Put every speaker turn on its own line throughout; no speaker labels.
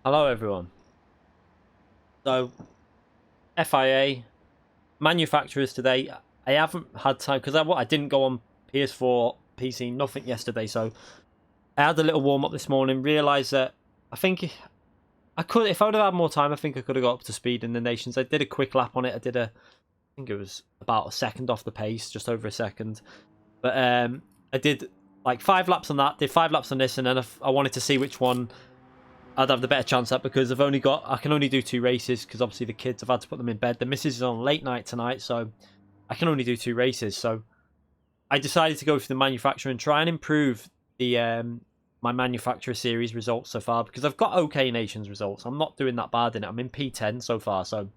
Hello everyone. So, FIA manufacturers today. I haven't had time because I didn't go on PS4, PC, nothing yesterday. So I had a little warm up this morning. Realised that I think I could, if I would have had more time, I think I could have got up to speed in the nations. I did a quick lap on it. I think it was about a second off the pace, just over a second. But I did like 5 laps on that. Did 5 laps on this, and then I wanted to see which one I'd have the better chance at, because I can only do 2 races because obviously the kids, I've had to put them in bed. The missus is on late night tonight, so I can only do 2 races. So I decided to go for the manufacturer and try and improve the my manufacturer series results so far, because I've got okay nations results. I'm not doing that bad in it. I'm in P10 so far, so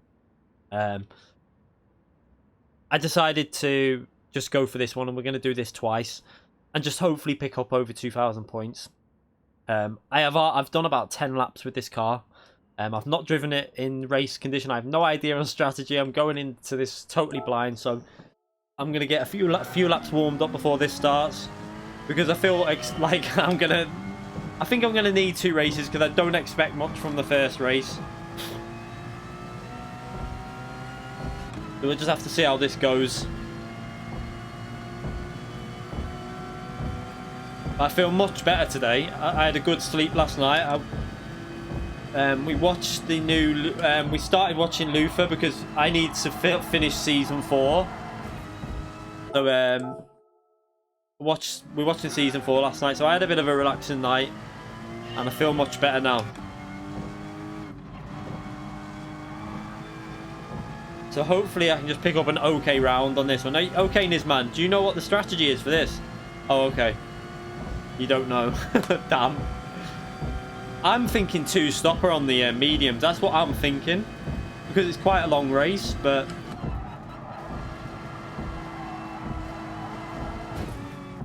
I decided to just go for this one, and we're going to do this twice and just hopefully pick up over 2,000 points. I've done about 10 laps with this car. I've not driven it in race condition. I have no idea on strategy. I'm going into this totally blind, so I'm going to get a few laps warmed up before this starts, because I feel like I think I'm going to need 2 races, because I don't expect much from the first race. So we'll just have to see how this goes. I feel much better today. I had a good sleep last night. We watched the new. We started watching Luther because I need to finish season 4. So we watched the season 4 last night. So I had a bit of a relaxing night, and I feel much better now. So hopefully I can just pick up an okay round on this one. Okay, Nizman, do you know what the strategy is for this? Oh, okay. You don't know. Damn. I'm thinking 2-stopper on the mediums. That's what I'm thinking, because it's quite a long race. But do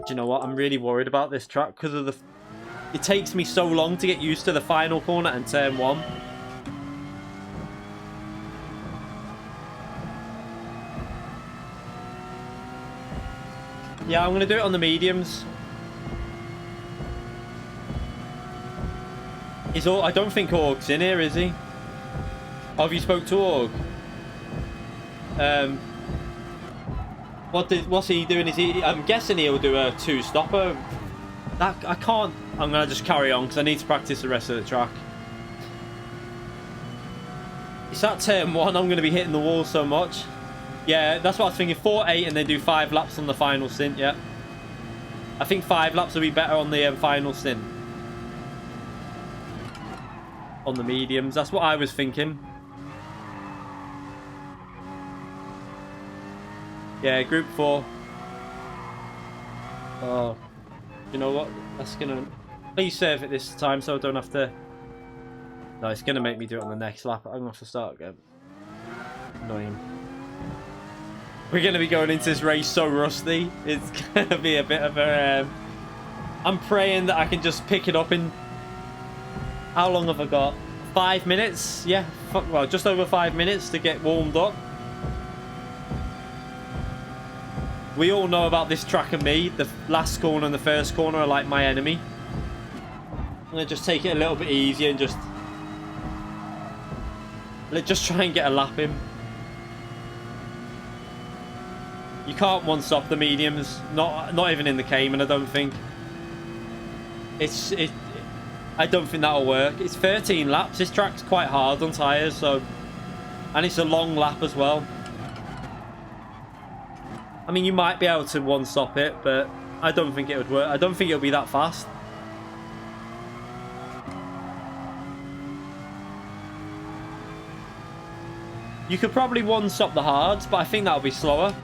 you know what? I'm really worried about this track because of it takes me so long to get used to the final corner and turn 1. Yeah, I'm going to do it on the mediums. I don't think Org's in here, is he? Oh, have you spoke to Org? What's he doing? I'm guessing he'll do a 2-stopper. I can't. I'm gonna just carry on because I need to practice the rest of the track. It's at turn 1. I'm gonna be hitting the wall so much. Yeah, that's what I was thinking. 4-8 and then do 5 laps on the final stint. Yeah, I think 5 laps will be better on the final stint. On the mediums, that's what I was thinking. Yeah, group 4. Oh, you know what? That's gonna. Please save it this time so I don't have to. No, it's gonna make me do it on the next lap. I'm gonna have to start again. Annoying. We're gonna be going into this race so rusty. It's gonna be a bit of a. I'm praying that I can just pick it up in. How long have I got? 5 minutes? Yeah, well, just over 5 minutes to get warmed up. We all know about this track and me. The last corner and the first corner are like my enemy. I'm going to just take it a little bit easier and just try and get a lap in. You can't one-stop the mediums. Not even in the Cayman, I don't think. I don't think that'll work. It's 13 laps. This track's quite hard on tyres, so, and it's a long lap as well. I mean, you might be able to one-stop it, but I don't think it would work. I don't think it'll be that fast. You could probably one-stop the hards, but I think that'll be slower,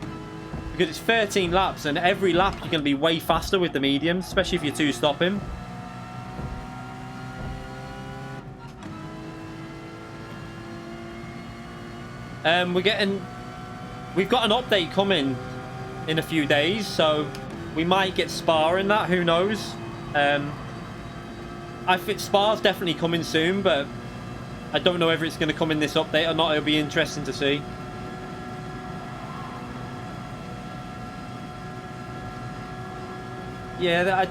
because it's 13 laps, and every lap you're going to be way faster with the mediums, especially if you're 2-stopping. We've got an update coming in a few days, so we might get Spa in that. Who knows? I think Spa's definitely coming soon, but I don't know whether it's going to come in this update or not. It'll be interesting to see. Yeah,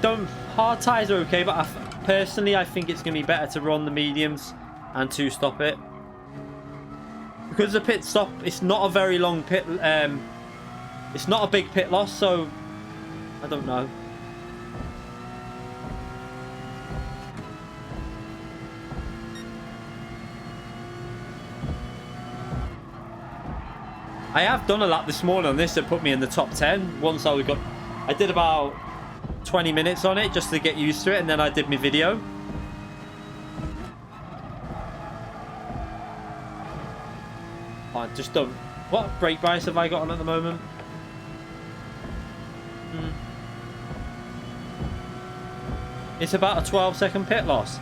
hard tyres are okay, but personally I think it's going to be better to run the mediums. and to stop it. Because the pit stop, it's not a very long pit, it's not a big pit loss, so I don't know. I have done a lap this morning on this that put me in the top 10. Once I did about 20 minutes on it just to get used to it, and then I did my video. I just don't. What brake bias have I got on at the moment? It's about a 12-second pit loss.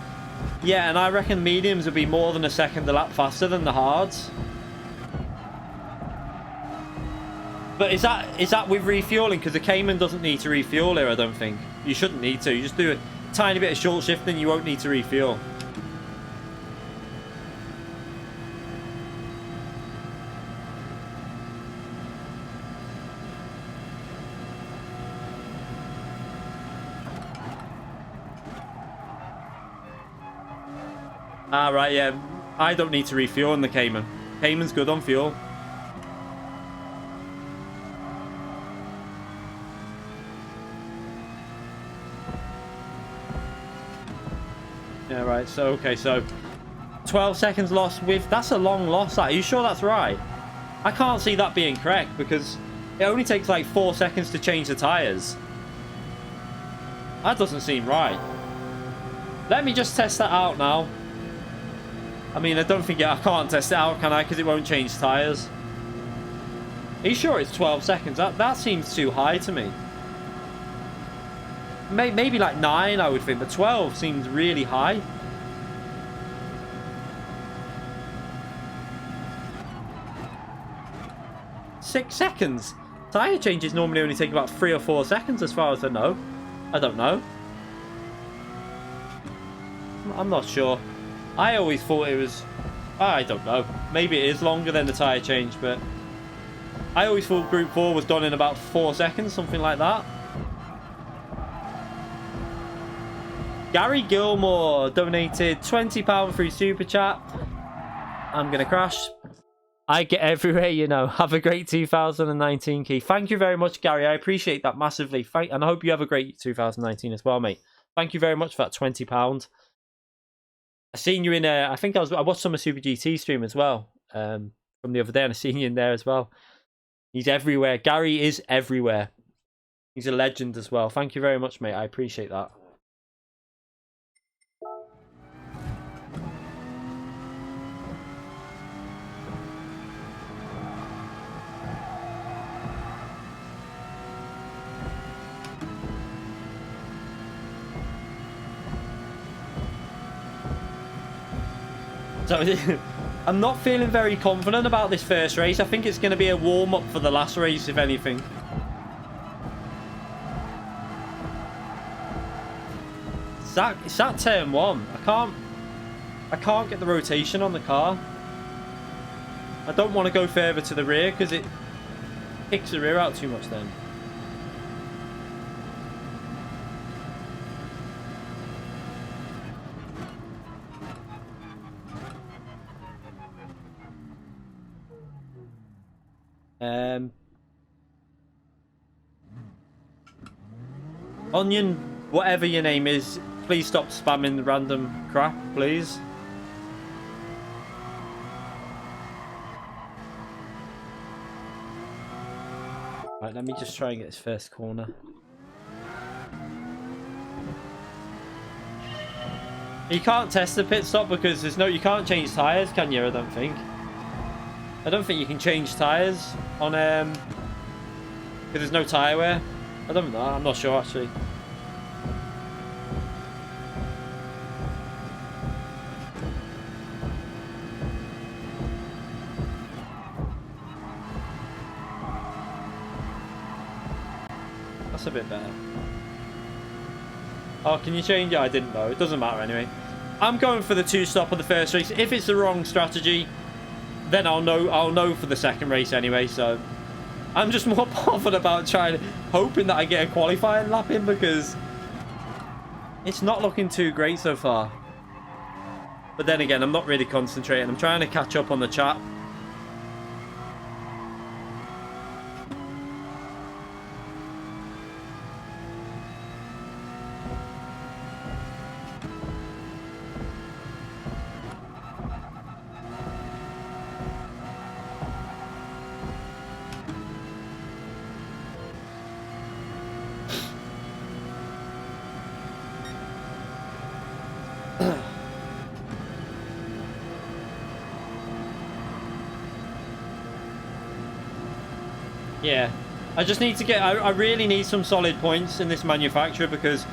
Yeah, and I reckon mediums will be more than a second a lap faster than the hards. But is that with refueling? Because the Cayman doesn't need to refuel here, I don't think. You shouldn't need to. You just do a tiny bit of short shifting, you won't need to refuel. Ah, right, yeah. I don't need to refuel in the Cayman. Cayman's good on fuel. Yeah, right. So, okay, so 12 seconds lost with... That's a long loss. Are you sure that's right? I can't see that being correct because it only takes like 4 seconds to change the tyres. That doesn't seem right. Let me just test that out now. I mean, I don't think I can't test it out, can I? Because it won't change tyres. Are you sure it's 12 seconds? That seems too high to me. Maybe like 9, I would think, but 12 seems really high. Six seconds? Tyre changes normally only take about 3 or 4 seconds as far as I know. I don't know. I'm not sure. I always thought it was... I don't know. Maybe it is longer than the tyre change, but... I always thought Group 4 was done in about 4 seconds, something like that. Gary Gilmore donated £20 through Super Chat. I'm going to crash. I get everywhere, you know. Have a great 2019, Keith. Thank you very much, Gary. I appreciate that massively. And I hope you have a great 2019 as well, mate. Thank you very much for that £20. I seen you in I think I watched some of Super GT stream as well from the other day, and I seen you in there as well. He's everywhere. Gary is everywhere. He's a legend as well. Thank you very much, mate. I appreciate that. So I'm not feeling very confident about this first race. I think it's going to be a warm-up for the last race, if anything. It's that turn 1. I can't get the rotation on the car. I don't want to go further to the rear because it kicks the rear out too much then. Onion, whatever your name is, please stop spamming random crap, please. Right, let me just try and get this first corner. You can't test the pit stop because you can't change tyres, can you? I don't think. I don't think you can change tyres on because there's no tyre wear. I don't know. I'm not sure actually. That's a bit better. Oh, can you change it? I didn't know. It doesn't matter anyway. I'm going for the 2-stop on the first race. If it's the wrong strategy, then I'll know for the second race anyway. So I'm just more bothered about hoping that I get a qualifying lap in because it's not looking too great so far. But then again, I'm not really concentrating. I'm trying to catch up on the chat. Yeah, I just need to get... I really need some solid points in this manufacturer because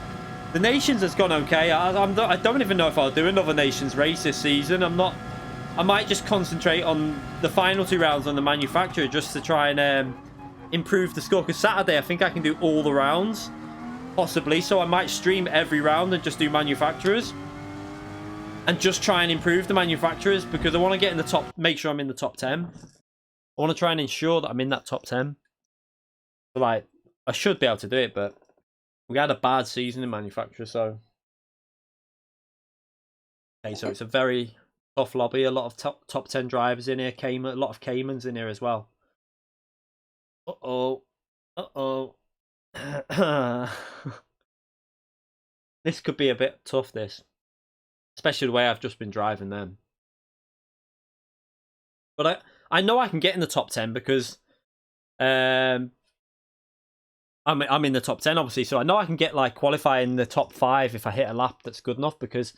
the Nations has gone okay. I don't even know if I'll do another Nations race this season. I might just concentrate on the final 2 rounds on the manufacturer just to try and improve the score. Because Saturday, I think I can do all the rounds, possibly. So I might stream every round and just do manufacturers. And just try and improve the manufacturers because I want to get in the top... Make sure I'm in the top 10. I want to try and ensure that I'm in that top 10. So, like, I should be able to do it, but we had a bad season in manufacturer, so... Okay, so it's a very tough lobby. A lot of top 10 drivers in here. A lot of Caymans in here as well. Uh-oh. Uh-oh. This could be a bit tough, this. Especially the way I've just been driving them. But I know I can get in the top 10 because I'm in the top 10 obviously, so I know I can get like qualify in the top 5 if I hit a lap that's good enough because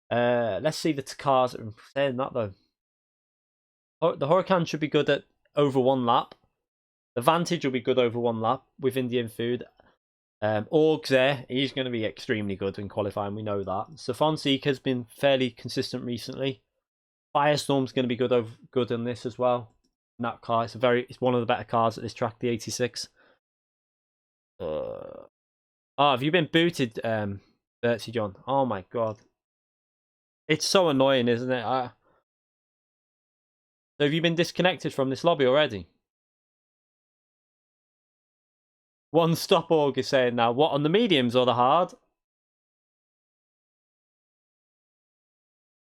let's see the cars that are saying that though. The Huracan should be good at over 1 lap. The Vantage will be good over 1 lap with Indian food. Org's there, he's going to be extremely good in qualifying, we know that. Safonseek has been fairly consistent recently. Firestorm's going to be good on this as well. In that car, it's one of the better cars at this track, the 86. Oh, have you been booted, Bertie John? Oh my god, it's so annoying, isn't it? So have you been disconnected from this lobby already? One stop org is saying now. What, on the mediums or the hard?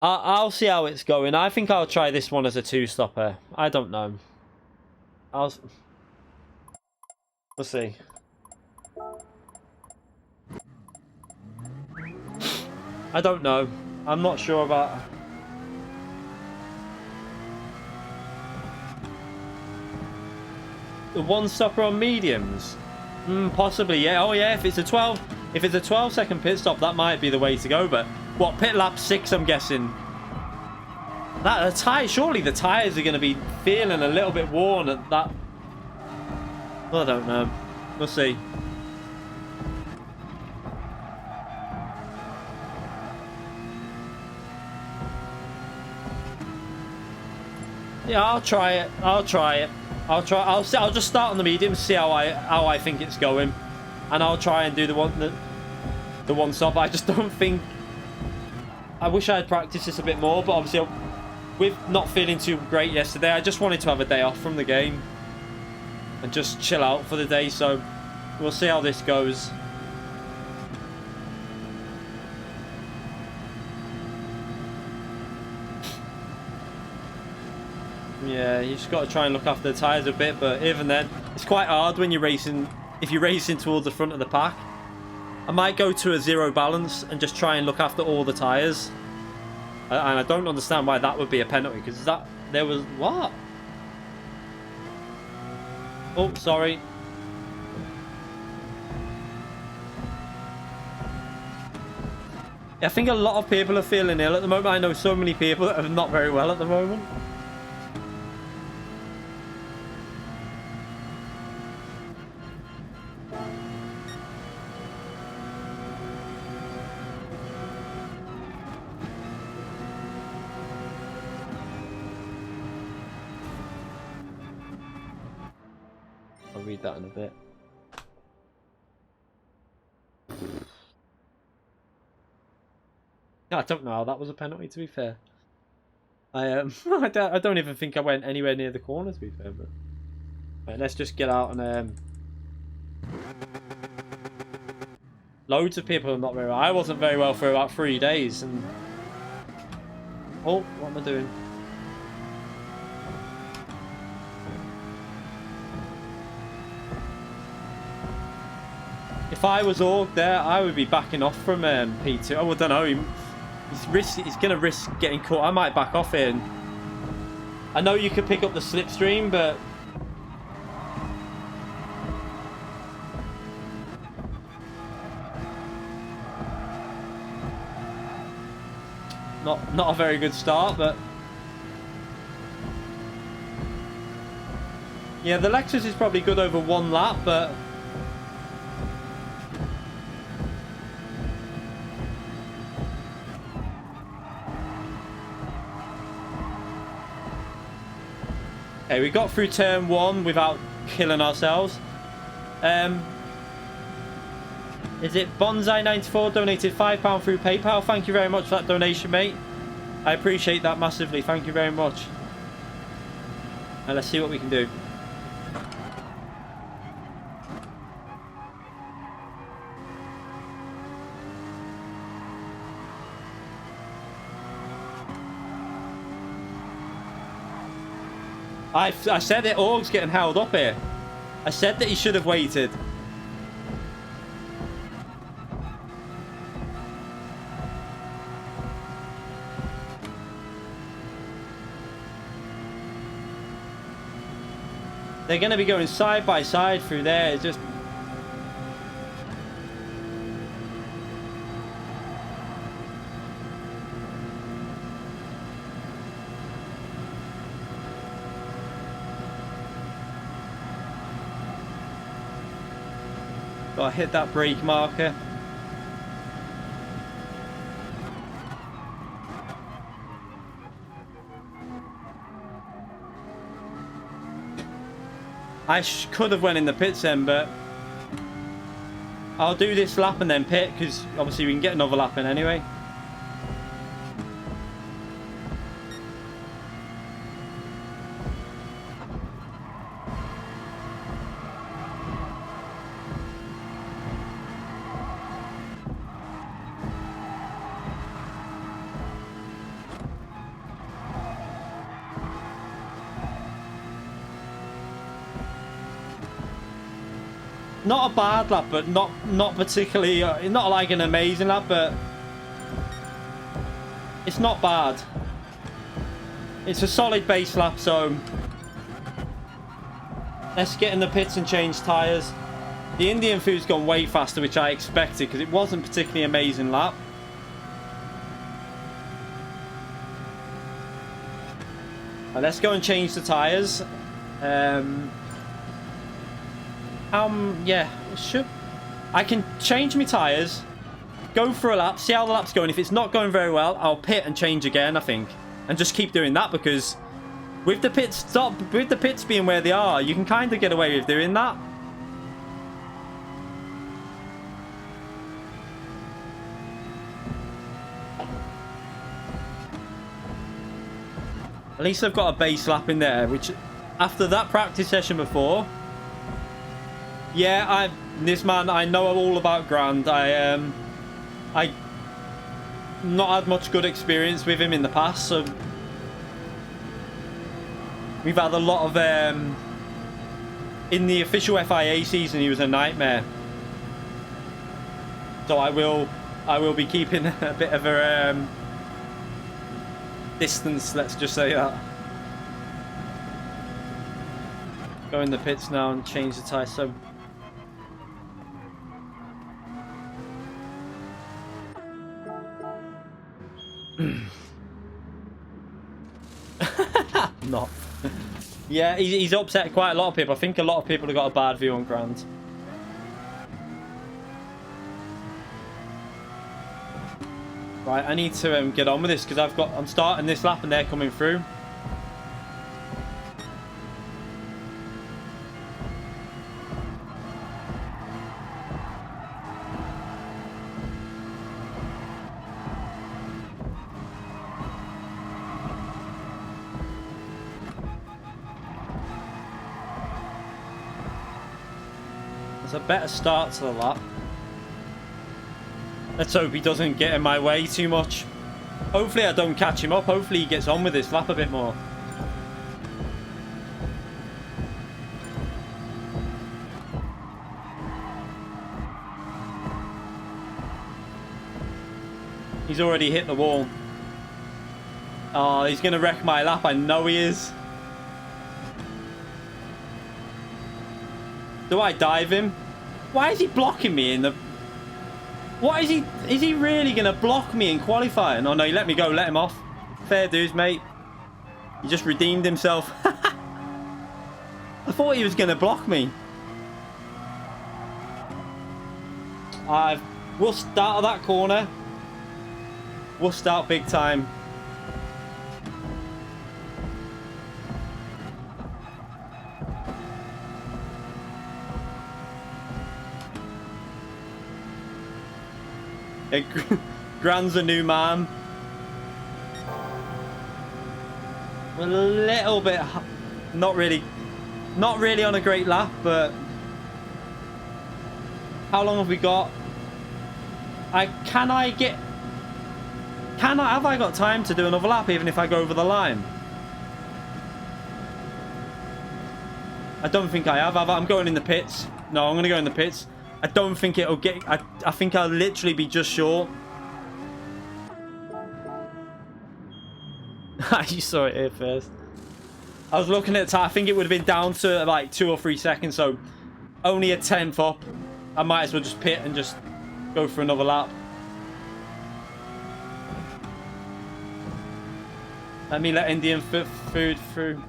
I'll see how it's going. I think I'll try this one as a 2-stopper. I don't know. We'll see. I don't know. I'm not sure about... The 1-stopper on mediums? Possibly, yeah. Oh yeah, if it's a 12-second pit stop, that might be the way to go. But what, pit lap 6? I'm guessing. Surely the tires are going to be feeling a little bit worn at that. I don't know. We'll see. Yeah, I'll try it. I'll just start on the medium, see how I think it's going, and I'll try and do the one stop. I just don't think. I wish I had practiced this a bit more, but obviously, with not feeling too great yesterday, I just wanted to have a day off from the game and just chill out for the day. So we'll see how this goes. Yeah, you just got to try and look after the tyres a bit, but even then, it's quite hard when you're racing. If you're racing towards the front of the pack, I might go to a 0 balance and just try and look after all the tyres. And I don't understand why that would be a penalty, because there was what? Oh, sorry. I think a lot of people are feeling ill at the moment. I know so many people that are not very well at the moment. I'll read that in a bit. I don't know how that was a penalty, to be fair. I don't even think I went anywhere near the corner, to be fair. But right, let's just get out and loads of people are not very well. I wasn't very well for about 3 days, and Oh, what am I doing? If I was Org there, I would be backing off from P2. Oh, I don't know. He's going to risk getting caught. I might back off in. I know you could pick up the slipstream, but... Not a very good start, but... Yeah, the Lexus is probably good over one lap, but... Okay, we got through turn 1 without killing ourselves. Is it Bonsai94 donated £5 through PayPal? Thank you very much for that donation, mate. I appreciate that massively. Thank you very much. And let's see what we can do. I said that Org's getting held up here. I said that he should have waited. They're going to be going side by side through there. It's just... Gotta hit that brake marker. I could have went in the pits then, but I'll do this lap and then pit, because obviously we can get another lap in anyway. Not a bad lap, but not particularly, not like an amazing lap, but it's not bad. It's a solid base lap, so let's get in the pits and change tyres. The Indian food's gone way faster, which I expected, because it wasn't a particularly amazing lap. Let's go and change the tyres. Yeah, I can change my tyres, go for a lap, see how the lap's going. If it's not going very well, I'll pit and change again, I think, and just keep doing that, because with the pits being where they are, you can kind of get away with doing that. At least I've got a base lap in there, which after that practice session before. Yeah, this man, I know all about Grand. I not had much good experience with him in the past, so we've had a lot of in the official FIA season he was a nightmare. So I will be keeping a bit of a distance, let's just say that. Go in the pits now and change the tyre. So not. Yeah, he's upset quite a lot of people. I think a lot of people have got a bad view on Grant. Right, I need to get on with this, because I'm starting this lap and they're coming through. A better start to the lap. Let's hope he doesn't get in my way too much. Hopefully I don't catch him up. Hopefully he gets on with this lap a bit more. He's already hit the wall. Oh, he's going to wreck my lap. I know he is. Do I dive him? Why is he blocking me in the... What is he... Is he really going to block me in qualifying? Oh, no, he let me go. Let him off. Fair dues, mate. He just redeemed himself. I thought he was going to block me. We'll start at that corner. We'll start big time. Grand's a new man. We're a little bit, not really on a great lap, but how long have we got? Have I got time to do another lap even if I go over the line? I don't think I have. I'm going in the pits. No, I'm going to go in the pits. I don't think it'll get... I think I'll literally be just short. You saw it here first. I was looking at the time. I think it would have been down to like 2 or 3 seconds. So only a 10th up. I might as well just pit and just go for another lap. Let me let Indian food through.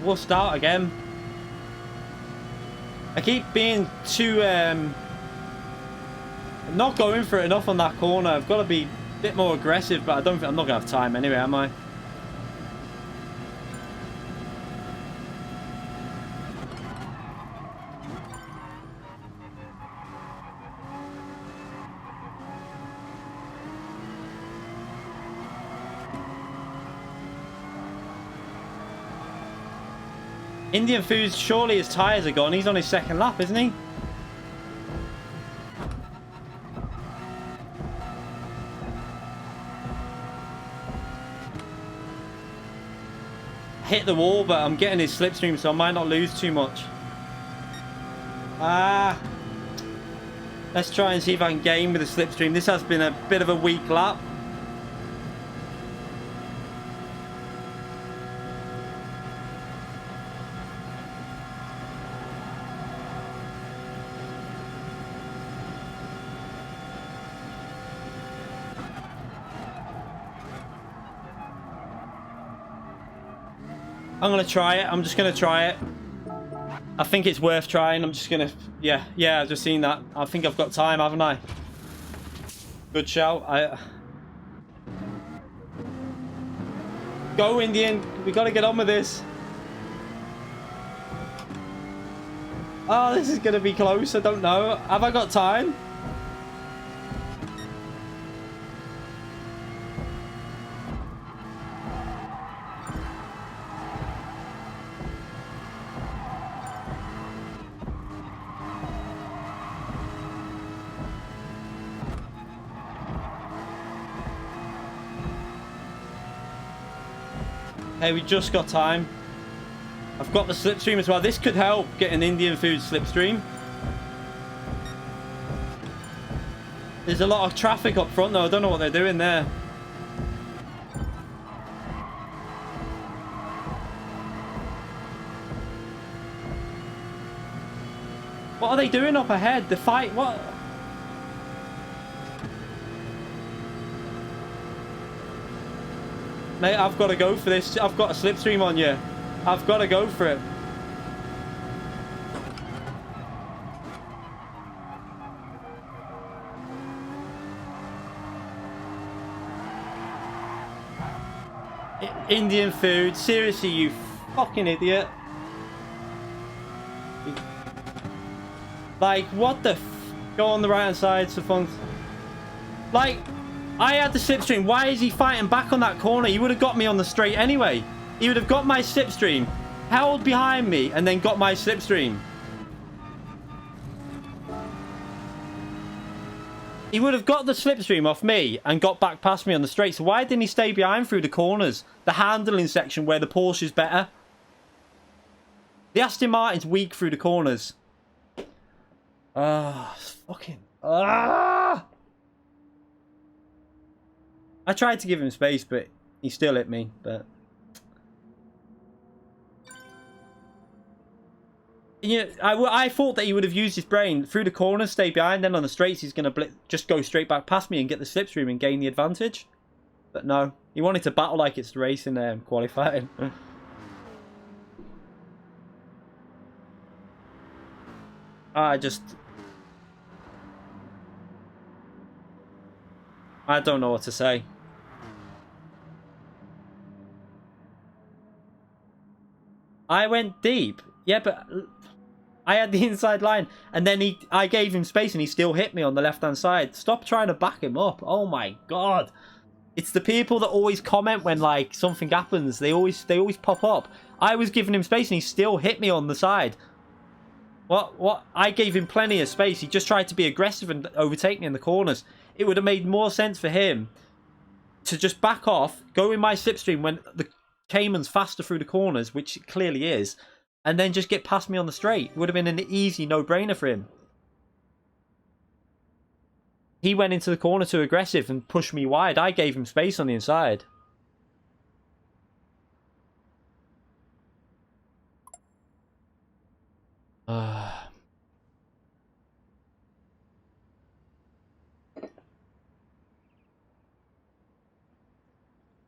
We'll start again. I keep being too not going for it enough on that corner. I've got to be a bit more aggressive, but I don't think I'm not gonna have time anyway, am I? Indian Food, surely his tyres are gone. He's on his second lap, isn't he? Hit the wall, but I'm getting his slipstream, so I might not lose too much. Let's try and see if I can gain with the slipstream. This has been a bit of a weak lap. I'm going to try it. I'm just going to try it. I think it's worth trying. I'm just going to... Yeah, I've just seen that. I think I've got time, haven't I? Good shout. Go, Indian. We got to get on with this. Oh, this is going to be close. I don't know. Have I got time? Hey, we just got time. I've got the slipstream as well. This could help get an Indian Food slipstream. There's a lot of traffic up front though. I don't know what they're doing there. What are they doing up ahead? The fight? What? Mate, I've got to go for this. I've got a slipstream on you. I've got to go for it. Indian food. Seriously, you fucking idiot. Like, what the f... Go on the right-hand side, so fun. Like, I had the slipstream. Why is he fighting back on that corner? He would have got me on the straight anyway. He would have got my slipstream, held behind me, and then got my slipstream. He would have got the slipstream off me and got back past me on the straight. So why didn't he stay behind through the corners? The handling section where the Porsche is better. The Aston Martin's weak through the corners. Fucking... I tried to give him space, but he still hit me. But you know, I thought that he would have used his brain through the corners, stay behind, then on the straights he's going to just go straight back past me and get the slipstream and gain the advantage. But no, he wanted to battle like it's racing qualifying. I don't know what to say. I went deep. Yeah, but I had the inside line. And then I gave him space and he still hit me on the left-hand side. Stop trying to back him up. Oh my God. It's the people that always comment when, like, something happens. They always pop up. I was giving him space and he still hit me on the side. What? I gave him plenty of space. He just tried to be aggressive and overtake me in the corners. It would have made more sense for him to just back off, go in my slipstream when the Cayman's faster through the corners, which it clearly is, and then just get past me on the straight. It would have been an easy no-brainer for him. He went into the corner too aggressive and pushed me wide. I gave him space on the inside.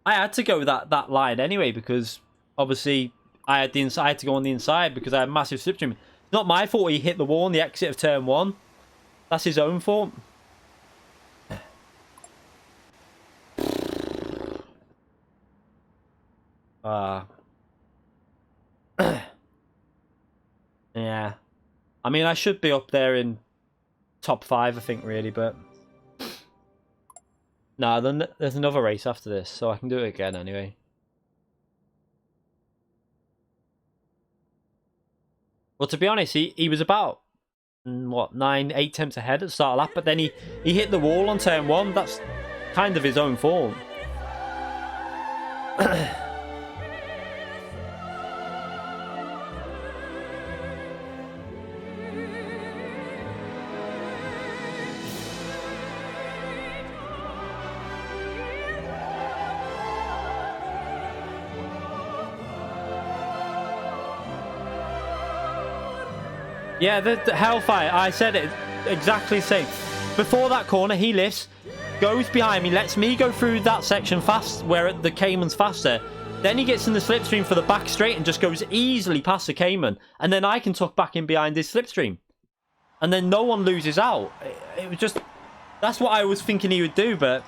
I had to go that line anyway because obviously I had to go on the inside because I had massive slipstream. It's not my fault he hit the wall on the exit of turn 1. That's his own fault. Yeah. I mean, I should be up there in top 5, I think, really, but nah, then there's another race after this, so I can do it again anyway. Well, to be honest, he was about, what, 9, 8 attempts ahead at the start of lap, but then he hit the wall on turn 1. That's kind of his own fault. Yeah, the Hellfire, I said it exactly the same. Before that corner, he lifts, goes behind me, lets me go through that section fast, where the Cayman's faster. Then he gets in the slipstream for the back straight and just goes easily past the Cayman. And then I can tuck back in behind his slipstream. And then no one loses out. It was just... That's what I was thinking he would do, but...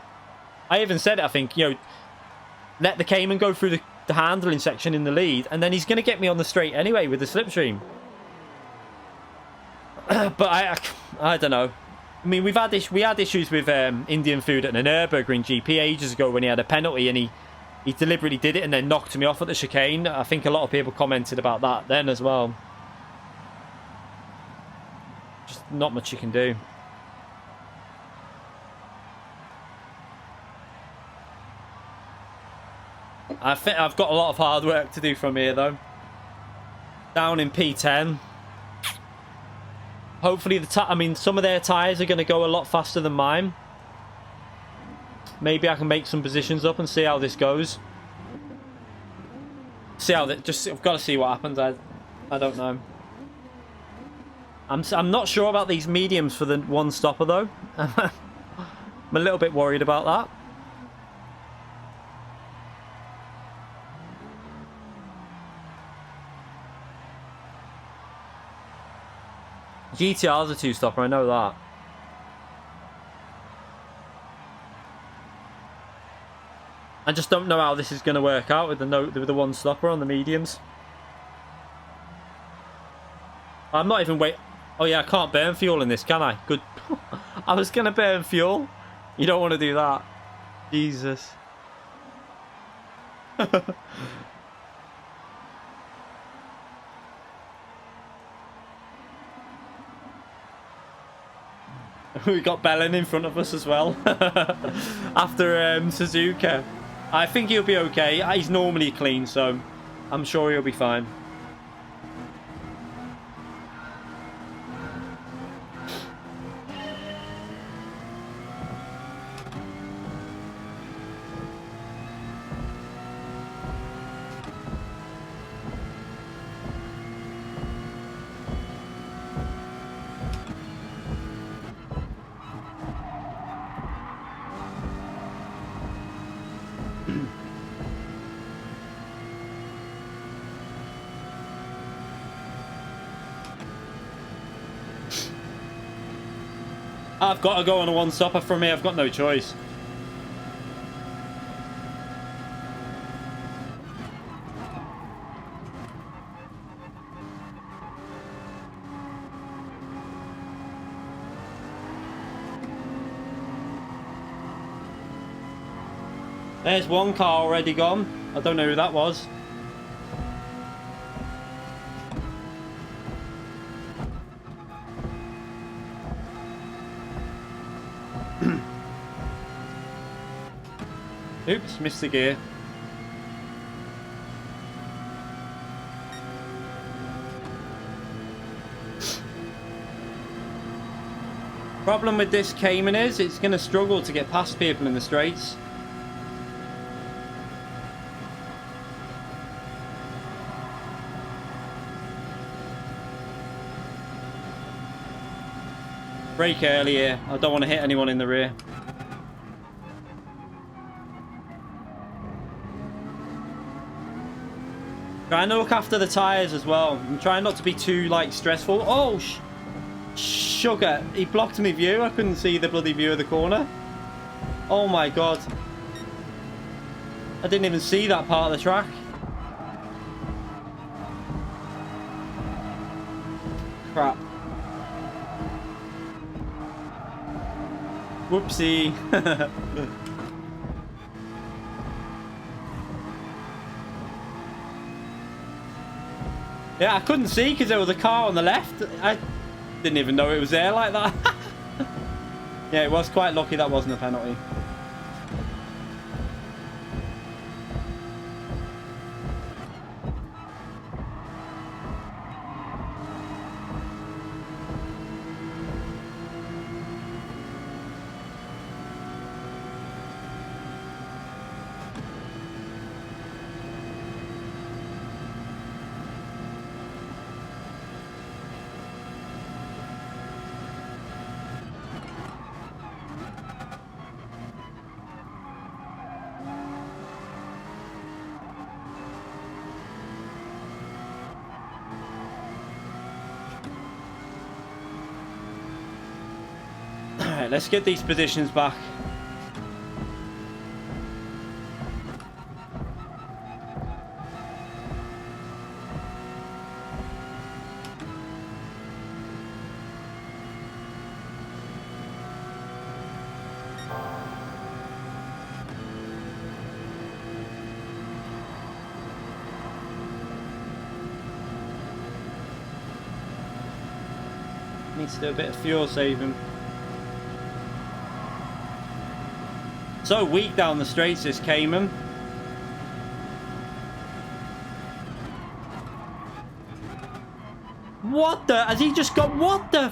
I even said it, I think, you know... Let the Cayman go through the handling section in the lead, and then he's going to get me on the straight anyway with the slipstream. But I don't know. I mean, we had issues with Indian food at the Nürburgring GP ages ago when he had a penalty and he deliberately did it and then knocked me off at the chicane. I think a lot of people commented about that then as well. Just not much you can do. I think I've got a lot of hard work to do from here though. Down in P10. Hopefully some of their tyres are going to go a lot faster than mine. Maybe I can make some positions up and see how this goes. See how that... I've got to see what happens. I don't know. I'm not sure about these mediums for the one stopper though. I'm a little bit worried about that. GTR's a two-stopper, I know that. I just don't know how this is going to work out with the one-stopper on the mediums. I'm not even wait. Oh yeah, I can't burn fuel in this, can I? Good. I was going to burn fuel. You don't want to do that. Jesus. We got Bellin in front of us as well. After Suzuka. I think he'll be okay. He's normally clean, so I'm sure he'll be fine. I've got to go on a one-stopper from me. I've got no choice. There's one car already gone. I don't know who that was. Oops, missed the gear. Problem with this Cayman is it's going to struggle to get past people in the straights. Brake early here. I don't want to hit anyone in the rear. Trying to look after the tyres as well. I'm trying not to be too, like, stressful. Oh, sugar. He blocked me view. I couldn't see the bloody view of the corner. Oh, my God. I didn't even see that part of the track. Crap. Whoopsie. Yeah, I couldn't see because there was a car on the left. I didn't even know it was there like that. Yeah, it was quite lucky that wasn't a penalty. Let's get these positions back. Needs to do a bit of fuel saving. So weak down the straights, this Cayman. What the? Has he just got... What the...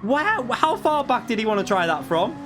Wow. How far back did he want to try that from?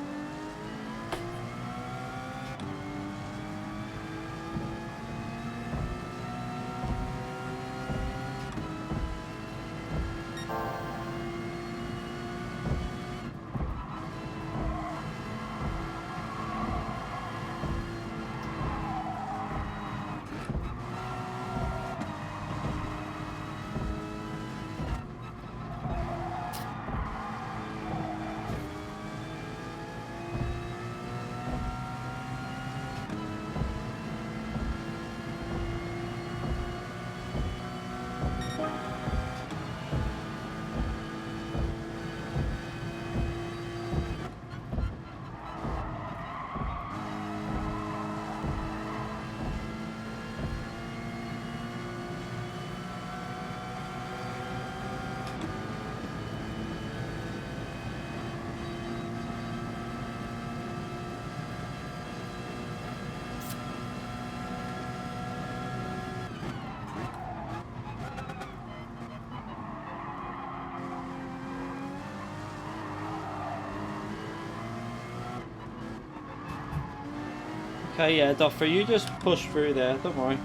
Okay, yeah, Doffer, you just push through there. Don't worry.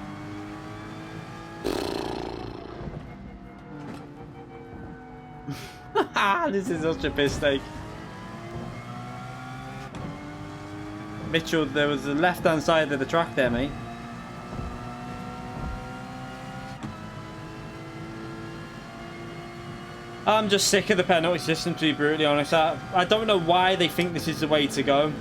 This is such a piss take. Mitchell, there was the left-hand side of the track there, mate. I'm just sick of the penalty system, to be brutally honest. I don't know why they think this is the way to go.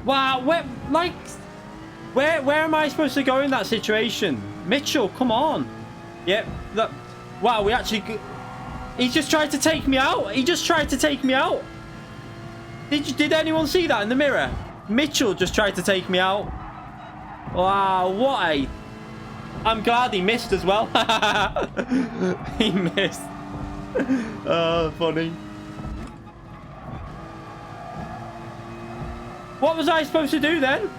Wow, where am I supposed to go in that situation? Mitchell, come on. Yep. Look. Wow, we actually... He just tried to take me out. He just tried to take me out. Did anyone see that in the mirror? Mitchell just tried to take me out. Wow, what a... I'm glad he missed as well. He missed. Oh, funny. What was I supposed to do then?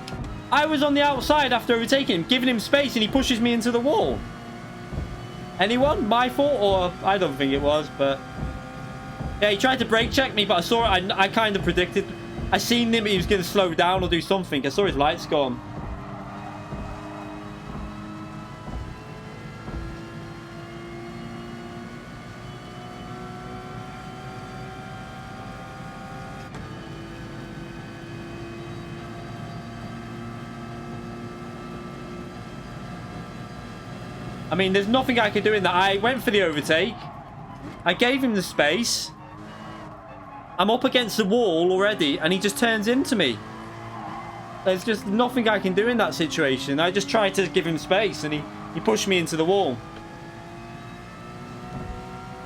I was on the outside after overtaking him, giving him space, and he pushes me into the wall. Anyone? My fault? Or I don't think it was, but... Yeah, he tried to brake check me, but I saw it. I kind of predicted. I seen him, he was going to slow down or do something. I saw his lights go on. I mean, there's nothing I could do in that. I went for the overtake. I gave him the space. I'm up against the wall already, and he just turns into me. There's just nothing I can do in that situation. I just tried to give him space, and he pushed me into the wall.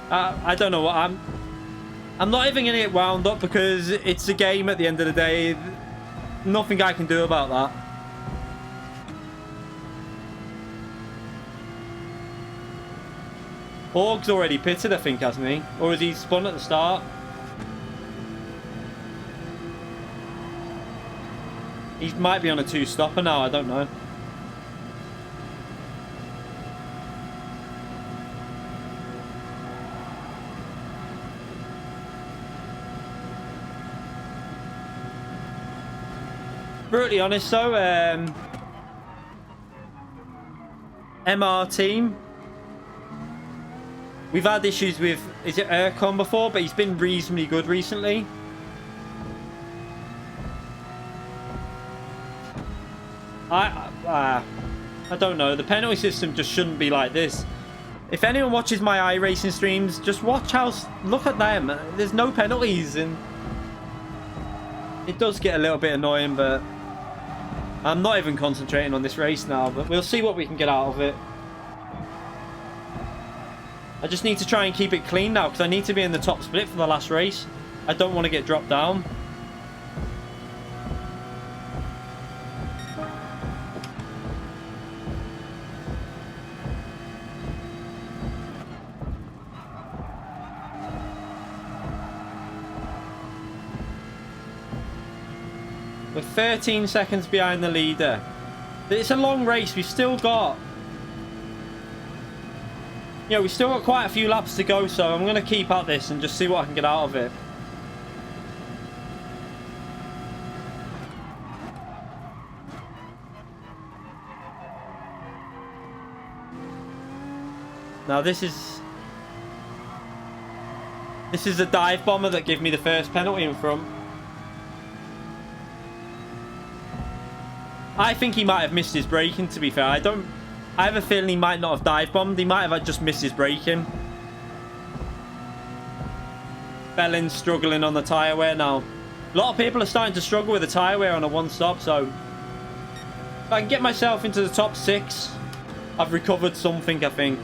I don't know what I'm not even going to get wound up because it's a game at the end of the day. Nothing I can do about that. Org's already pitted, I think, hasn't he? Or has he spun at the start? He might be on a two-stopper now, I don't know. Brutally honest, though, MR team. We've had issues with, is it Ercon before, but he's been reasonably good recently. I don't know. The penalty system just shouldn't be like this. If anyone watches my iRacing streams, just watch how... Look at them. There's no penalties, and it does get a little bit annoying, but I'm not even concentrating on this race now, but we'll see what we can get out of it. I just need to try and keep it clean now because I need to be in the top split for the last race. I don't want to get dropped down. We're 13 seconds behind the leader. It's a long race. We've still got... Yeah, we've still got quite a few laps to go, so I'm going to keep at this and just see what I can get out of it. Now this is the dive bomber that gave me the first penalty in front. I think he might have missed his braking, to be fair. I have a feeling he might not have dive bombed. He might have just missed his braking. Bellin's struggling on the tyre wear now. A lot of people are starting to struggle with the tyre wear on a one-stop, so if I can get myself into the top 6, I've recovered something, I think.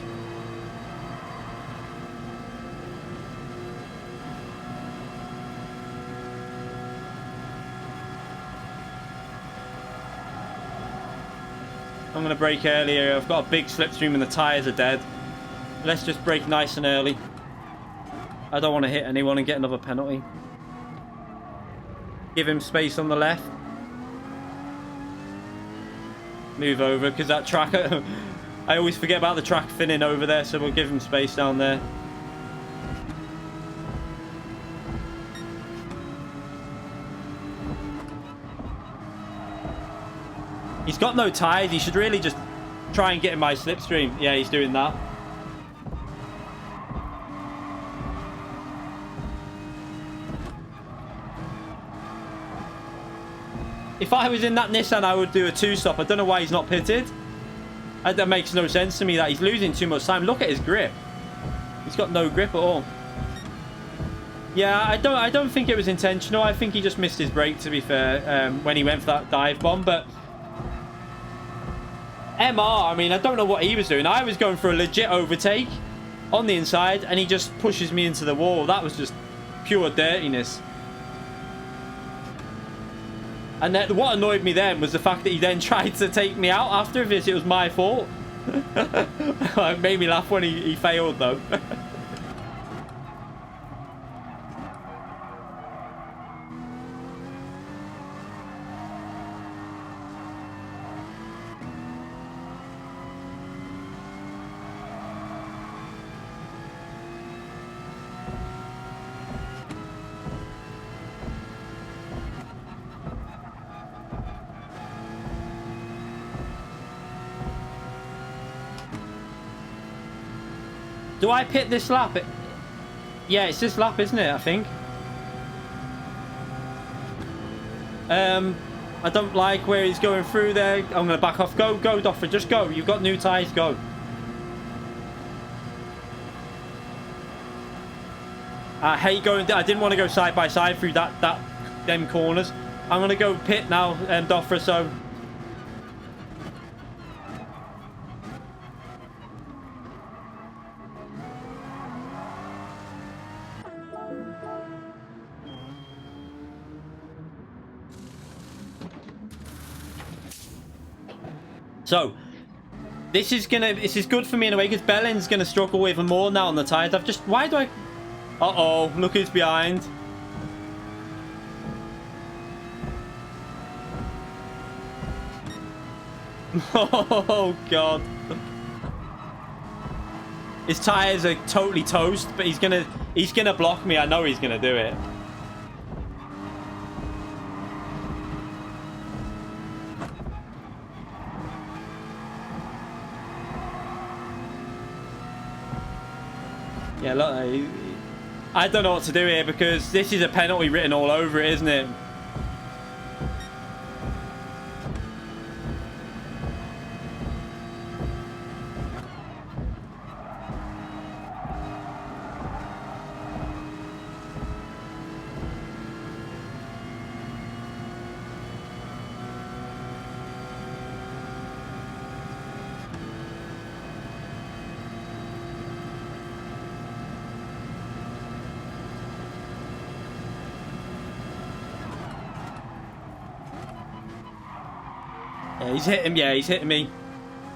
I'm going to brake early here. I've got a big slipstream and the tyres are dead. Let's just brake nice and early. I don't want to hit anyone and get another penalty. Give him space on the left. Move over, because that track... I always forget about the track thinning over there, so we'll give him space down there. He's got no tyres. He should really just try and get in my slipstream. Yeah, he's doing that. If I was in that Nissan, I would do a two-stop. I don't know why he's not pitted. That makes no sense to me, that he's losing too much time. Look at his grip. He's got no grip at all. Yeah, I don't think it was intentional. I think he just missed his brake, to be fair, when he went for that dive bomb. But MR, I mean, I don't know what he was doing. I was going for a legit overtake on the inside, and he just pushes me into the wall. That was just pure dirtiness. And then, what annoyed me then was the fact that he then tried to take me out after this. It was my fault. It made me laugh when he failed, though. Do I pit this lap? Yeah, it's this lap, isn't it? I think. I don't like where he's going through there. I'm going to back off. Go, Doffer. Just go. You've got new tyres. Go. I hate going... I didn't want to go side by side through them corners. I'm going to go pit now, Doffer, so... So, this is good for me in a way, because Bellin's gonna struggle even more now on the tyres. Why do I... Uh-oh, look who's behind. Oh, God. His tyres are totally toast, but he's gonna block me. I know he's gonna do it. Yeah, look, I don't know what to do here, because this is a penalty written all over it, isn't it? Yeah, he's hitting. Yeah, he's hitting me.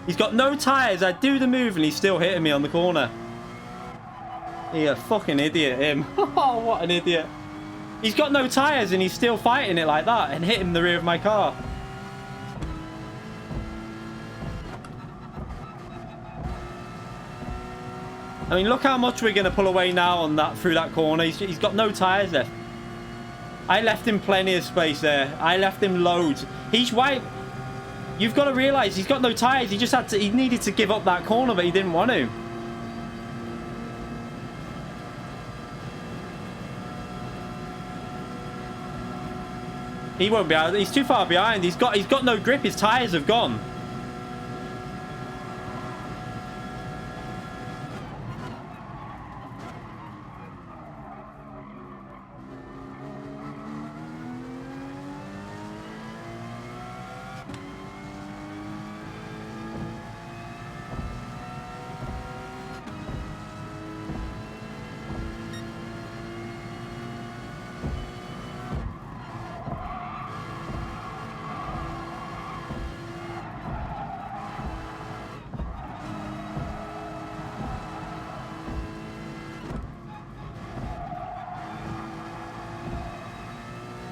He's got no tyres. I do the move and he's still hitting me on the corner. He a fucking idiot, him. Oh, what an idiot. He's got no tyres and he's still fighting it like that and hitting the rear of my car. I mean, look how much we're going to pull away now on that through that corner. He's got no tyres left. I left him plenty of space there. I left him loads. He's white. You've got to realise he's got no tyres. He just had to. He needed to give up that corner, but he didn't want to. He won't be out. He's too far behind. He's got no grip. His tyres have gone.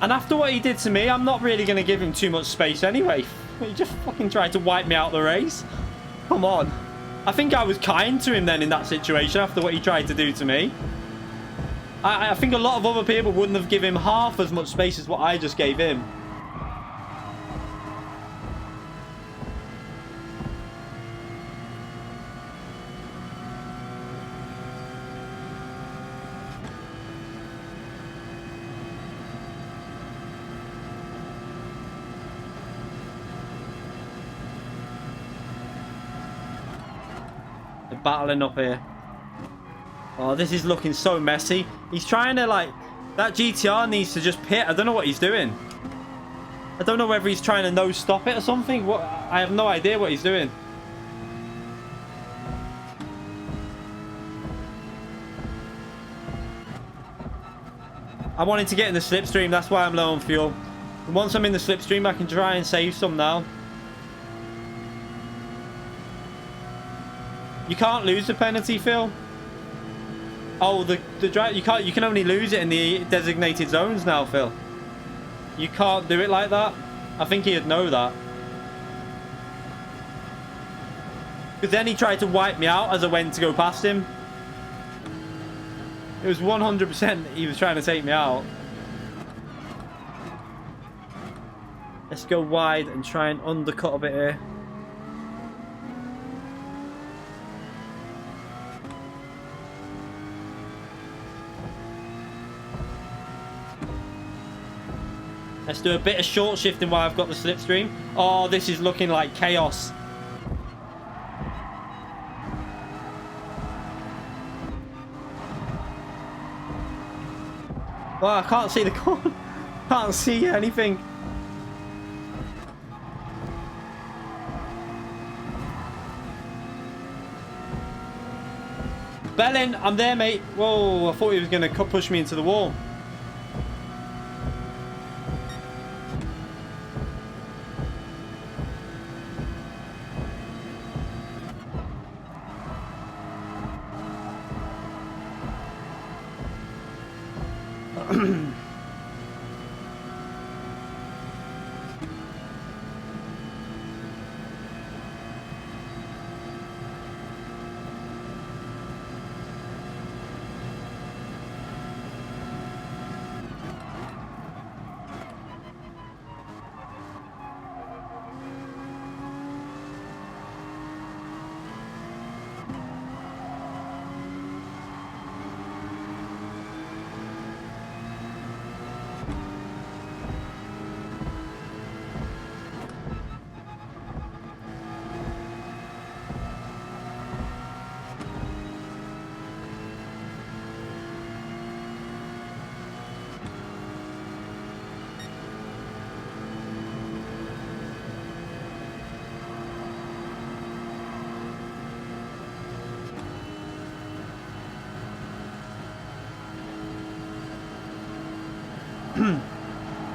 And after what he did to me, I'm not really going to give him too much space anyway. He just fucking tried to wipe me out the race. Come on. I think I was kind to him then in that situation after what he tried to do to me. I think a lot of other people wouldn't have given him half as much space as what I just gave him. They're battling up here. Oh, this is looking so messy. He's trying to, like... That GTR needs to just pit. I don't know what he's doing. I don't know whether he's trying to no-stop it or something. What? I have no idea what he's doing. I wanted to get in the slipstream. That's why I'm low on fuel. And once I'm in the slipstream, I can try and save some now. You can't lose the penalty, Phil. Oh, the drive, you can't. You can only lose it in the designated zones now, Phil. You can't do it like that. I think he'd know that. Because then he tried to wipe me out as I went to go past him. It was 100% he was trying to take me out. Let's go wide and try and undercut a bit here. Let's do a bit of short shifting while I've got the slipstream. Oh, this is looking like chaos. Well, I can't see the corner. Can't see anything. Bellin, I'm there, mate. Whoa, I thought he was going to push me into the wall.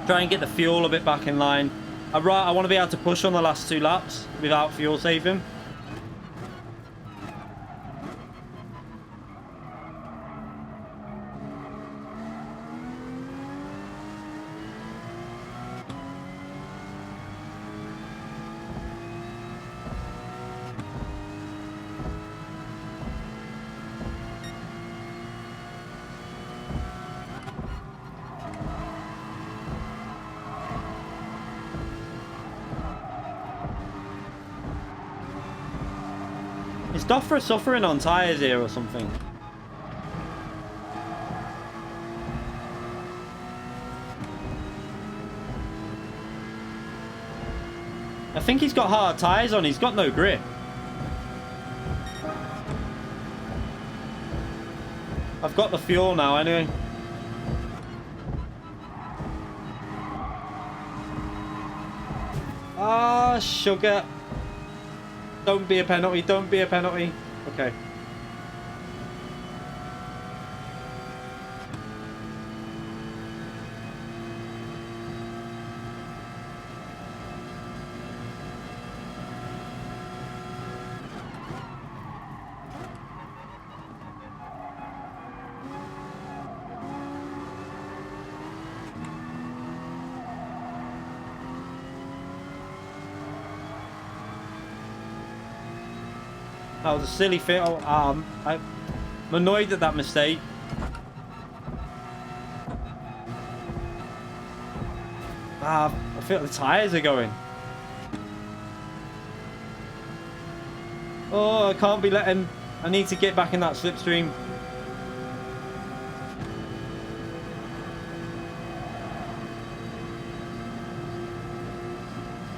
Try and get the fuel a bit back in line. I want to be able to push on the last 2 laps without fuel saving. Is Doffra suffering on tyres here or something? I think he's got hard tyres on. He's got no grip. I've got the fuel now anyway. Ah, sugar. Don't be a penalty. Don't be a penalty. Okay. That was a silly thing. Oh, I'm annoyed at that mistake. I feel the tyres are going. Oh, I can't be letting... I need to get back in that slipstream.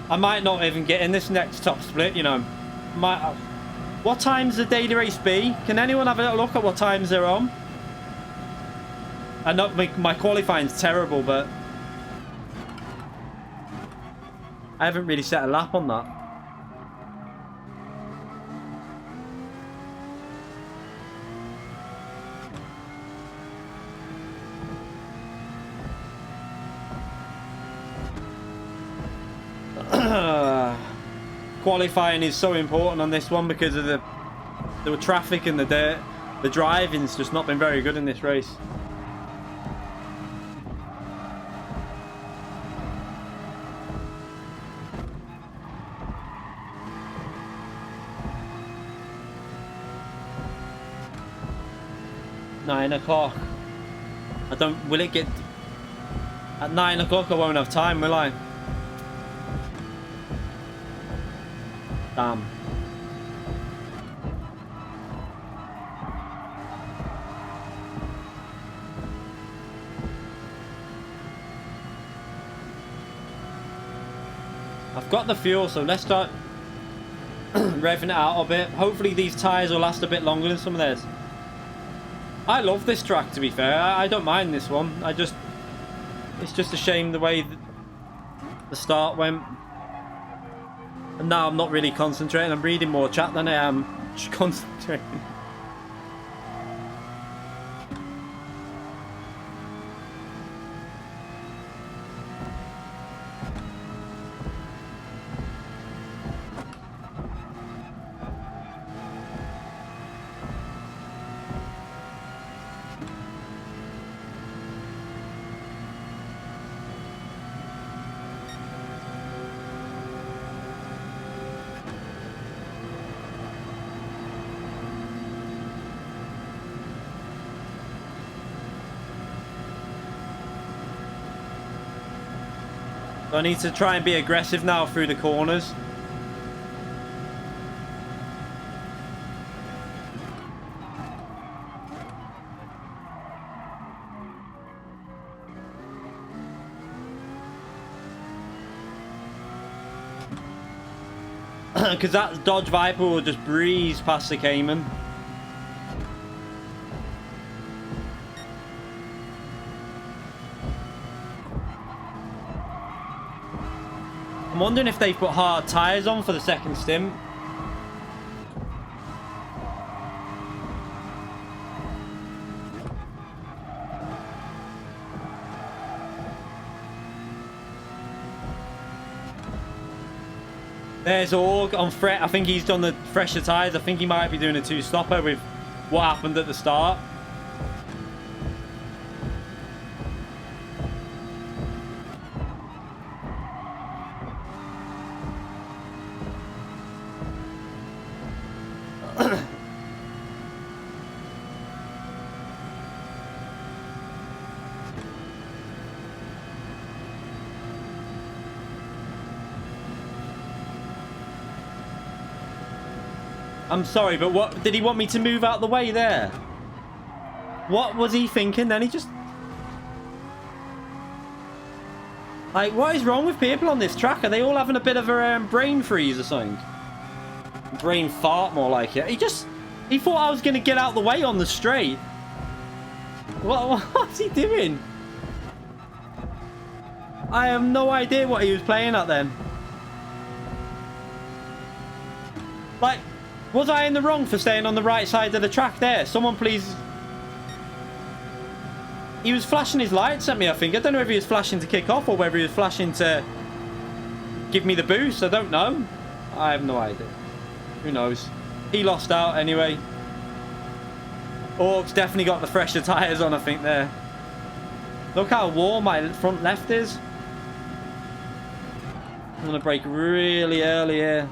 I might not even get in this next top split, you know. What time's the daily race be? Can anyone have a little look at what times they're on? I know my qualifying's terrible, but I haven't really set a lap on that. Qualifying is so important on this one because of the traffic and the dirt. The driving's just not been very good in this race. Nine o'clock. Will it get... At 9 o'clock I won't have time, will I? Damn. I've got the fuel, so let's start revving it out a bit. Hopefully these tyres will last a bit longer than some of theirs. I love this track, to be fair. I don't mind this one. It's just a shame the way the start went. And now I'm not really concentrating. I'm reading more chat than I am concentrating. So I need to try and be aggressive now through the corners. Because that Dodge Viper will just breeze past the Cayman. I'm wondering if they've put hard tyres on for the second stint. There's Org on Fret. I think he's done the fresher tyres. I think he might be doing a two-stopper with what happened at the start. I'm sorry, but what did he want me to move out the way there? What was he thinking? Then he just... Like, what is wrong with people on this track? Are they all having a bit of a brain freeze or something? Brain fart, more like it. He thought I was going to get out the way on the straight. What's he doing? I have no idea what he was playing at then. Like... Was I in the wrong for staying on the right side of the track there? Someone please... He was flashing his lights at me, I think. I don't know if he was flashing to kick off or whether he was flashing to give me the boost. I don't know. I have no idea. Who knows? He lost out anyway. Orc's definitely got the fresher tyres on, I think, there. Look how warm my front left is. I'm going to brake really early here.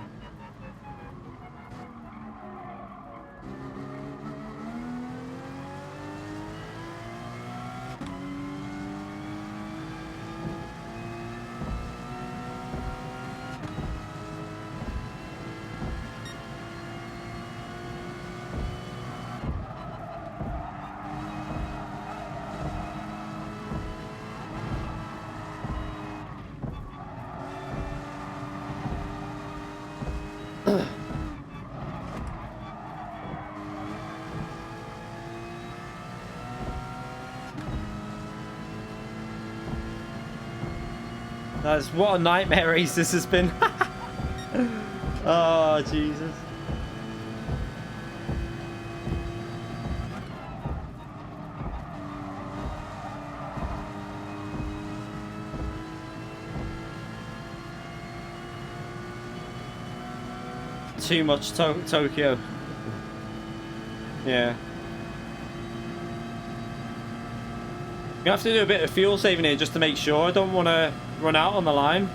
That's what a nightmare race this has been. Oh, Jesus. Too much Tokyo. Yeah. You have to do a bit of fuel saving here just to make sure. I don't want to run out on the line.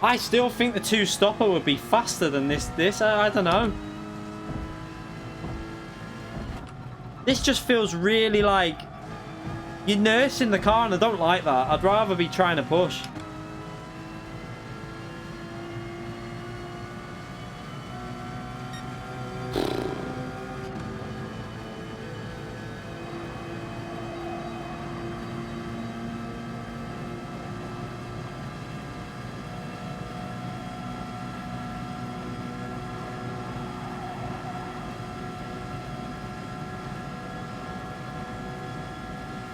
I still think the two-stopper would be faster than this. I don't know. This just feels really like you're nursing the car, and I don't like that. I'd rather be trying to push.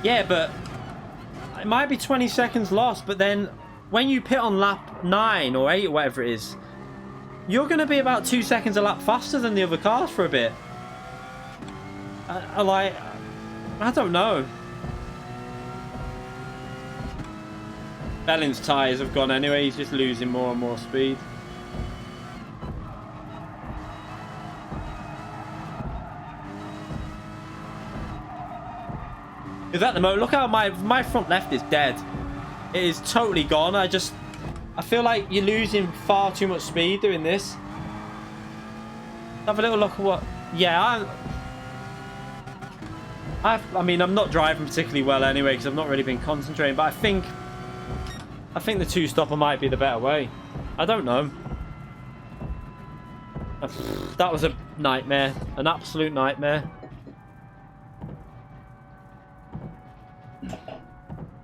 Yeah, but it might be 20 seconds lost, but then when you pit on lap 9 or 8 or whatever it is, you're going to be about 2 seconds a lap faster than the other cars for a bit. I don't know. Bellin's tyres have gone anyway. He's just losing more and more speed. Because at the moment, look how my front left is dead. It is totally gone. I feel like you're losing far too much speed doing this. Have a little look at what... Yeah, I mean, I'm not driving particularly well anyway because I've not really been concentrating. But I think the two-stopper might be the better way. I don't know. That was a nightmare. An absolute nightmare.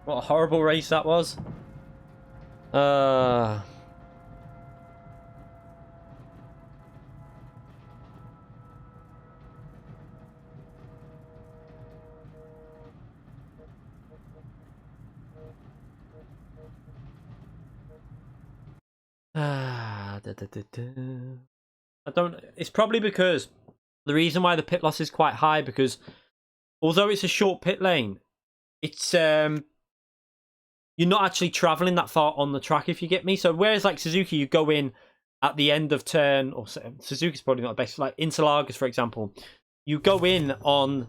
What a horrible race that was. I don't... It's probably because the reason why the pit loss is quite high, because although it's a short pit lane, it's you're not actually traveling that far on the track, if you get me. So whereas like Suzuki, you go in at the end of turn, or Suzuki's probably not the best, like Interlagos, for example, you go in on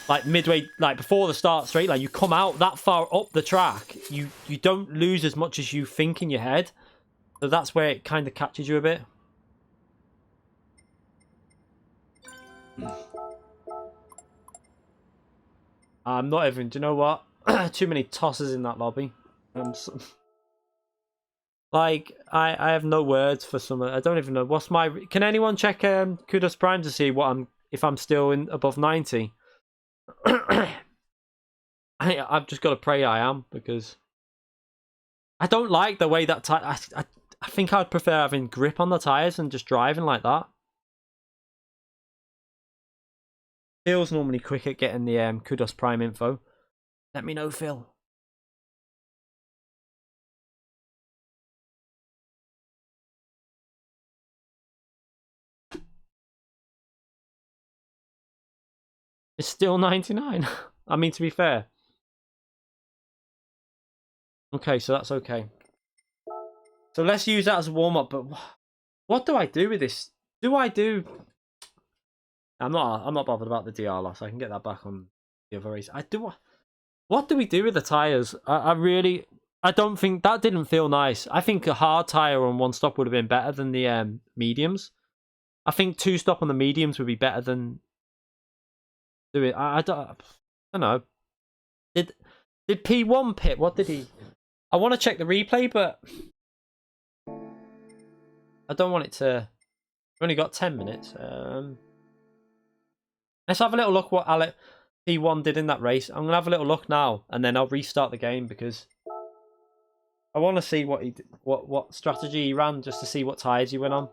like midway, like before the start straight line, you come out that far up the track, you don't lose as much as you think in your head. So that's where it kind of catches you a bit. I'm not even, do you know what? Too many tosses in that lobby. Like, I have no words for some. I don't even know. What's my... Can anyone check Kudos Prime to see what if I'm still in above 90? I've just got to pray I am, because I don't like the way that I think I'd prefer having grip on the tyres and just driving like that. Phil's normally quick at getting the Kudos Prime info. Let me know, Phil. It's still 99. I mean, to be fair. Okay, so that's okay. So let's use that as a warm-up, but what do I do with this? I'm not bothered about the DR loss. I can get that back on the other race. What do we do with the tyres? I don't think... That didn't feel nice. I think a hard tyre on one stop would have been better than the mediums. I think two stop on the mediums would be better than... I don't know. Did P1 pit? What did he... I want to check the replay, but I don't want it to... We've only got 10 minutes. Let's have a little look what Alex P1 did in that race. I'm going to have a little look now, and then I'll restart the game, because I want to see what what strategy he ran, just to see what tires he went on,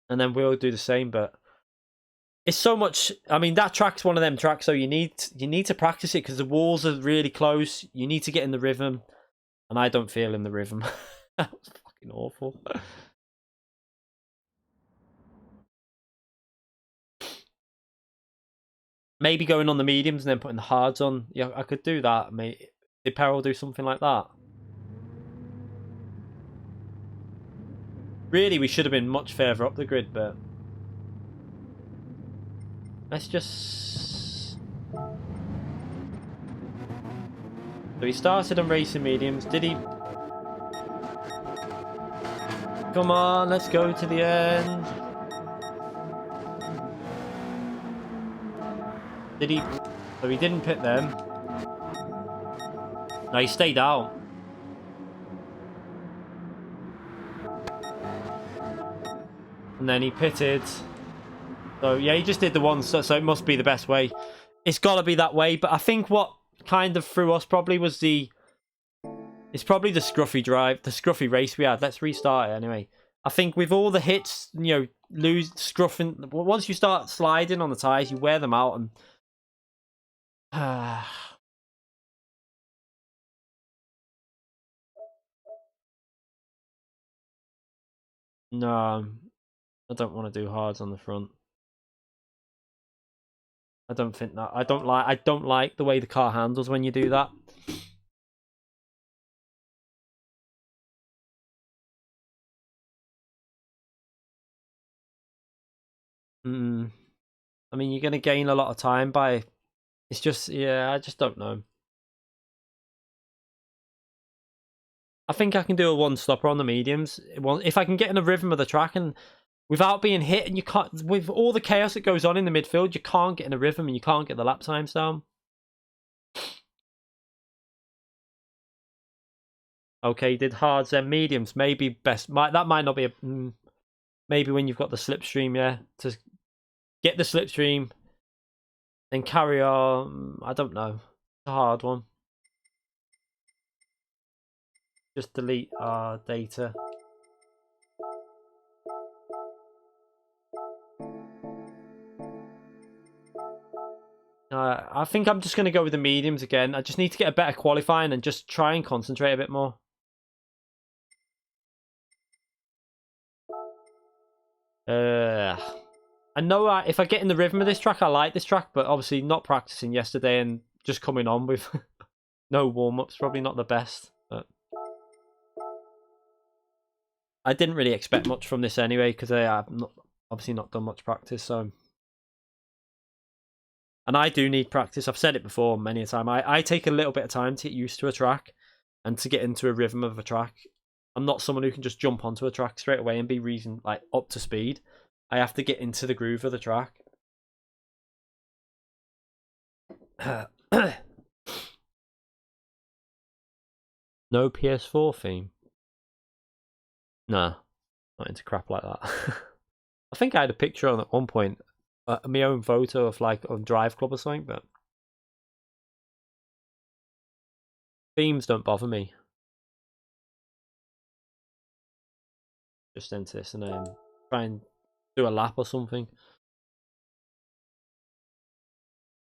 and then we'll do the same. But it's so much. I mean, that track's one of them tracks, so you need to practice it because the walls are really close. You need to get in the rhythm, and I don't feel in the rhythm. That was fucking awful. Maybe going on the mediums and then putting the hards on. Yeah, I could do that. Mate, did Peril do something like that? Really, we should have been much further up the grid, but let's just. So he started on racing mediums. Did he? Come on, let's go to the end. Did he? So he didn't pit them. No, he stayed out. And then he pitted. So yeah, he just did the one, so it must be the best way. It's got to be that way, but I think what kind of threw us probably was it's probably the scruffy race we had. Let's restart it anyway. I think with all the hits, you know, scruffing. Once you start sliding on the tires, you wear them out, and no, I don't want to do hards on the front. I don't think that. I don't like the way the car handles when you do that. I mean, you're going to gain a lot of time by. It's just, yeah, I just don't know. I think I can do a one-stopper on the mediums. If I can get in the rhythm of the track and without being hit, and you can't, with all the chaos that goes on in the midfield, you can't get in a rhythm and you can't get the lap times down. Okay, did hards and mediums. Maybe best. That might not be a. Maybe when you've got the slipstream, yeah, to get the slipstream, then carry on. I don't know. It's a hard one. Just delete our data. I think I'm just going to go with the mediums again. I just need to get a better qualifying and just try and concentrate a bit more. I know if I get in the rhythm of this track, I like this track, but obviously not practicing yesterday and just coming on with no warm-ups, probably not the best. But I didn't really expect much from this anyway, because I've obviously not done much practice, so. And I do need practice. I've said it before many a time. I take a little bit of time to get used to a track and to get into a rhythm of a track. I'm not someone who can just jump onto a track straight away and be like up to speed. I have to get into the groove of the track. No PS4 theme. Nah, not into crap like that. I think I had a picture on at one point, my own photo of like on Drive Club or something, but themes don't bother me. Just enter this and then try and do a lap or something.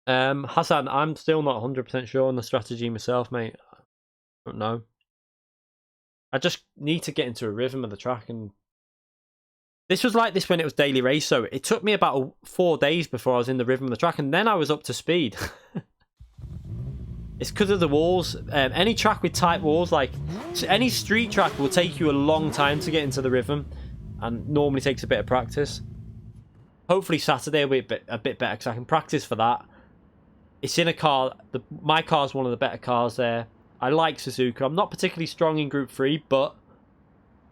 Hassan, I'm still not 100% sure on the strategy myself, mate. I don't know. I just need to get into a rhythm of the track, and this was like this when it was daily race, so it took me about 4 days before I was in the rhythm of the track, and then I was up to speed. It's because of the walls. Any track with tight walls, like any street track, will take you a long time to get into the rhythm, and normally takes a bit of practice. Hopefully Saturday will be a bit better, because I can practice for that. It's in a car. My car's one of the better cars there. I like Suzuka. I'm not particularly strong in Group 3, but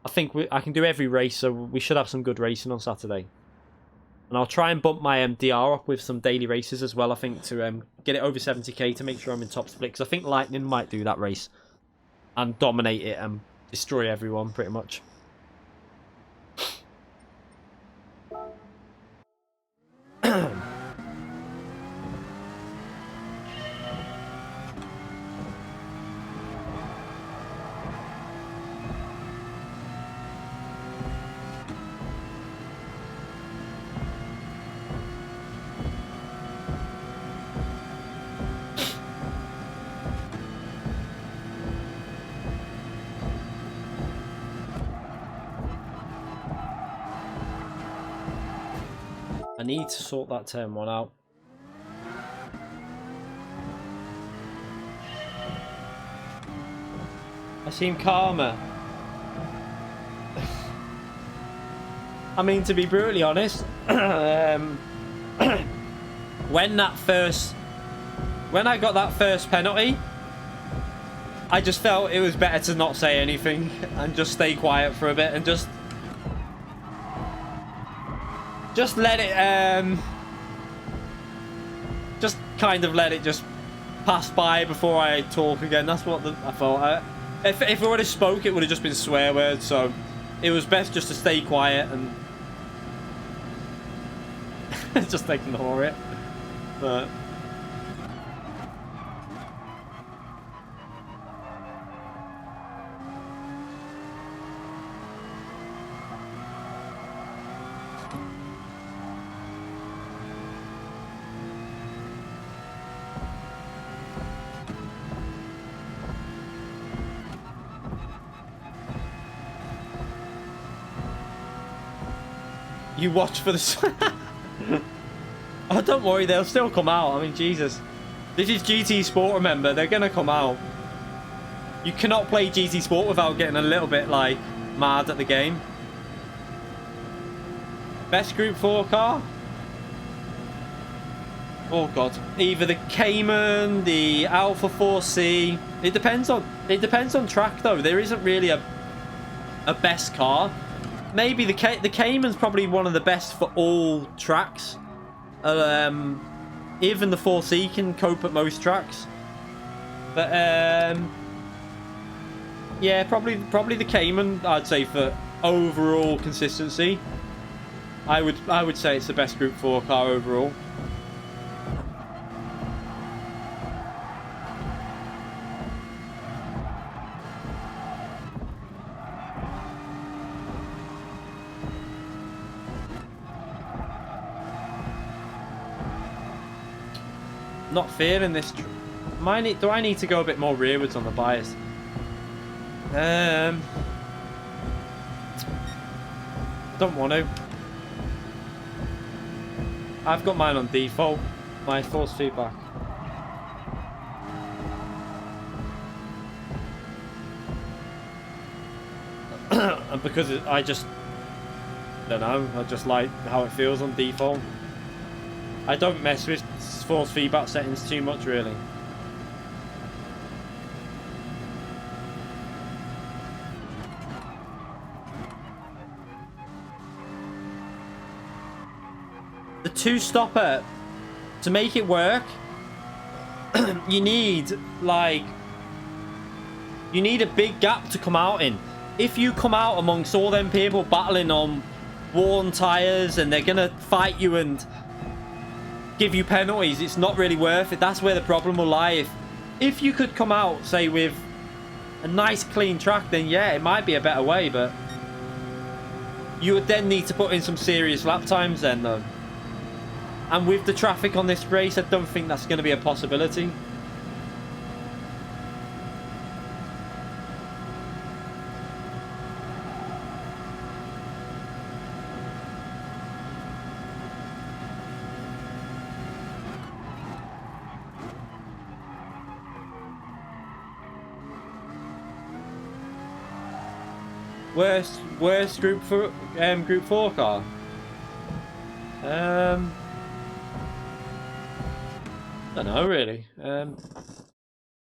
I think I can do every race, so we should have some good racing on Saturday. And I'll try and bump my DR up with some daily races as well, I think, to get it over 70k to make sure I'm in top split. Because I think Lightning might do that race and dominate it and destroy everyone, pretty much. I need to sort that turn one out. I seem calmer. I mean, to be brutally honest, when I got that first penalty, I just felt it was better to not say anything and just stay quiet for a bit and just let it, just kind of let it just pass by before I talk again. That's what I thought. If I would have spoke, it would have just been swear words, so it was best just to stay quiet and just ignore it. But you watch for the... Oh, don't worry, they'll still come out. I mean, Jesus. This is GT Sport, remember? They're going to come out. You cannot play GT Sport without getting a little bit, like, mad at the game. Best Group 4 car? Oh, God. Either the Cayman, the Alpha 4C. It depends on track, though. There isn't really a best car. Maybe the Cayman's probably one of the best for all tracks. Even the 4C can cope at most tracks. But yeah, probably the Cayman, I'd say, for overall consistency. I would say it's the best Group 4 car overall. Not feeling this. Do I need to go a bit more rearwards on the bias? Don't want to. I've got mine on default. My force feedback. And because I just don't know. I just like how it feels on default. I don't mess with force feedback settings too much, really. The two-stopper, to make it work, you need a big gap to come out in. If you come out amongst all them people battling on worn tires and they're gonna fight you and give you penalties, it's not really worth it. That's where the problem will lie. If you could come out, say, with a nice clean track, then yeah, it might be a better way, but you would then need to put in some serious lap times then, though. And with the traffic on this race, I don't think that's going to be a possibility. Worst Group 4 car. Don't know really.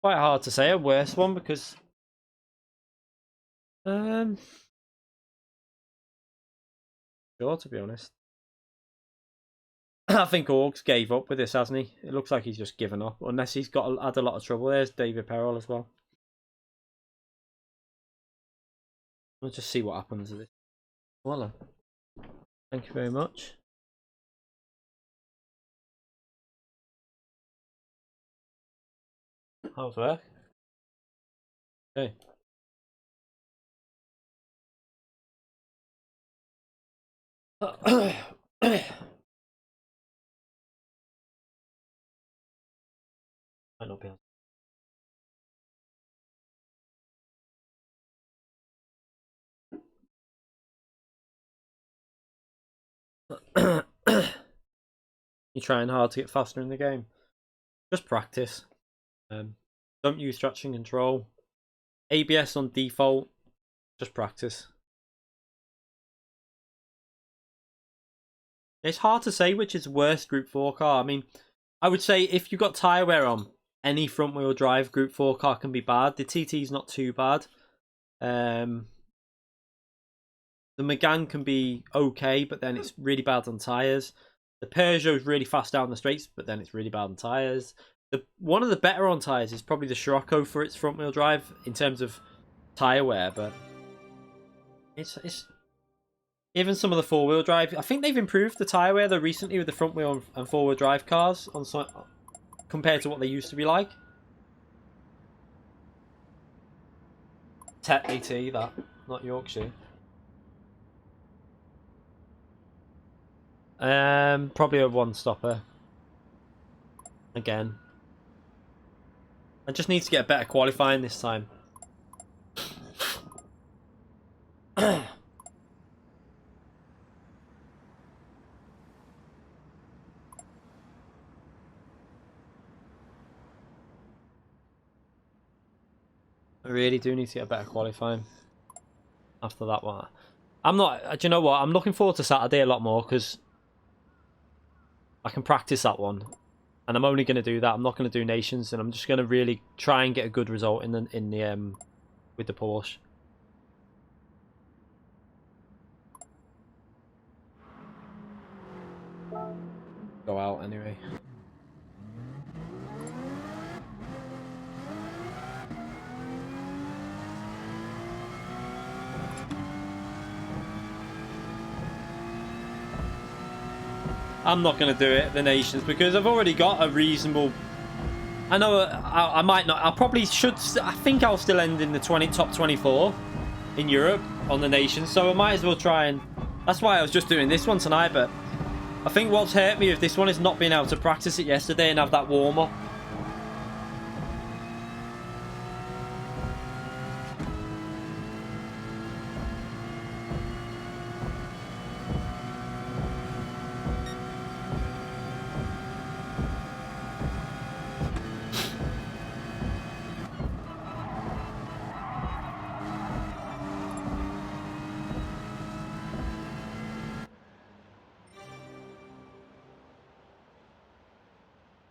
Quite hard to say a worst one because sure, to be honest. I think Orgs gave up with this, hasn't he? It looks like he's just given up, unless he's had a lot of trouble. There's David Perrell as well. We'll just see what happens with this. Voila. Thank you very much. How's work? Okay. Might not be able. you're trying hard to get faster in the game. Just practice. Don't use traction control. ABS on default. Just practice. It's hard to say which is worst Group 4 car. I mean, I would say if you've got tyre wear on, any front wheel drive Group 4 car can be bad. The TT's not too bad. The Megane can be okay, but then it's really bad on tyres. The Peugeot's really fast down the straights, but then it's really bad on tyres. One of the better on tyres is probably the Scirocco for its front wheel drive in terms of tyre wear, but it's even some of the four wheel drive. I think they've improved the tyre wear though recently with the front wheel and four wheel drive cars on some, compared to what they used to be like. AT, that, not Yorkshire. Probably a one stopper. Again. I just need to get a better qualifying this time. I really do need to get a better qualifying after that one. I'm not, do you know what? I'm looking forward to Saturday a lot more because I can practice that one. And I'm only going to do that. I'm not going to do Nations, and I'm just going to really try and get a good result in the with the Porsche. Go out anyway. I'm not going to do it, the Nations, because I've already got a reasonable... I know I might not... I probably should... I think I'll still end in the top 24 in Europe on the Nations, so I might as well try and... That's why I was just doing this one tonight, but I think what's hurt me with this one is not being able to practice it yesterday and have that warm-up.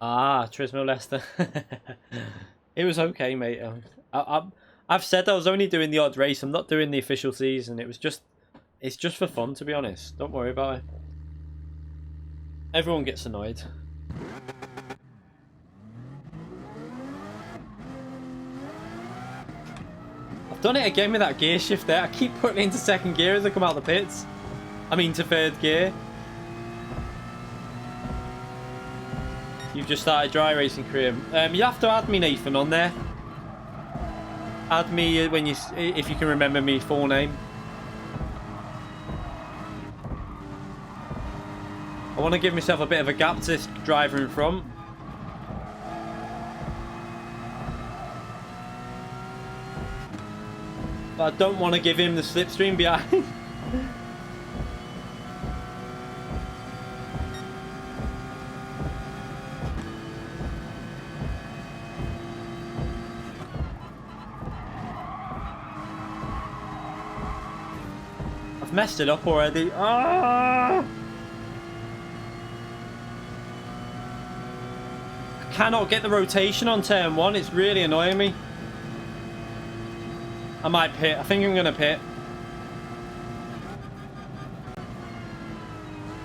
Ah, Turismo Leicester. It was okay, mate. I've said I was only doing the odd race. I'm not doing the official season. It's just for fun, to be honest. Don't worry about it. Everyone gets annoyed. I've done it again with that gear shift there. I keep putting it into second gear as I come out of the pits. I mean to third gear. You've just started dry racing career. You have to add me, Nathan, on there. Add me when you, if you can remember me full name. I want to give myself a bit of a gap to this driver in front. But I don't want to give him the slipstream behind. Messed it up already. Ah! I cannot get the rotation on turn one. It's really annoying me. I might pit. I think I'm going to pit.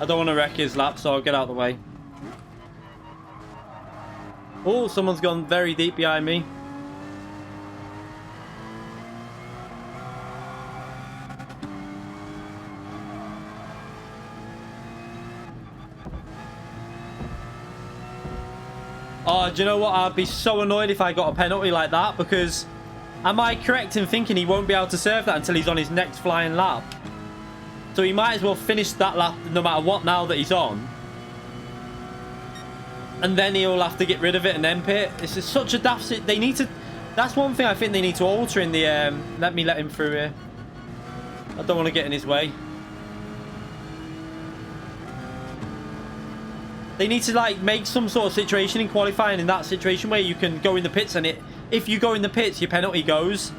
I don't want to wreck his lap, so I'll get out of the way. Oh, someone's gone very deep behind me. Oh, do you know what? I'd be so annoyed if I got a penalty like that, because am I correct in thinking he won't be able to serve that until he's on his next flying lap? So he might as well finish that lap no matter what now that he's on. And then he'll have to get rid of it and then pit. This is such a daft... They need to... That's one thing I think they need to alter in the... Let me let him through here. I don't want to get in his way. They need to like make some sort of situation in qualifying, in that situation where you can go in the pits, and if you go in the pits, your penalty goes.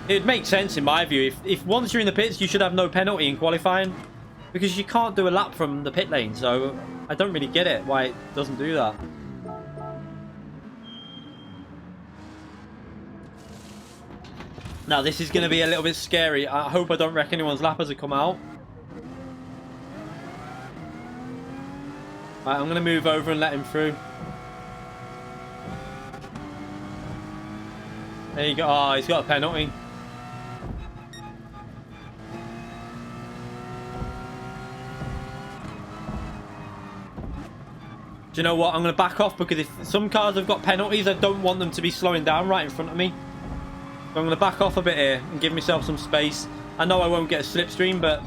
It makes sense in my view. If once you're in the pits, you should have no penalty in qualifying, because you can't do a lap from the pit lane. So I don't really get it why it doesn't do that. Now this is going to be a little bit scary. I hope I don't wreck anyone's lap as I come out. Right, I'm going to move over and let him through. There you go. Oh, he's got a penalty. Do you know what? I'm going to back off, because if some cars have got penalties, I don't want them to be slowing down right in front of me. So I'm going to back off a bit here and give myself some space. I know I won't get a slipstream, but...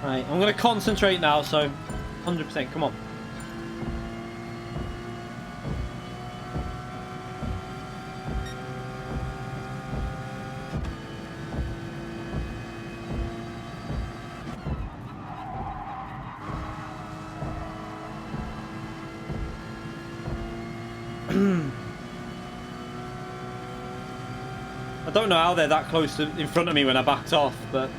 Right, I'm going to concentrate now, so 100%, come on. I don't know how they're that close to, in front of me when I backed off, but...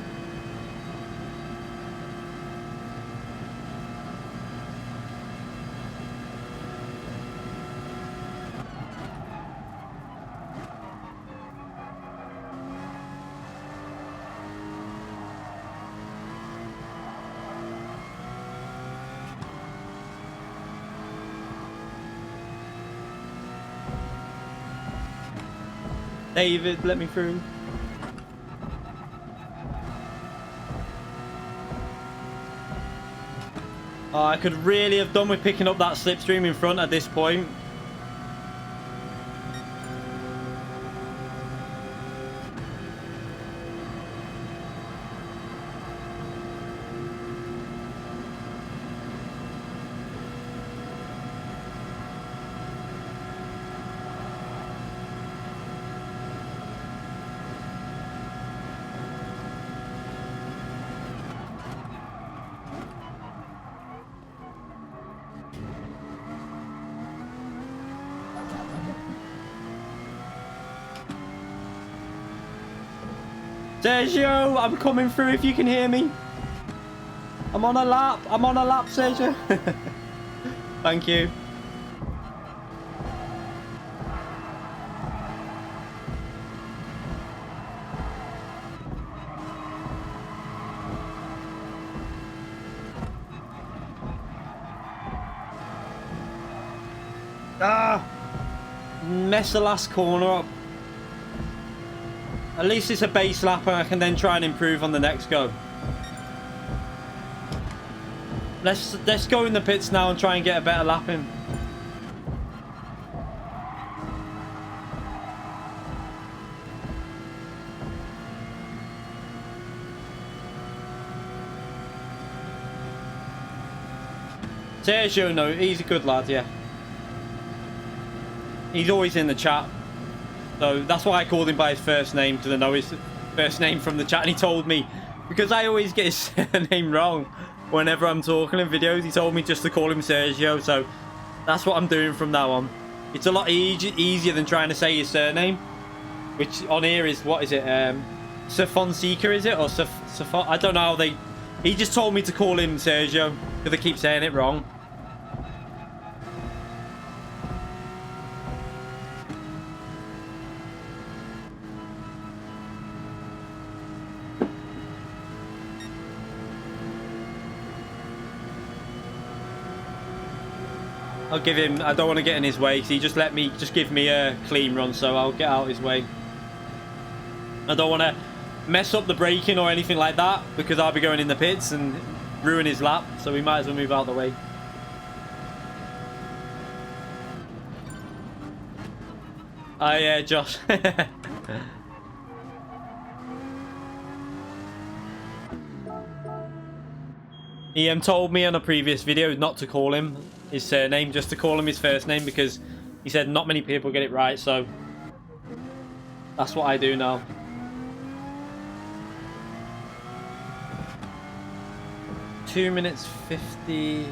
David, let me through. Oh, I could really have done with picking up that slipstream in front at this point. Sergio, I'm coming through if you can hear me. I'm on a lap. I'm on a lap, Sergio. Thank you. Ah! Mess the last corner up. At least it's a base lap and I can then try and improve on the next go. Let's go in the pits now and try and get a better lap in. Sergio, no, he's a good lad, yeah. He's always in the chat. So that's why I called him by his first name, because I know his first name from the chat. And he told me, because I always get his surname wrong whenever I'm talking in videos, he told me just to call him Sergio. So that's what I'm doing from now on. It's a lot easier than trying to say his surname, which on here is, what is it? Fonseca, is it? Or I don't know how they... He just told me to call him Sergio, because I keep saying it wrong. I'll give him... I don't want to get in his way, because he just give me a clean run, so I'll get out his way. I don't want to mess up the braking or anything like that, because I'll be going in the pits and ruin his lap, so we might as well move out of the way. Oh yeah, Josh. He told me on a previous video not to call him his surname, just to call him his first name, because he said not many people get it right, so that's what I do now. 2 minutes 50.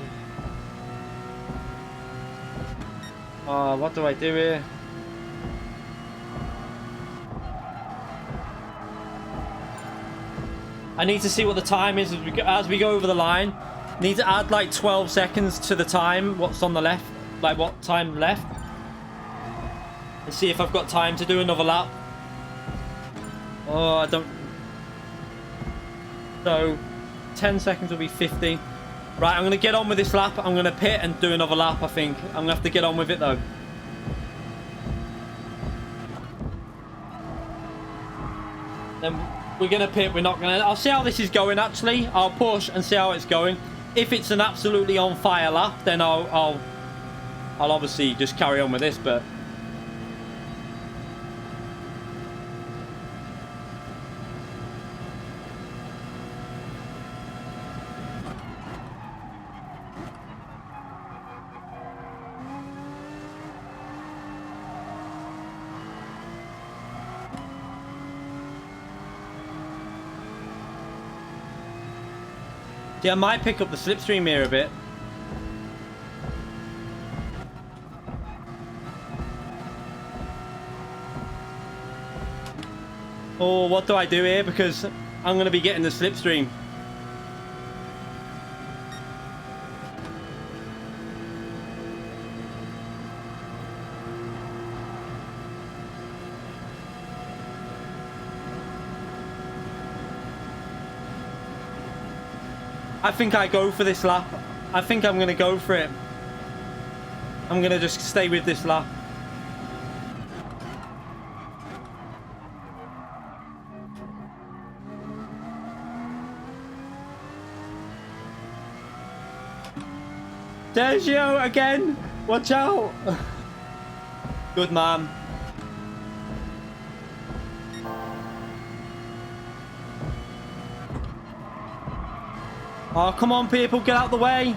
Oh, what do I do here? I need to see what the time is as we go over the line. Need to add like 12 seconds to the time. What's on the left? Like what time left? Let's see if I've got time to do another lap. Oh, I don't. So 10 seconds will be 50. Right, I'm going to get on with this lap. I'm going to pit and do another lap, I think. I'm going to have to get on with it, though. Then we're going to pit. We're not going to... I'll see how this is going, actually. I'll push and see how it's going. If it's an absolutely on-fire lap, then I'll obviously just carry on with this, but... Yeah, I might pick up the slipstream here a bit. Oh, what do I do here? Because I'm going to be getting the slipstream. I think I go for this lap. I think I'm going to go for it. I'm going to just stay with this lap. Sergio again. Watch out. Good man. Oh, come on, people. Get out the way.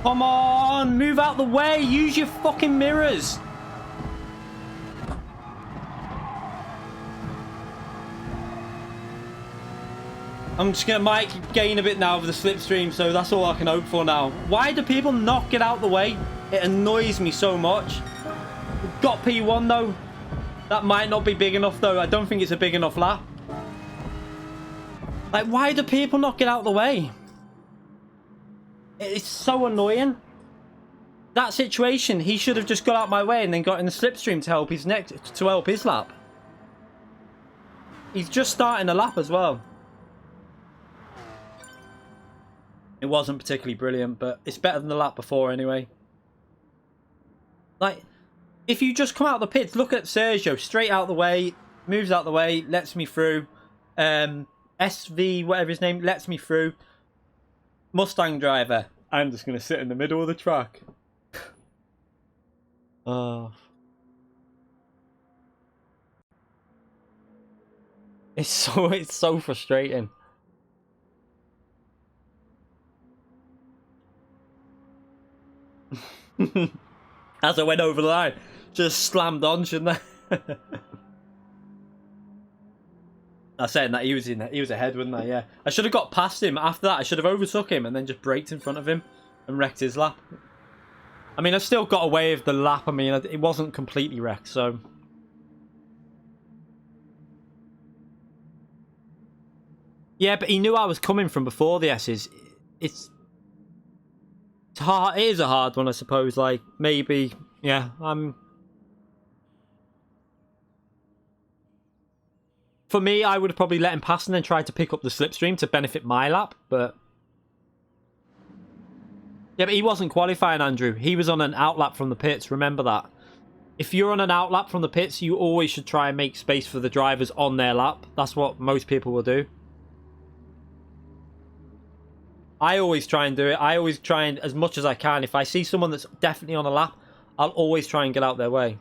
Come on. Move out the way. Use your fucking mirrors. I'm just going to might gain a bit now with the slipstream, so that's all I can hope for now. Why do people not get out the way? It annoys me so much. We've got P1, though. That might not be big enough, though. I don't think it's a big enough lap. Like, why do people not get out of the way? It's so annoying. That situation, he should have just got out my way and then got in the slipstream to help his lap. He's just starting a lap as well. It wasn't particularly brilliant, but it's better than the lap before anyway. Like, if you just come out of the pits, look at Sergio, straight out the way, moves out the way, lets me through. SV, whatever his name, lets me through. Mustang driver. I'm just going to sit in the middle of the track. Oh. It's so frustrating. As I went over the line, just slammed on, shouldn't I? I said that he was ahead, wasn't I? Yeah. I should have got past him after that. I should have overtook him and then just braked in front of him and wrecked his lap. I mean, I still got away with the lap. I mean, it wasn't completely wrecked, so. Yeah, but he knew I was coming from before the S's. It's hard. It is a hard one, I suppose. Like, maybe, yeah, for me, I would have probably let him pass and then tried to pick up the slipstream to benefit my lap, but... Yeah, but he wasn't qualifying, Andrew. He was on an outlap from the pits, remember that. If you're on an outlap from the pits, you always should try and make space for the drivers on their lap. That's what most people will do. I always try and do it. I always try and, as much as I can, if I see someone that's definitely on a lap, I'll always try and get out their way.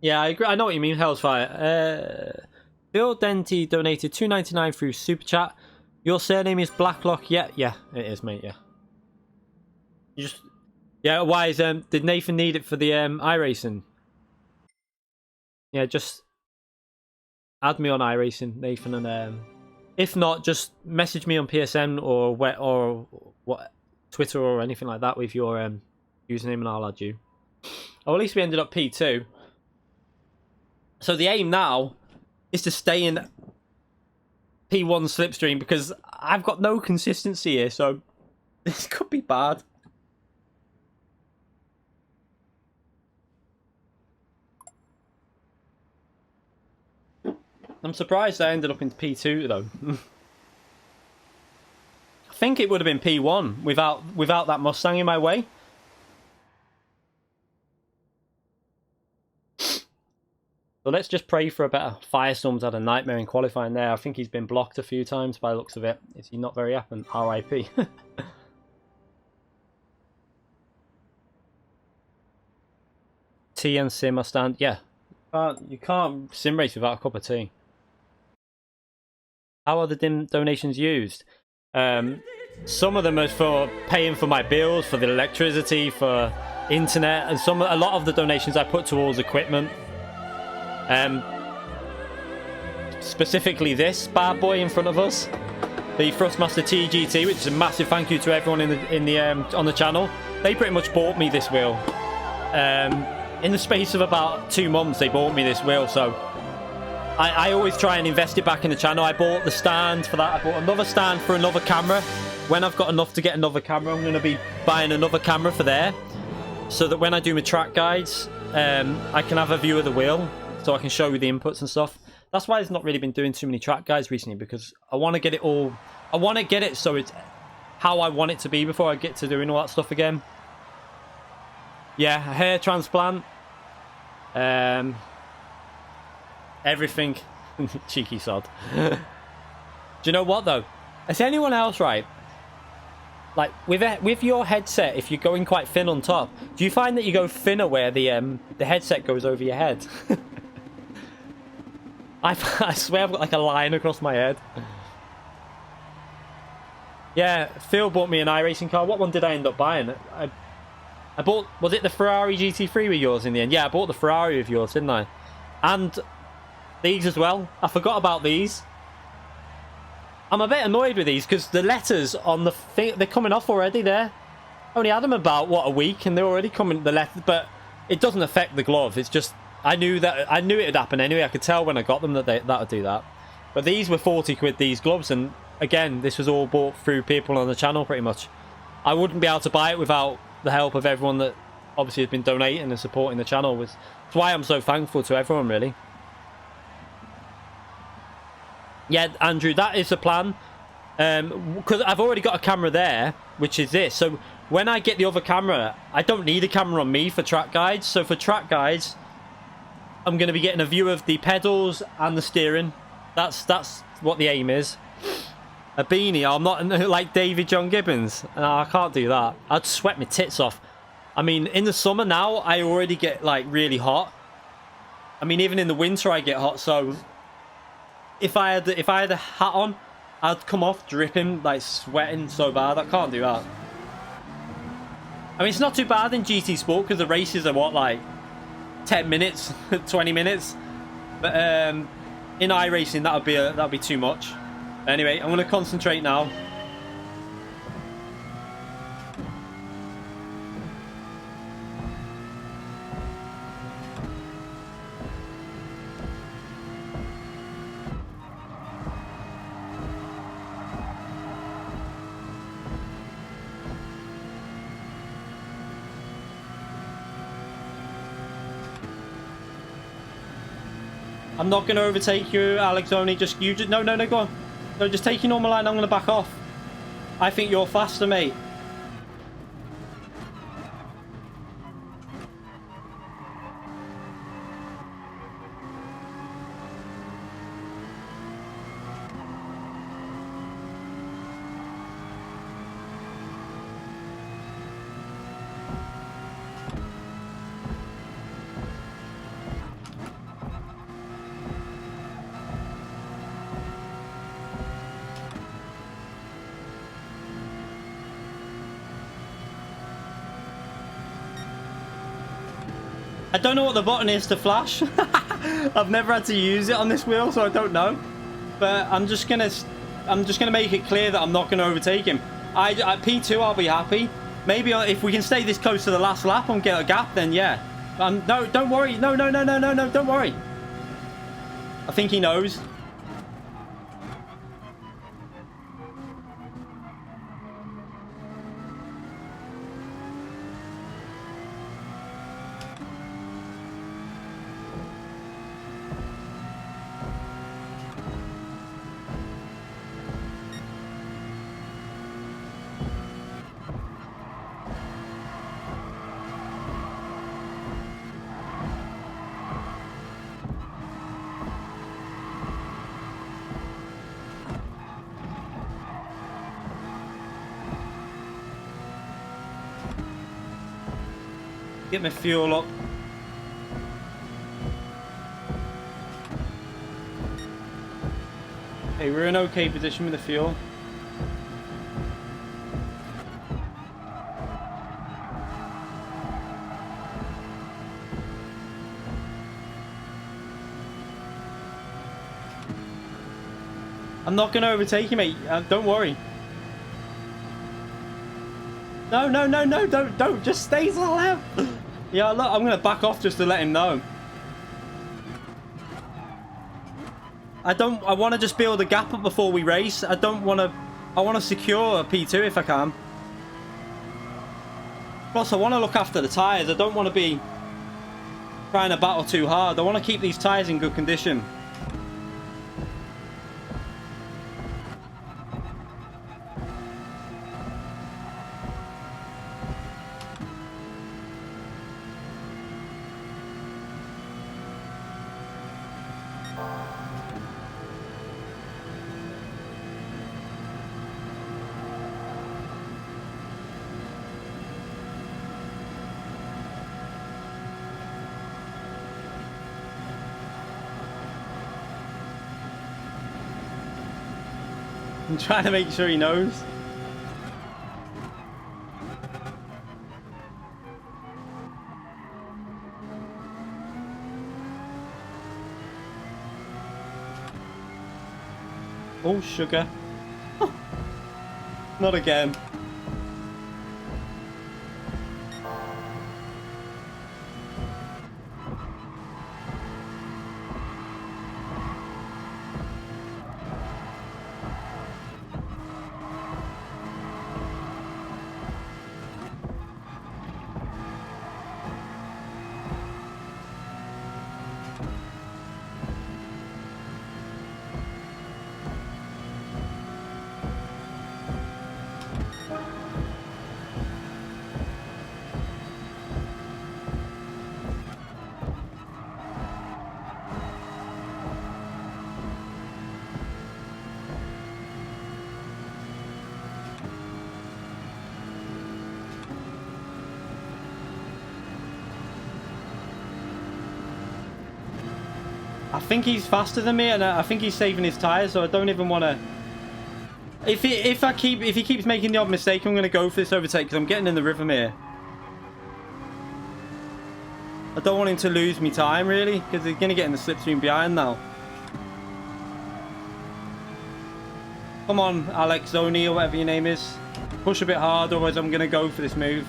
Yeah, I agree. I know what you mean, Hell's Fire. Bill Denty donated $2.99 through Super Chat. Your surname is Blacklock? Yeah, yeah, it is, mate, yeah. You just... Yeah, why is... Did Nathan need it for the iRacing? Yeah, just... Add me on iRacing, Nathan, and... If not, just message me on PSN or what, Twitter or anything like that with your username and I'll add you. Oh, at least we ended up P2. So the aim now is to stay in P1 slipstream because I've got no consistency here, so this could be bad. I'm surprised I ended up in P2 though. I think it would have been P1 without that Mustang in my way. So let's just pray for a better. Firestorm's had a nightmare in qualifying there. I think he's been blocked a few times by the looks of it. Is he not very happy? RIP. Tea and sim I stand. Yeah. You can't sim race without a cup of tea. How are the donations used? Some of them are for paying for my bills, for the electricity, for internet, and a lot of the donations I put towards equipment. Specifically this bad boy in front of us, the Thrustmaster TGT, which is a massive thank you to everyone on the channel. They pretty much bought me this wheel. In the space of about 2 months, they bought me this wheel, so I always try and invest it back in the channel. I bought the stand for that. I bought another stand for another camera. When I've got enough to get another camera, I'm going to be buying another camera for there, so that when I do my track guides, I can have a view of the wheel, so I can show you the inputs and stuff. That's why I've not really been doing too many track guides recently, because I want to get it all... I want to get it so it's how I want it to be before I get to doing all that stuff again. Yeah, a hair transplant. Everything. Cheeky sod. Do you know what, though? Is anyone else, right? Like, with your headset, if you're going quite thin on top, do you find that you go thinner where the headset goes over your head? I swear I've got like a line across my head. Yeah, Phil bought me an iRacing car. What one did I end up buying? I bought... Was it the Ferrari GT3 with yours in the end? Yeah, I bought the Ferrari with yours, didn't I? And these as well. I forgot about these. I'm a bit annoyed with these because the letters on the thing, they're coming off already there. Only had them about, what, a week, and they're already coming, the letters, but it doesn't affect the glove. It's just... I knew it would happen anyway. I could tell when I got them that that would do that. But these were 40 quid, these gloves, and again, this was all bought through people on the channel pretty much. I wouldn't be able to buy it without the help of everyone that obviously has been donating and supporting the channel. That's why I'm so thankful to everyone, really. Yeah, Andrew, that is the plan. Because I've already got a camera there, which is this. So when I get the other camera, I don't need a camera on me for track guides. So for track guides, I'm going to be getting a view of the pedals and the steering. That's what the aim is. A beanie. I'm not like David John Gibbons. No, I can't do that. I'd sweat my tits off. I mean, in the summer now, I already get like really hot. I mean, even in the winter, I get hot. So if I had a hat on, I'd come off dripping, like sweating so bad. I can't do that. I mean, it's not too bad in GT Sport because the races are what, like 10 minutes, 20 minutes. But in iRacing, that'd be too much. Anyway, I'm going to concentrate now. I'm not going to overtake you, Alex, only just... No, go on. No, just take your normal line, I'm going to back off. I think you're faster, mate. I don't know what the button is to flash. I've never had to use it on this wheel, so I don't know. But I'm just gonna make it clear that I'm not gonna overtake him. At P2, I'll be happy. Maybe if we can stay this close to the last lap and get a gap, then yeah. No, don't worry. No, don't worry. I think he knows. Get my fuel up. Hey, we're in okay position with the fuel. I'm not going to overtake you, mate. Don't worry. No, don't. Just stay to the left. Yeah, look, I'm going to back off just to let him know. I want to just build a gap up before we race. I want to secure a P2 if I can. Plus, I want to look after the tyres. I don't want to be trying to battle too hard. I want to keep these tyres in good condition. I'm trying to make sure he knows. Oh, sugar. Not again. I think he's faster than me, and I think he's saving his tyres, so I don't even want to. If he keeps making the odd mistake, I'm going to go for this overtake because I'm getting in the rhythm here. I don't want him to lose me time really, because he's going to get in the slipstream behind now. Come on, Alex O'Neill, whatever your name is. Push a bit hard, otherwise I'm going to go for this move.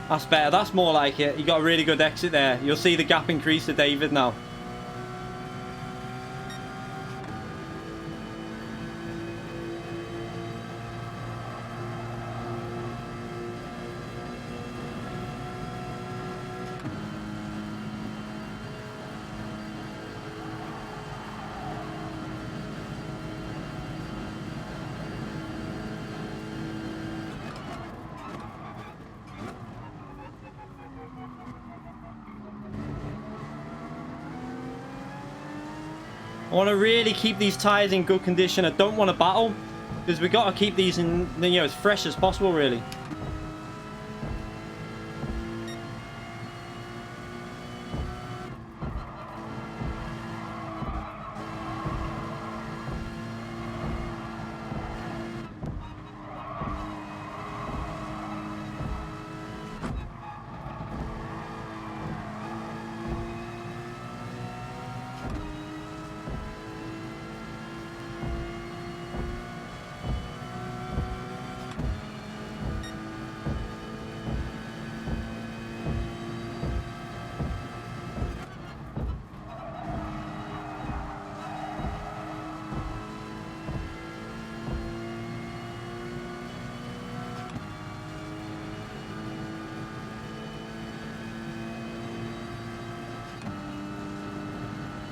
That's better. That's more like it. You got a really good exit there. You'll see the gap increase to David now. I want to really keep these tyres in good condition. I don't want to battle because we got to keep these in, you know, as fresh as possible really.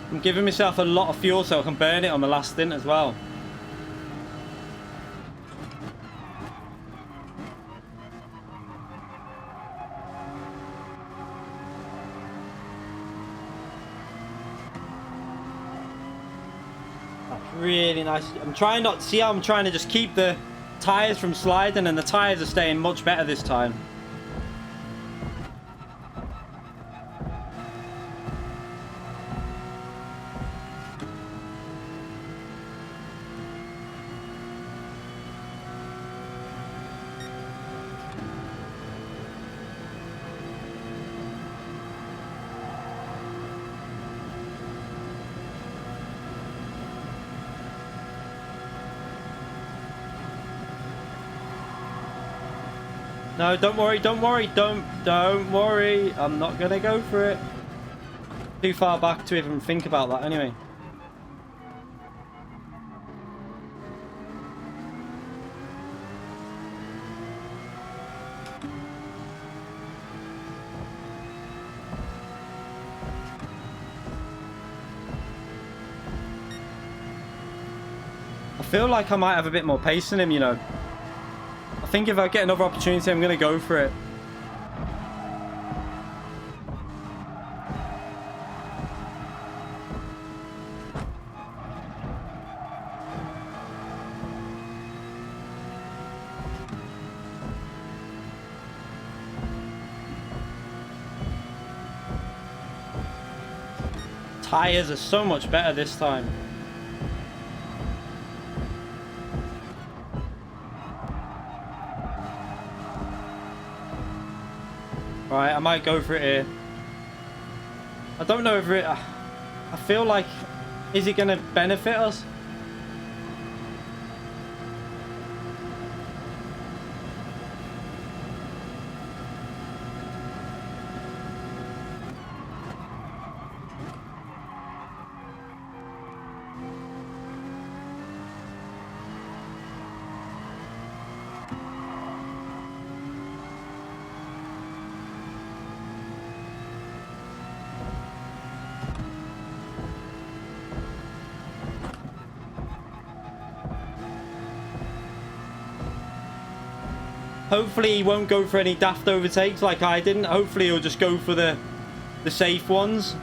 I'm giving myself a lot of fuel so I can burn it on the last stint as well. That's really nice. I'm trying not to see how I'm trying to just keep the tires from sliding, and the tires are staying much better this time. No, don't worry, don't worry, don't worry. I'm not gonna go for it. Too far back to even think about that anyway. I feel like I might have a bit more pace in him, you know. I think if I get another opportunity, I'm going to go for it. Tires are so much better this time. Right, I might go for it here. I don't know if it... I feel like... Is it going to benefit us? Hopefully he won't go for any daft overtakes like I didn't. Hopefully he'll just go for the safe ones.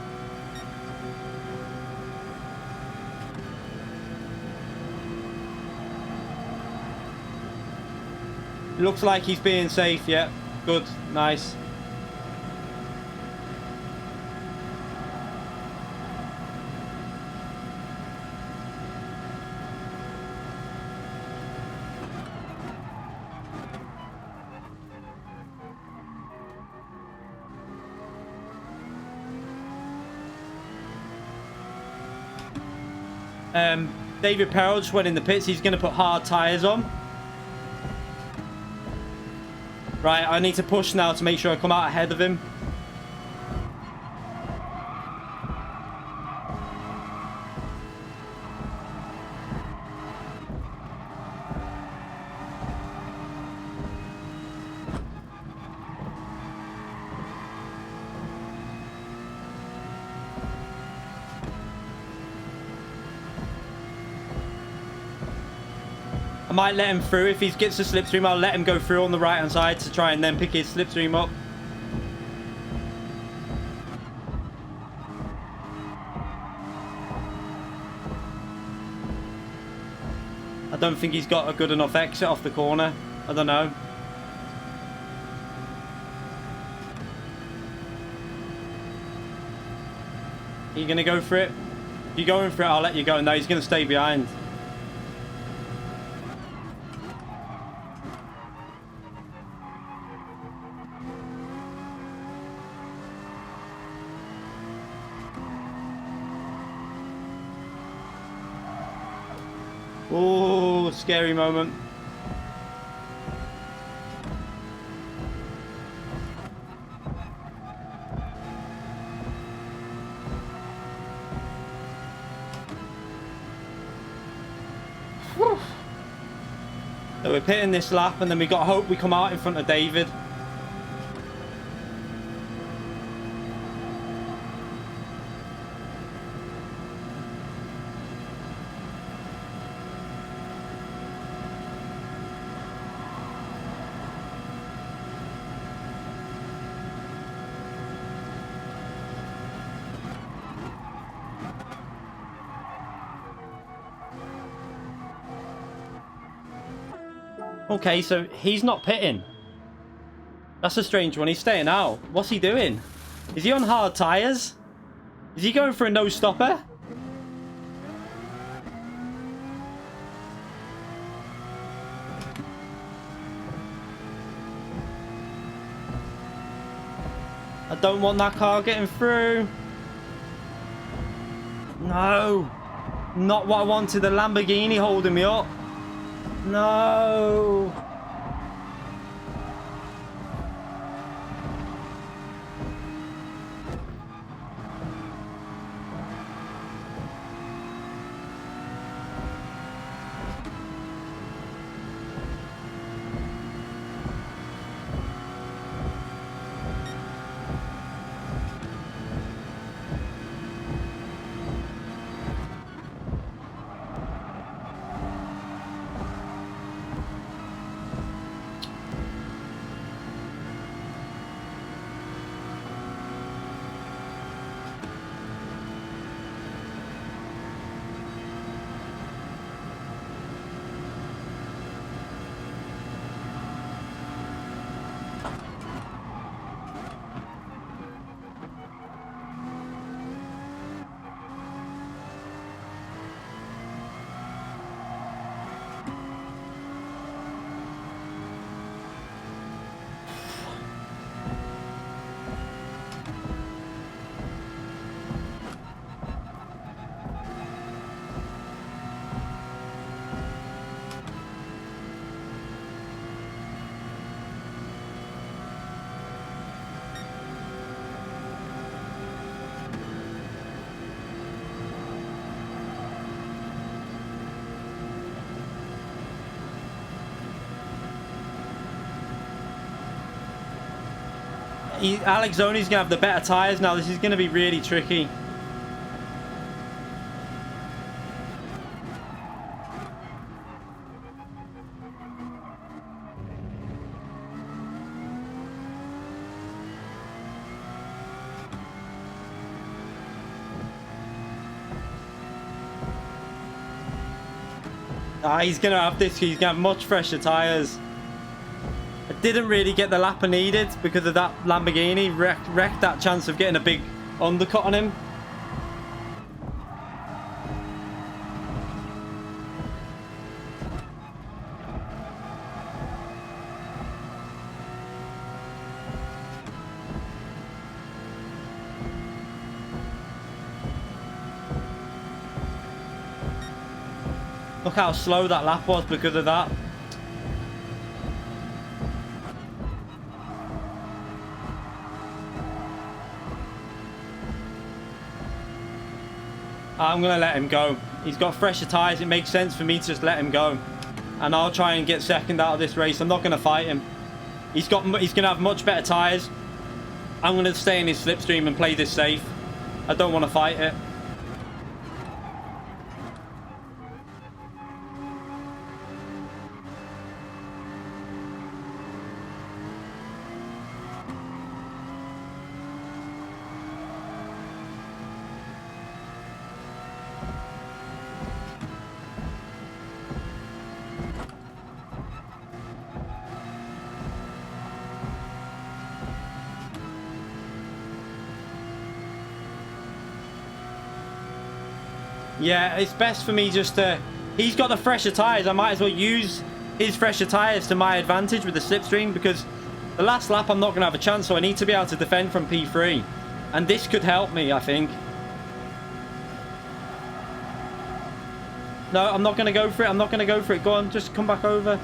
Looks like he's being safe, yeah. Good, nice. David Perrell just went in the pits. He's going to put hard tyres on. Right, I need to push now to make sure I come out ahead of him. I might let him through. If he gets the slipstream, I'll let him go through on the right hand side to try and then pick his slipstream up. I don't think he's got a good enough exit off the corner. I don't know. Are you going to go for it? If you're going for it, I'll let you go. No, he's going to stay behind. Oh, scary moment. Whew. So we're pitting this lap, and then we got to hope we come out in front of David. Okay, so he's not pitting. That's a strange one. He's staying out. What's he doing? Is he on hard tyres? Is he going for a no-stopper? I don't want that car getting through. No. Not what I wanted. The Lamborghini holding me up. No. Alex Zoni's going to have the better tyres now. This is going to be really tricky. He's going to have this. He's going to have much fresher tyres. I didn't really get the lap I needed because of that Lamborghini. Wrecked that chance of getting a big undercut on him. Look how slow that lap was because of that. I'm going to let him go. He's got fresher tyres. It makes sense for me to just let him go. And I'll try and get second out of this race. I'm not going to fight him. He's going to have much better tyres. I'm going to stay in his slipstream and play this safe. I don't want to fight it. Yeah, it's best for me just to... He's got the fresher tyres. I might as well use his fresher tyres to my advantage with the slipstream because the last lap I'm not going to have a chance, so I need to be able to defend from P3. And this could help me, I think. No, I'm not going to go for it. I'm not going to go for it. Go on, just come back over.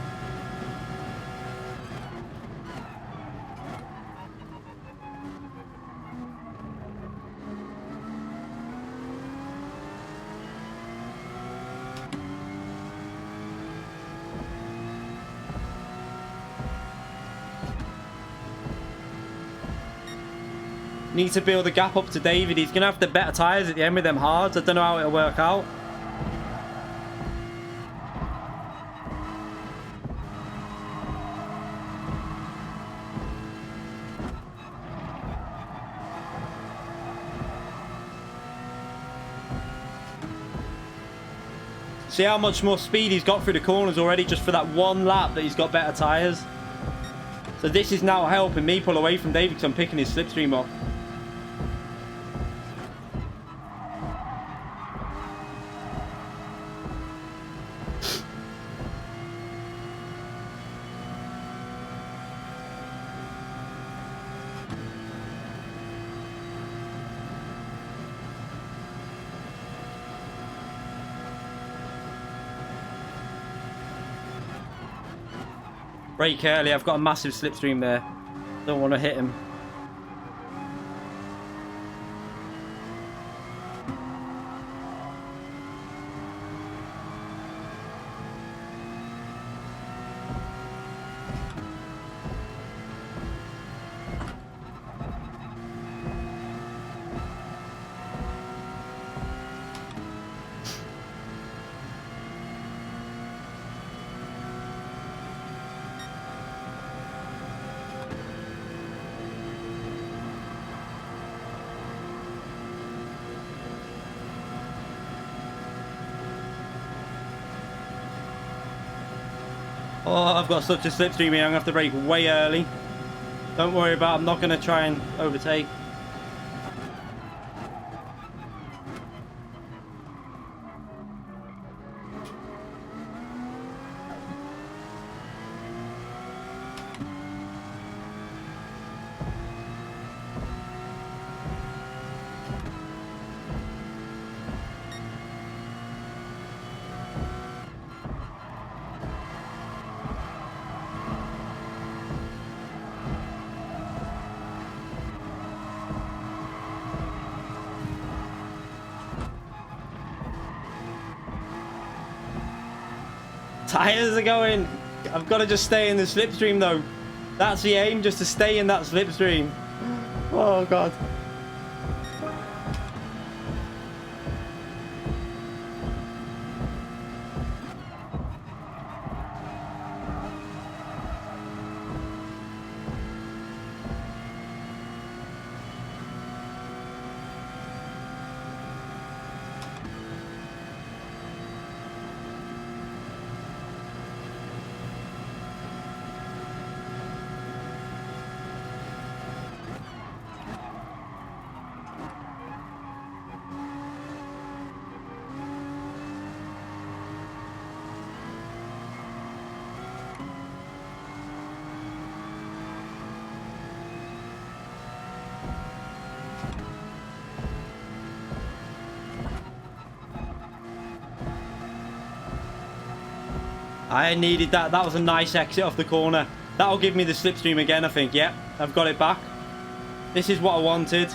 Need to build a gap up to David. He's going to have the better tyres at the end with them hards. I don't know how it'll work out. See how much more speed he's got through the corners already just for that one lap that he's got better tyres. So this is now helping me pull away from David because I'm picking his slipstream up. Brake early, I've got a massive slipstream there. Don't want to hit him. Oh, I've got such a slipstream here. I'm going to have to brake way early. Don't worry about it. I'm not going to try and overtake. Tires are going. I've got to just stay in the slipstream though. That's the aim, just to stay in that slipstream. Oh god. I needed that. That was a nice exit off the corner. That'll give me the slipstream again, I think. Yep, I've got it back. This is what I wanted.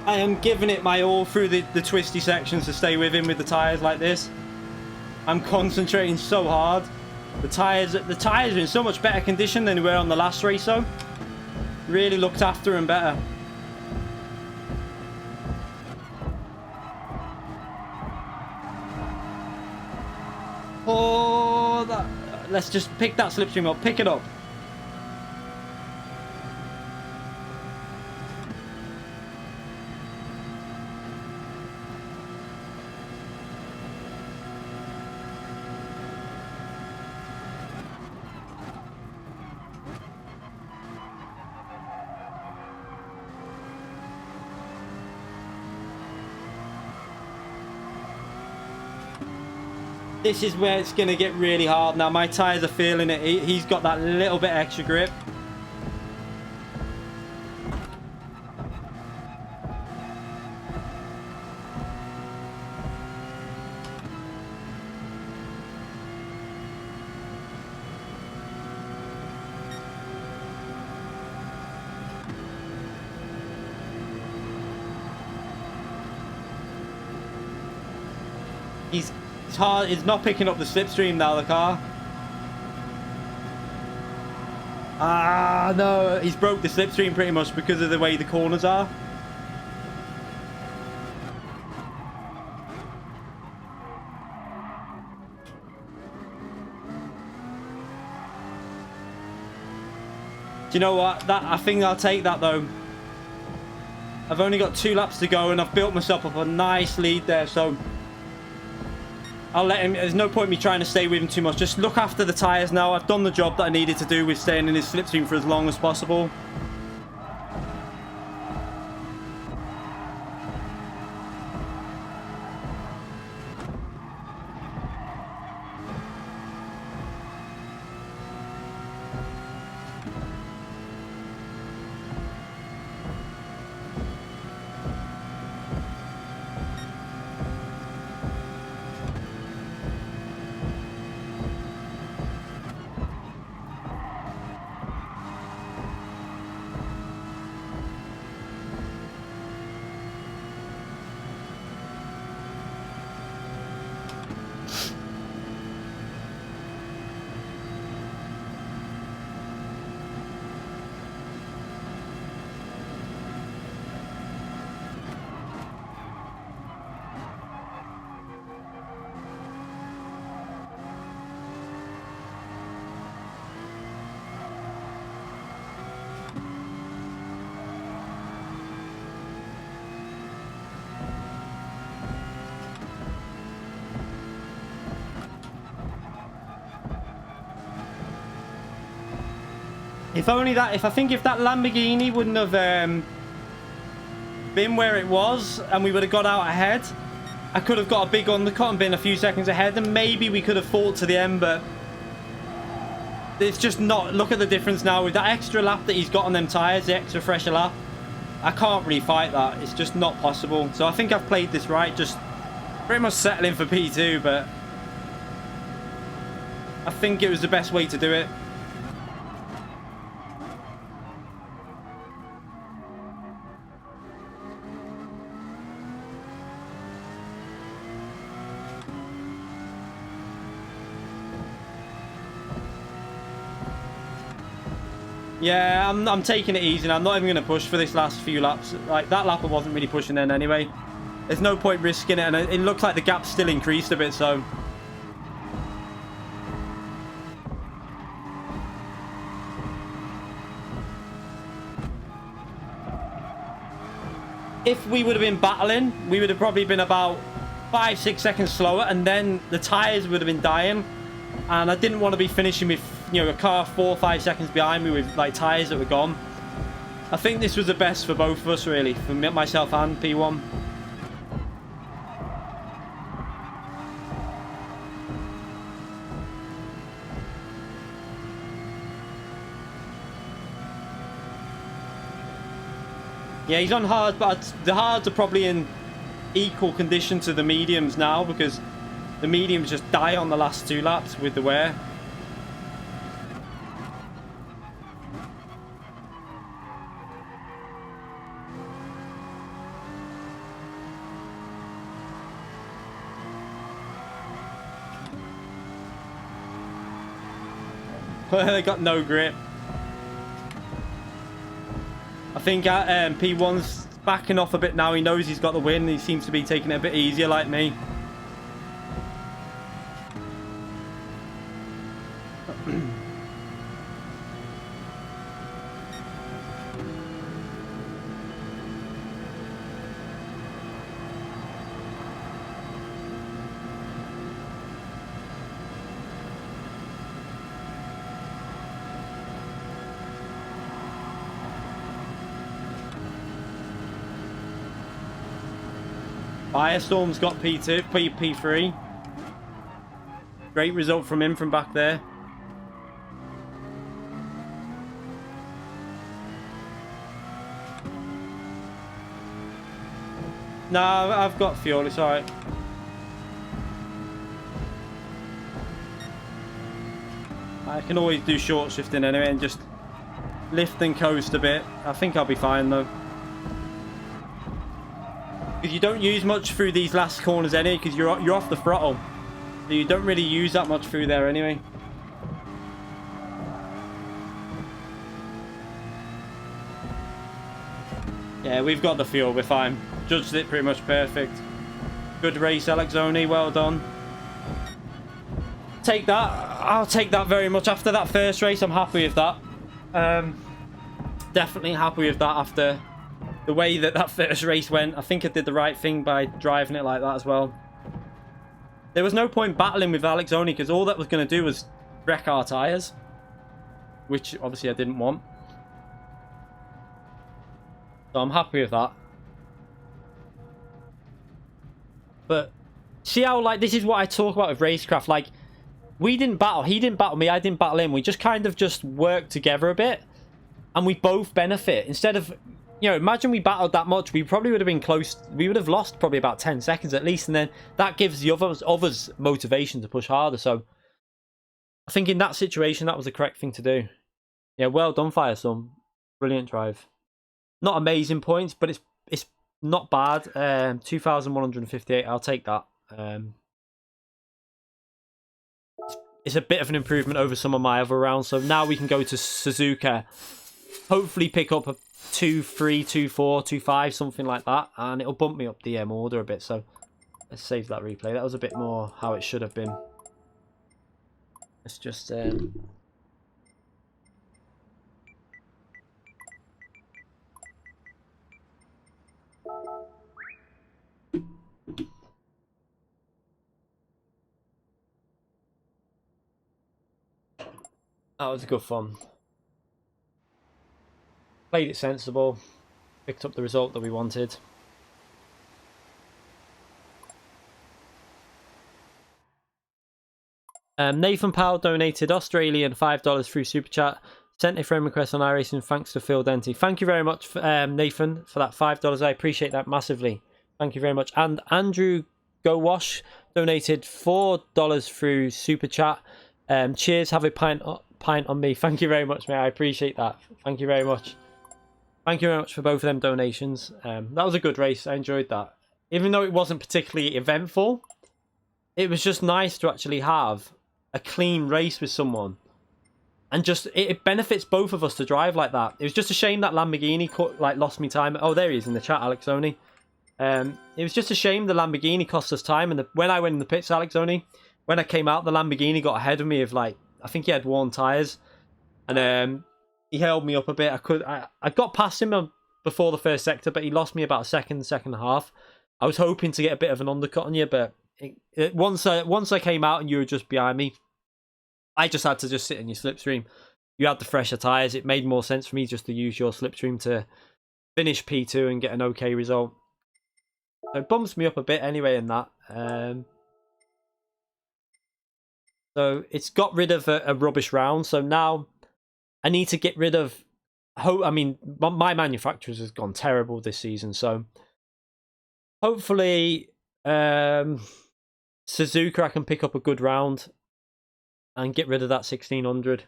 I am giving it my all through the twisty sections to stay with him with the tyres like this. I'm concentrating so hard. The tyres are in so much better condition than they were on the last race though. Really looked after him better. Oh, let's just pick that slipstream up. Pick it up. This is where it's going to get really hard. Now, my tyres are feeling it. He's got that little bit extra grip. It's hard. It's not picking up the slipstream now, the car. Ah, no. He's broke the slipstream pretty much because of the way the corners are. Do you know what? I think I'll take that, though. I've only got 2 laps to go, and I've built myself up a nice lead there, so I'll let him. There's no point me trying to stay with him too much. Just look after the tyres now. I've done the job that I needed to do with staying in his slipstream for as long as possible. If only that, if that Lamborghini wouldn't have been where it was and we would have got out ahead, I could have got a big undercut and been a few seconds ahead, and maybe we could have fought to the end, but it's just not. Look at the difference now with that extra lap that he's got on them tyres, the extra fresher lap. I can't really fight that. It's just not possible. So I think I've played this right, just pretty much settling for P2, but I think it was the best way to do it. Yeah, I'm taking it easy now. I'm not even going to push for this last few laps. Like, that lap I wasn't really pushing then anyway. There's no point risking it, and it looks like the gap's still increased a bit, so if we would have been battling, we would have probably been about 5-6 seconds slower, and then the tyres would have been dying. And I didn't want to be finishing with, you know, a car 4 or 5 seconds behind me with like tyres that were gone. I think this was the best for both of us, really, for myself and P1. Yeah, he's on hard, but the hards are probably in equal condition to the mediums now, because the mediums just die on the last 2 laps with the wear. They got no grip. I think P1's backing off a bit now. He knows he's got the win. He seems to be taking it a bit easier like me. Firestorm's got P2, P3. Great result from him from back there. No, I've got fuel. It's all right. I can always do short shifting anyway and just lift and coast a bit. I think I'll be fine though. Because you don't use much through these last corners anyway, because you're off the throttle. So you don't really use that much through there anyway. Yeah, we've got the fuel, we're fine. Judged it pretty much perfect. Good race, Alexoni, well done. Take that. I'll take that very much. After that first race, I'm happy with that. Definitely happy with that after the way that first race went. I think I did the right thing by driving it like that as well. There was no point battling with Alexoni because all that was going to do was wreck our tyres, which obviously I didn't want. So I'm happy with that. But see how, like, this is what I talk about with racecraft. Like, we didn't battle. He didn't battle me. I didn't battle him. We just kind of just worked together a bit. And we both benefit. Instead of, you know, imagine we battled that much. We probably would have been close. We would have lost probably about 10 seconds at least. And then that gives the others motivation to push harder. So I think in that situation, that was the correct thing to do. Yeah, well done, Firestorm. Brilliant drive. Not amazing points, but it's not bad. 2,158. I'll take that. It's a bit of an improvement over some of my other rounds. So now we can go to Suzuka. Hopefully pick up a 2-3, 2-4, 2-5, something like that. And it'll bump me up the order a bit. So let's save that replay. That was a bit more how it should have been. Let's just... That was good fun. Played it sensible. Picked up the result that we wanted. Nathan Powell donated Australian $5 through Super Chat. Sent a friend request on iRacing thanks to Phil Denty. Thank you very much, Nathan, for that $5. I appreciate that massively. Thank you very much. And Andrew Gowash donated $4 through Super Chat. Cheers, have a pint on me. Thank you very much, mate. I appreciate that. Thank you very much. Thank you very much for both of them donations. That was a good race. I enjoyed that. Even though it wasn't particularly eventful, it was just nice to actually have a clean race with someone. And just, it benefits both of us to drive like that. It was just a shame that Lamborghini lost me time. Oh, there he is in the chat, Alexoni. It was just a shame the Lamborghini cost us time. And when I went in the pits, Alexoni, when I came out, the Lamborghini got ahead of me of I think he had worn tyres. And he held me up a bit. I got past him before the first sector, but he lost me about a second and a half. I was hoping to get a bit of an undercut on you, but once I came out and you were just behind me, I just had to just sit in your slipstream. You had the fresher tyres. It made more sense for me just to use your slipstream to finish P2 and get an okay result. So it bumps me up a bit anyway in that. So it's got rid of a rubbish round. So now I need to get rid of... I mean, my manufacturers has gone terrible this season. So hopefully Suzuka, I can pick up a good round and get rid of that 1600.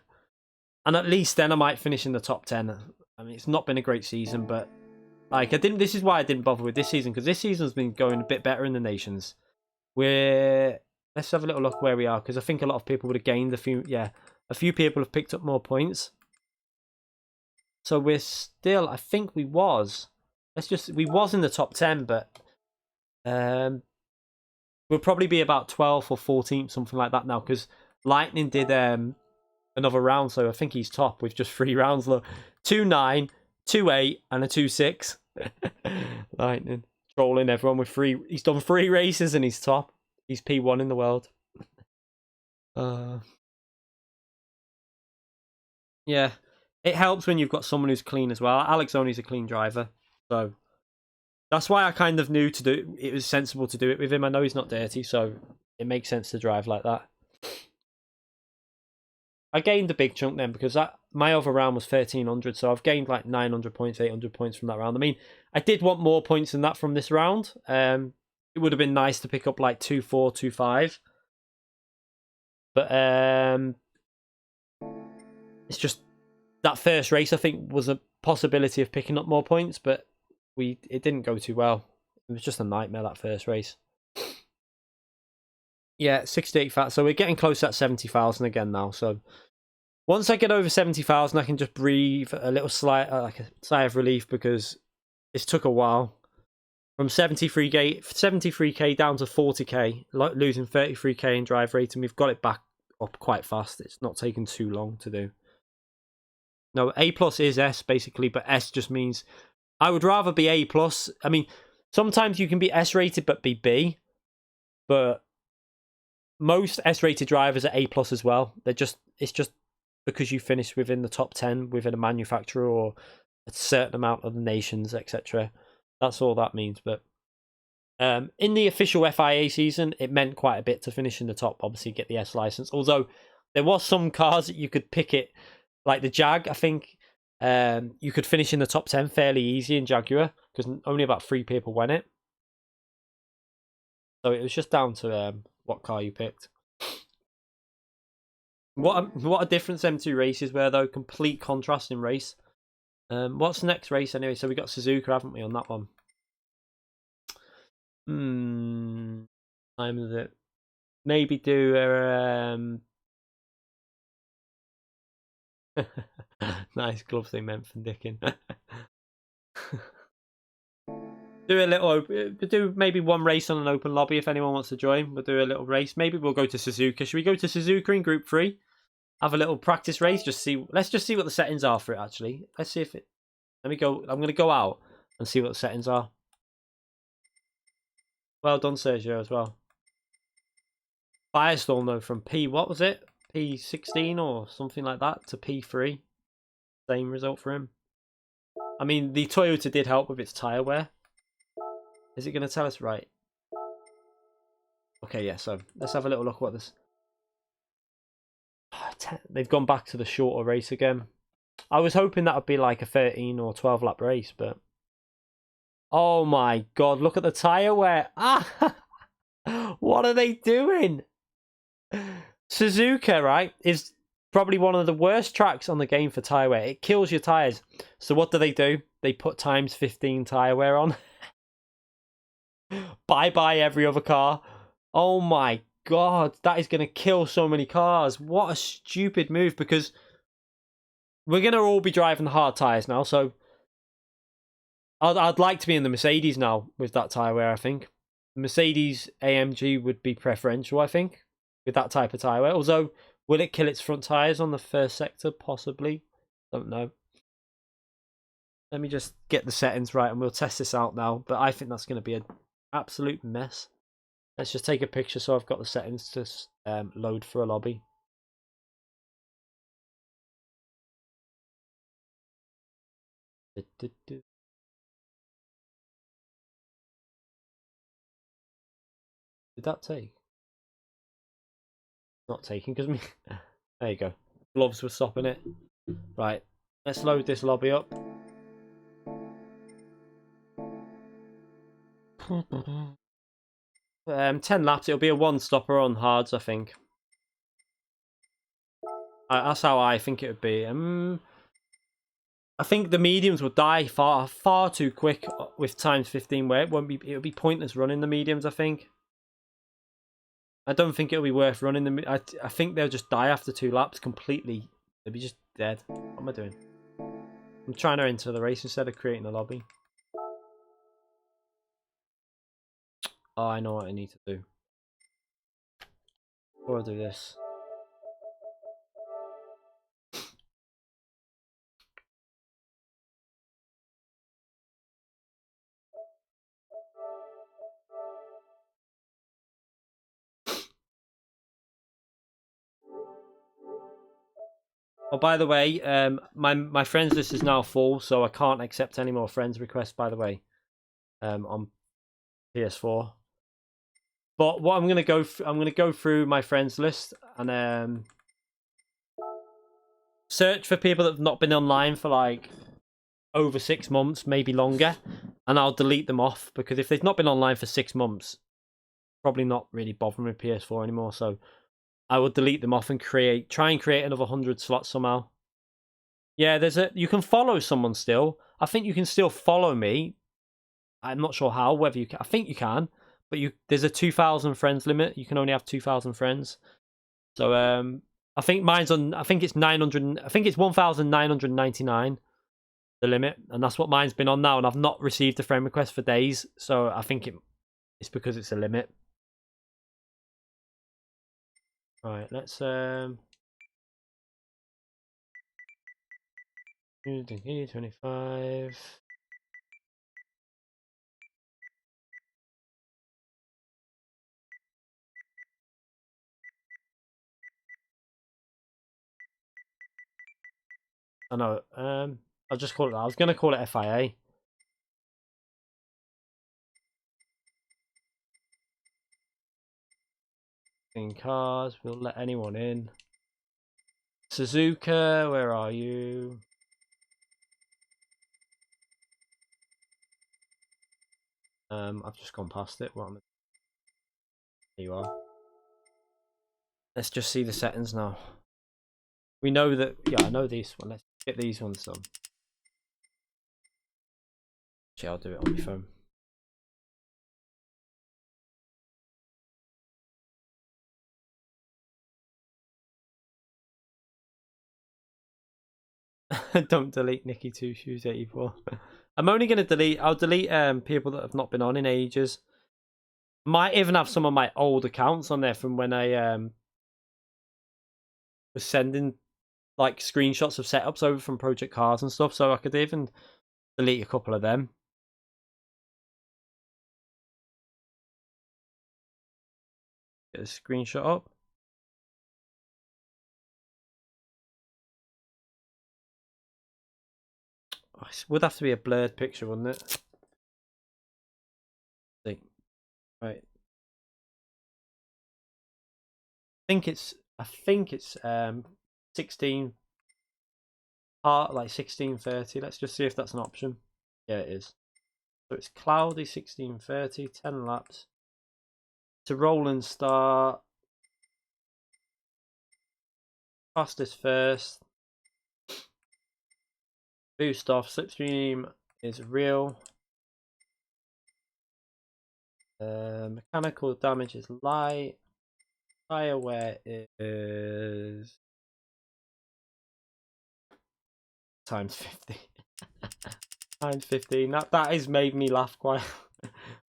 And at least then I might finish in the top 10. I mean, it's not been a great season, but this is why I didn't bother with this season, because this season's been going a bit better in the nations. Let's have a little look where we are, because I think a lot of people would have gained a few people have picked up more points. So we're still, I think we was in the top 10, but we'll probably be about 12th or 14th, something like that now, because Lightning did another round, so I think he's top with just 3 rounds. Look, 2-9, 2-8, and a 2-6. Lightning trolling everyone with 3. He's done 3 races and he's top. He's P1 in the world. Yeah, it helps when you've got someone who's clean as well. Alexoni's a clean driver, so that's why I kind of knew it was sensible to do it with him. I know he's not dirty, so it makes sense to drive like that. I gained a big chunk then because my other round was 1300, so I've gained like 900 points, 800 points from that round. I mean, I did want more points than that from this round. It would have been nice to pick up like 2-4, 2-5. But it's just that first race, I think, was a possibility of picking up more points, but it didn't go too well. It was just a nightmare, that first race. Yeah, 68,000. So we're getting close at 70,000 again now. So once I get over 70,000, I can just breathe a little like a sigh of relief, because it's took a while. From 73k down to 40k, losing 33k in drive rating. We've got it back up quite fast. It's not taken too long to do. No, A+ is S basically, but S just means I would rather be A+. I mean, sometimes you can be S rated but be B, but most S rated drivers are A+ as well. It's just because you finish within the top 10 within a manufacturer or a certain amount of nations, etc. That's all that means. But in the official FIA season, it meant quite a bit to finish in the top, obviously get the S license. Although there was some cars that you could pick it, like the Jag, I think you could finish in the top 10 fairly easy in Jaguar, because only about 3 people won it. So it was just down to what car you picked. What a difference them two races were, though. Complete contrast in race. What's the next race anyway? So we got Suzuka, haven't we, on that one? Time is it? Maybe do nice glove thing meant for Dickin. Do maybe one race on an open lobby if anyone wants to join. We'll do a little race. Maybe we'll go to Suzuka. Should we go to Suzuka in Group 3? Have a little practice race. Let's just see what the settings are for it. Actually, let's see if it. Let me go. I'm going to go out and see what the settings are. Well done, Sergio, as well. Firestall, though, from P. What was it? P16 or something like that to P3. Same result for him. I mean, the Toyota did help with its tyre wear. Is it going to tell us right? Okay, yeah, so let's have a little look at what this... They've gone back to the shorter race again. I was hoping that would be like a 13 or 12 lap race, but... Oh my god, look at the tyre wear. Ah! What are they doing? Suzuka, right, is probably one of the worst tracks on the game for tyre wear. It kills your tyres. So what do? They put times 15 tyre wear on. Bye-bye every other car. Oh my god, that is going to kill so many cars. What a stupid move, because we're going to all be driving the hard tyres now, so I'd like to be in the Mercedes now with that tyre wear, I think. The Mercedes AMG would be preferential, I think, with that type of tyre wear. Although, will it kill its front tyres on the first sector? Possibly. Don't know. Let me just get the settings right and we'll test this out now. But I think that's going to be an absolute mess. Let's just take a picture so I've got the settings to load for a lobby. Did that take? Not taking, because me. There you go. Gloves were stopping it. Right. Let's load this lobby up. Um, 10 laps. It'll be a one-stopper on hards, I think. That's how I think it would be. I think the mediums would die far too quick with times 15. Where it would be pointless running the mediums, I think. I don't think it'll be worth running them. I think they'll just die after 2 laps completely. They'll be just dead. What am I doing? I'm trying to enter the race instead of creating a lobby. Oh, I know what I need to do. Before I do this. Oh, by the way, my friends list is now full, so I can't accept any more friends requests. By the way, on PS4. But what I'm gonna go through my friends list, and search for people that have not been online for like over 6 months, maybe longer, and I'll delete them off, because if they've not been online for 6 months, probably not really bothering with PS4 anymore. So I would delete them off and try and create another 100 slots somehow. Yeah, you can follow someone still. I think you can still follow me. I'm not sure how, whether you can. I think you can, but there's a 2,000 friends limit. You can only have 2,000 friends. So I think mine's on. I think it's 900. I think it's 1,999, the limit, and that's what mine's been on now. And I've not received a friend request for days. So I think it's because it's a limit. All right, let's 25. I know. I'll just call it that. I was going to call it FIA. In cars, we'll let anyone in. Suzuka, where are you? I've just gone past it. Here you are. Let's just see the settings now. We know that. Yeah, I know these ones. Let's get these ones done. Actually, I'll do it on my phone. Don't delete Nikki Two Shoes 84. I'm only gonna delete. I'll delete people that have not been on in ages. Might even have some of my old accounts on there from when I was sending like screenshots of setups over from Project Cars and stuff. So I could even delete a couple of them. Get a screenshot up. Oh, it would have to be a blurred picture, wouldn't it? See. Right. I think it's 16 like 1630. Let's just see if that's an option. Yeah, it is. So it's cloudy 1630, 10 laps. It's a roll and start. Fastest first. Boost off. Slipstream is real. Mechanical damage is light. Tire wear is times 50. Times 15. That has made me laugh quite.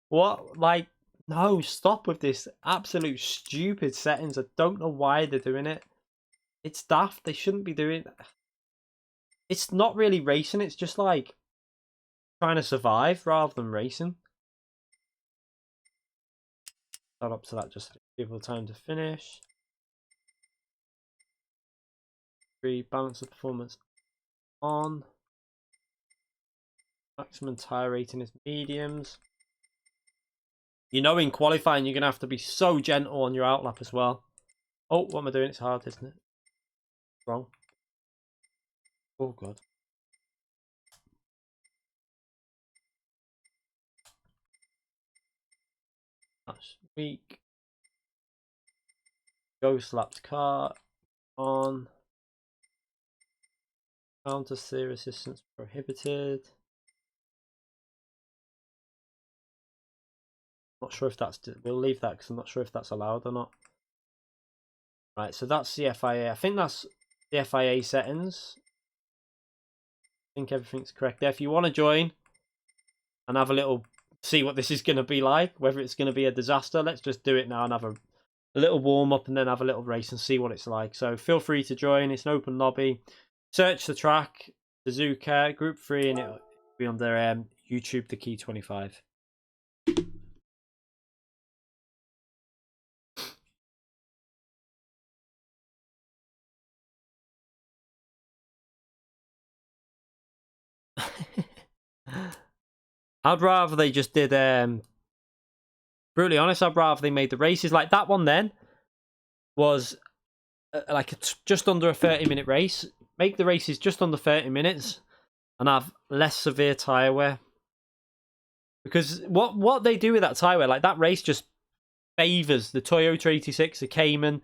What? Like, no, stop with this absolute stupid settings. I don't know why they're doing it. It's daft. They shouldn't be doing it. It's not really racing. It's just like trying to survive rather than racing. Not up to that. Just give people time to finish. Balance of performance on. Maximum tire rating is mediums. You know, in qualifying, you're going to have to be so gentle on your outlap as well. Oh, what am I doing? It's hard, isn't it? Wrong. Oh, God. That's weak. Ghost lapped car on. Counter steer assistance prohibited. Not sure if that's. We'll leave that because I'm not sure if that's allowed or not. Right, so that's the FIA. I think that's the FIA settings. I think everything's correct there. If you want to join and have a little see what this is going to be like, whether it's going to be a disaster, let's just do it now and have a little warm up and then have a little race and see what it's like. So feel free to join. It's an open lobby. Search the track, Suzuka, Group 3, and it'll be under YouTube, the Key 25. I'd rather they just did brutally honest, I'd rather they made the races like that one then was like just under a 30-minute race, make the races just under 30 minutes and have less severe tyre wear. Because what they do with that tyre wear, like that race just favours the Toyota 86, the Cayman.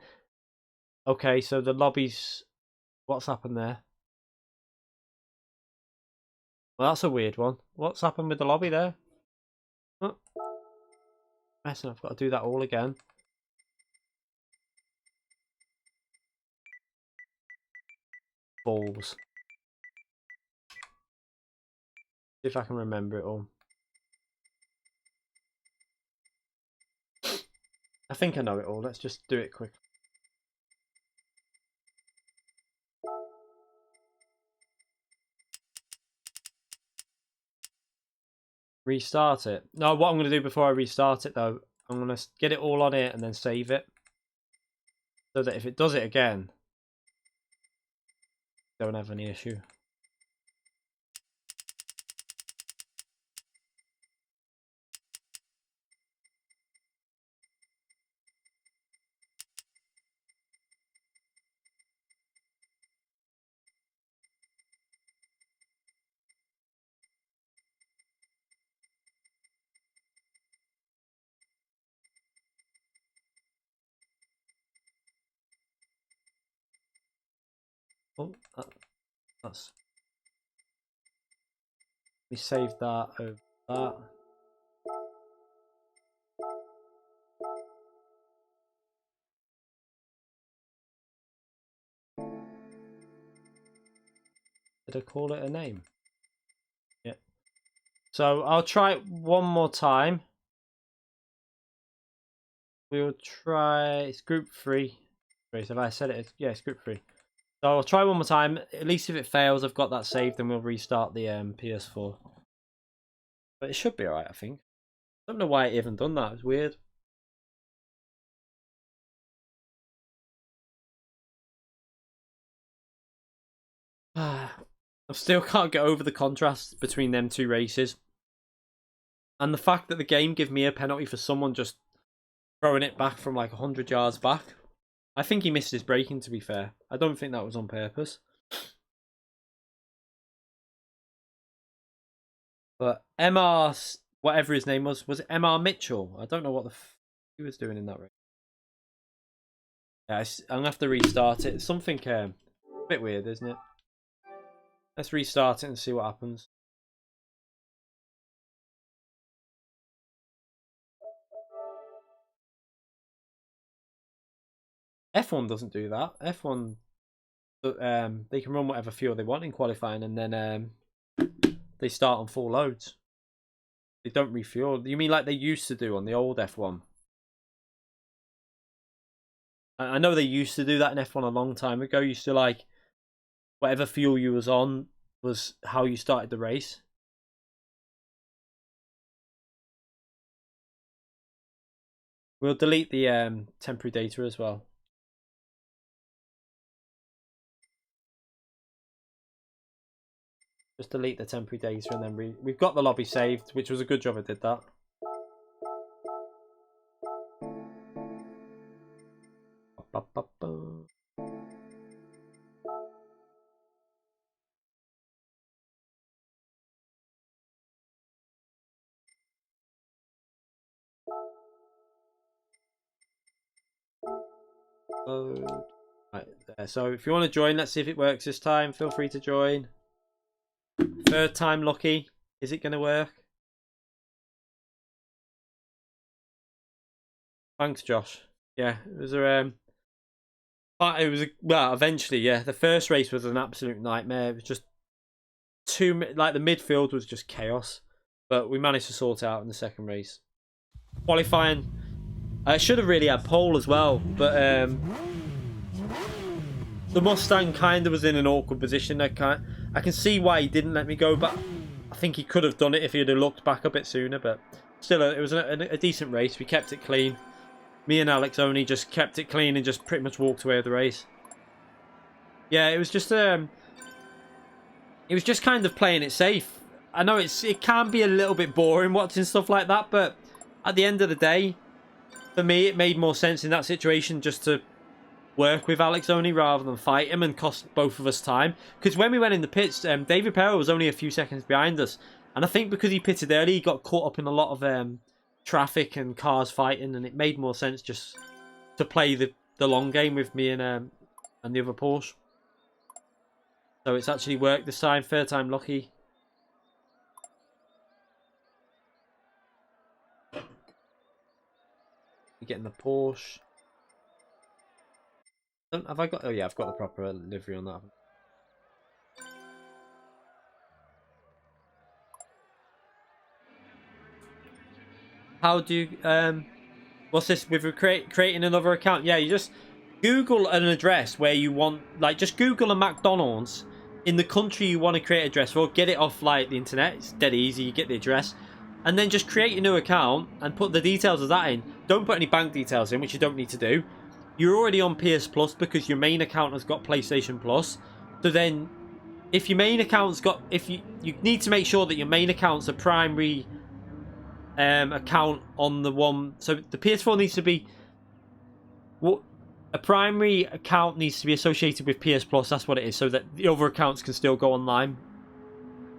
Okay, so the lobbies, what's happened there? Well, that's a weird one. What's happened with the lobby there? Oh. Messing, I've got to do that all again. Balls. See if I can remember it all. I think I know it all. Let's just do it quick. Restart it. No, what I'm going to do before I restart it though, I'm going to get it all on it and then save it. So that if it does it again, don't have any issue. Oh, that's... We save that over that. Did I call it a name? Yeah. So I'll try it one more time. We'll try... It's group 3. So if I said it, yeah, it's group 3. So I'll try one more time. At least if it fails, I've got that saved and we'll restart the PS4. But it should be alright, I think. I don't know why it even done that. It's weird. I still can't get over the contrast between them two races. And the fact that the game gave me a penalty for someone just throwing it back from like 100 yards back. I think he missed his braking, to be fair. I don't think that was on purpose. But MR, whatever his name was it MR Mitchell? I don't know what the he was doing in that race. Yeah, I'm going to have to restart it. It's something a bit weird, isn't it? Let's restart it and see what happens. F1 doesn't do that. F1, they can run whatever fuel they want in qualifying, and then they start on full loads. They don't refuel. You mean like they used to do on the old F1? I know they used to do that in F1 a long time ago. You used to like whatever fuel you was on was how you started the race. We'll delete the temporary data as well. Just delete the temporary data and then we've got the lobby saved, which was a good job I did that. Right there. So if you want to join, let's see if it works this time. Feel free to join. Third time lucky. Is it going to work? Thanks, Josh. Yeah, it was well, eventually, yeah. The first race was an absolute nightmare. It was just like the midfield was just chaos, but we managed to sort it out in the second race. Qualifying, I should have really had pole as well, but the Mustang kind of was in an awkward position. I can see why he didn't let me go, but I think he could have done it if he'd have looked back a bit sooner. But still, it was a decent race. We kept it clean. Me and Alex only just kept it clean and just pretty much walked away with the race. Yeah, it was just kind of playing it safe. I know it can be a little bit boring watching stuff like that, but at the end of the day, for me, it made more sense in that situation just to work with Alex only rather than fight him and cost both of us time. Because when we went in the pits, David Perro was only a few seconds behind us. And I think because he pitted early, he got caught up in a lot of traffic and cars fighting, and it made more sense just to play the long game with me and the other Porsche. So it's actually worked this time. Third time lucky. You're getting the Porsche. Have I got... Oh yeah, I've got the proper livery on that. How do you... what's this? With creating another account? Yeah, you just Google an address where you want... Like, just Google a McDonald's in the country you want to create an address for. Get it off, like, the internet. It's dead easy. You get the address. And then just create a new account and put the details of that in. Don't put any bank details in, which you don't need to do. You're already on PS Plus because your main account has got PlayStation Plus. So then, if your main account's got... If you need to make sure that your main account's a primary account on the one... So the PS4 needs to be... What... A primary account needs to be associated with PS Plus. That's what it is. So that the other accounts can still go online.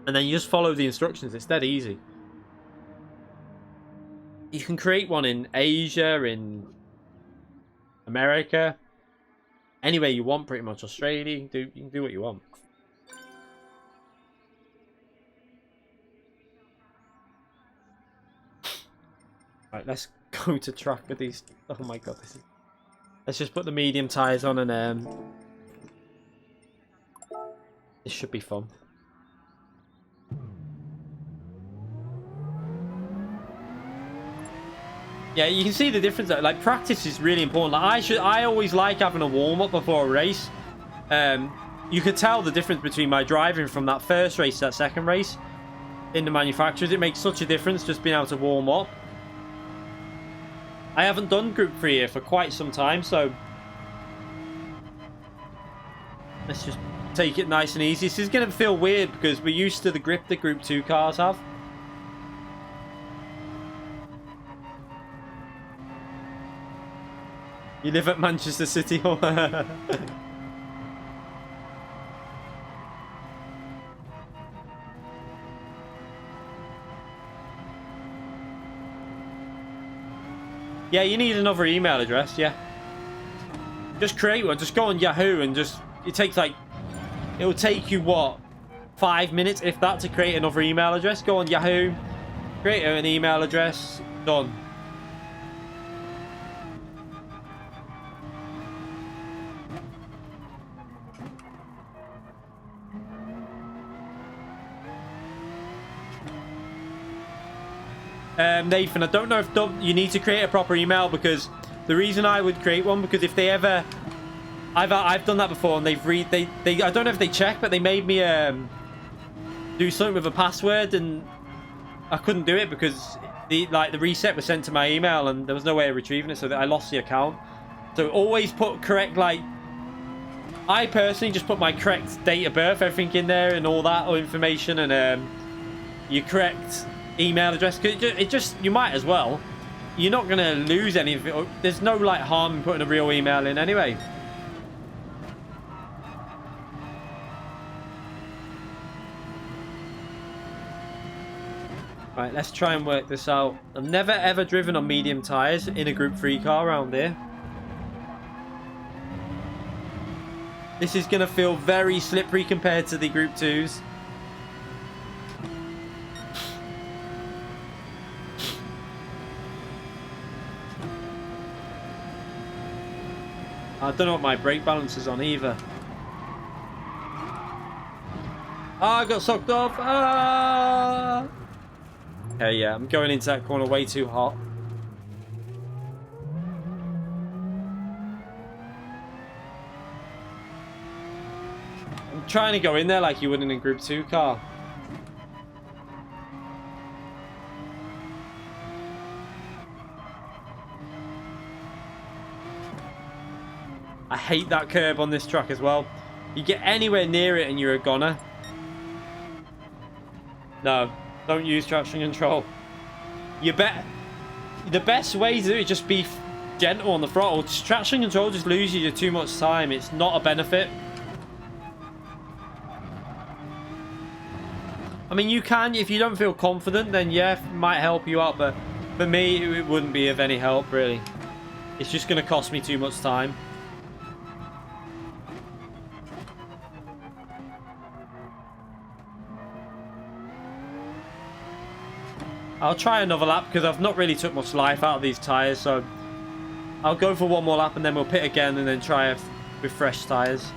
And then you just follow the instructions. It's dead easy. You can create one in Asia, in America, anywhere you want, pretty much. Australia, you can do what you want. Right, let's go to track with these. Oh my god, this is... Let's just put the medium tires on and this should be fun. Yeah, you can see the difference. Like, practice is really important. Like, I always like having a warm-up before a race. You could tell the difference between my driving from that first race to that second race in the manufacturers. It makes such a difference just being able to warm up. I haven't done Group 3 here for quite some time, so let's just take it nice and easy. This is going to feel weird because we're used to the grip that Group 2 cars have. You live at Manchester City. Yeah, you need another email address, yeah. Just create one. Just go on Yahoo and just... It takes like... It'll take you, what? 5 minutes, if that, to create another email address. Go on Yahoo. Create an email address. Done. Nathan, I don't know if you need to create a proper email, because the reason I would create one, because if they ever... I've done that before, and they I don't know if they check, but they made me do something with a password, and I couldn't do it because the reset was sent to my email, and there was no way of retrieving it, so that I lost the account. So always put correct, like... I personally just put my correct date of birth, everything in there, and all that information, and your correct email address. It just, you might as well. You're not going to lose anything. There's no like harm in putting a real email in anyway. Right, let's try and work this out. I've never ever driven on medium tyres in a Group 3 car around here. This is going to feel very slippery compared to the Group 2s. I don't know what my brake balance is on either. Ah, I got sucked off. Ah! Okay, yeah, I'm going into that corner way too hot. I'm trying to go in there like you would in a Group 2 car. I hate that curb on this track as well. You get anywhere near it and you're a goner. No, don't use traction control. The best way to do it is just be gentle on the throttle. Traction control just loses you too much time. It's not a benefit. I mean, you can, if you don't feel confident, then yeah, it might help you out, but for me, it wouldn't be of any help, really. It's just going to cost me too much time. I'll try another lap because I've not really took much life out of these tyres, so I'll go for one more lap and then we'll pit again and then try with fresh tyres.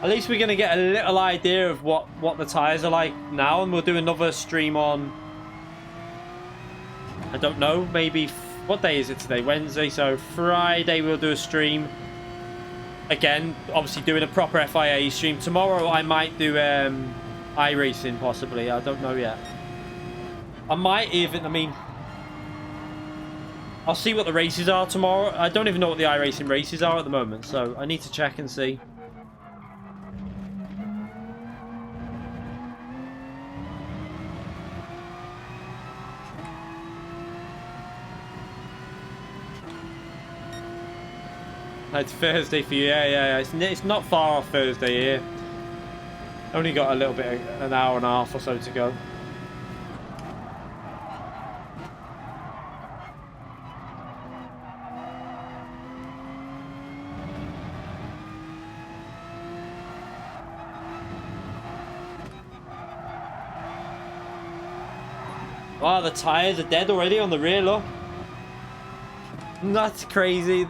At least we're going to get a little idea of what the tyres are like now, and we'll do another stream on, I don't know, maybe, what day is it today? Wednesday, so Friday we'll do a stream. Again, obviously doing a proper FIA stream. Tomorrow I might do iRacing possibly. I don't know yet. I might even, I mean, I'll see what the races are tomorrow. I don't even know what the iRacing races are at the moment, so I need to check and see. It's Thursday for you, yeah. It's not far off Thursday here. Only got a little bit, an hour and a half or so to go. Wow, the tyres are dead already on the rear, look. That's crazy.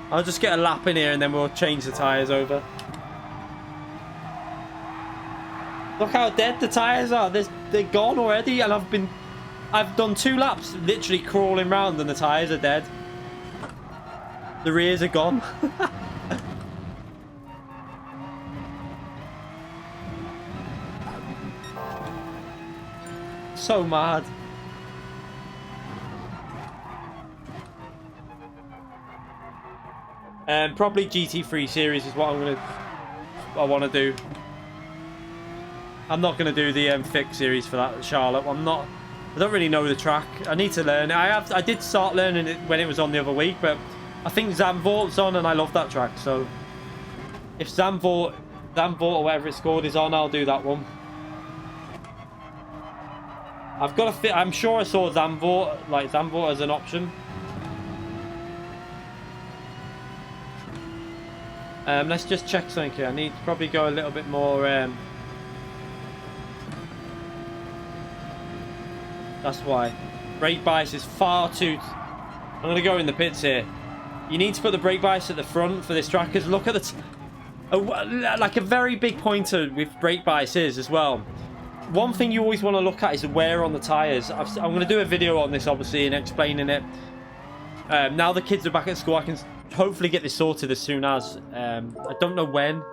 I'll just get a lap in here and then we'll change the tyres over. Look how dead the tyres are. They're gone already, and I've done 2 laps literally crawling round and the tyres are dead. The rears are gone. So mad. Probably GT3 series is what I want to do. I'm not going to do the fix series for that Charlotte. I don't really know the track. I need to learn it. I did start learning it when it was on the other week, but I think Zandvoort's on and I love that track. So if Zandvoort or whatever it's called is on, I'll do that one. I've got to fit. I'm sure I saw Zandvoort as an option. Let's just check something here. I need to probably go a little bit more. That's why. Brake bias is far too... I'm going to go in the pits here. You need to put the brake bias at the front for this track, because look at the... like a very big pointer with brake bias is as well. One thing you always want to look at is the wear on the tyres. I'm going to do a video on this, obviously, and explaining it. Now the kids are back at school, I can hopefully get this sorted as soon as. I don't know when,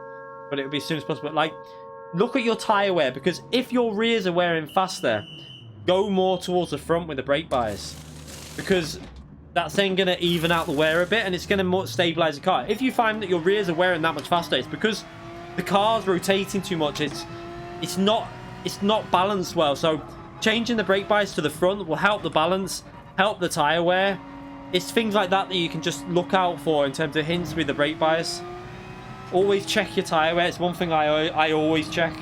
but it'll be as soon as possible. Like, look at your tyre wear, because if your rears are wearing faster, go more towards the front with the brake bias, because that's then going to even out the wear a bit, and it's going to stabilize the car. If you find that your rears are wearing that much faster, it's because the car's rotating too much. It's not balanced well. So changing the brake bias to the front will help the balance, help the tyre wear. It's things like that you can just look out for in terms of hints with the brake bias. Always check your tyre wear. It's one thing I always check.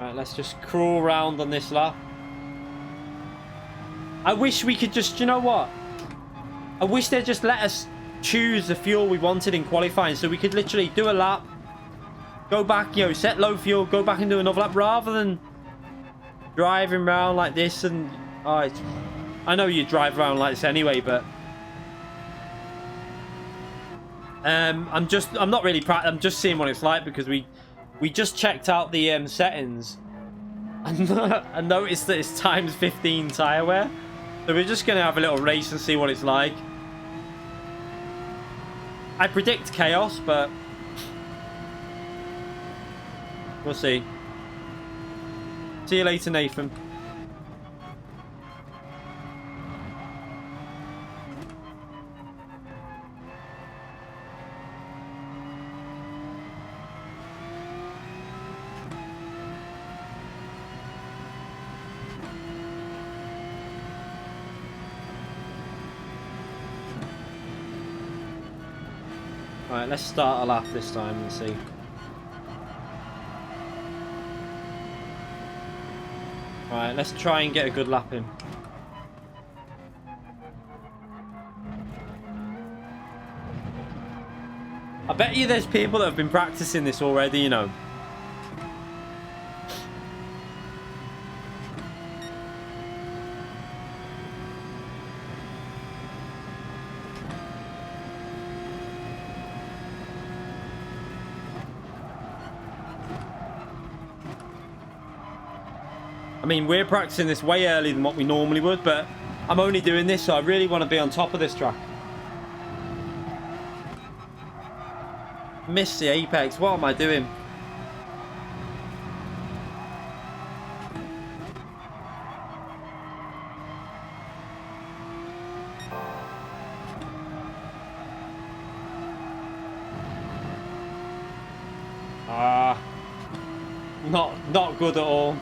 Right, let's just crawl around on this lap. I wish we could just, you know what? I wish they'd just let us choose the fuel we wanted in qualifying, so we could literally do a lap, go back, you know, set low fuel, go back and do another lap, rather than driving around like this. And I know you drive around like this anyway, but I'm just seeing what it's like, because we just checked out the settings and noticed that it's times 15 tyre wear. So we're just going to have a little race and see what it's like. I predict chaos, but we'll see. See you later, Nathan. Alright, let's start a lap this time and see. Alright, let's try and get a good lap in. I bet you there's people that have been practicing this already, you know. I mean, we're practicing this way earlier than what we normally would, but I'm only doing this, so I really want to be on top of this track. Missed the apex. What am I doing? Not good at all.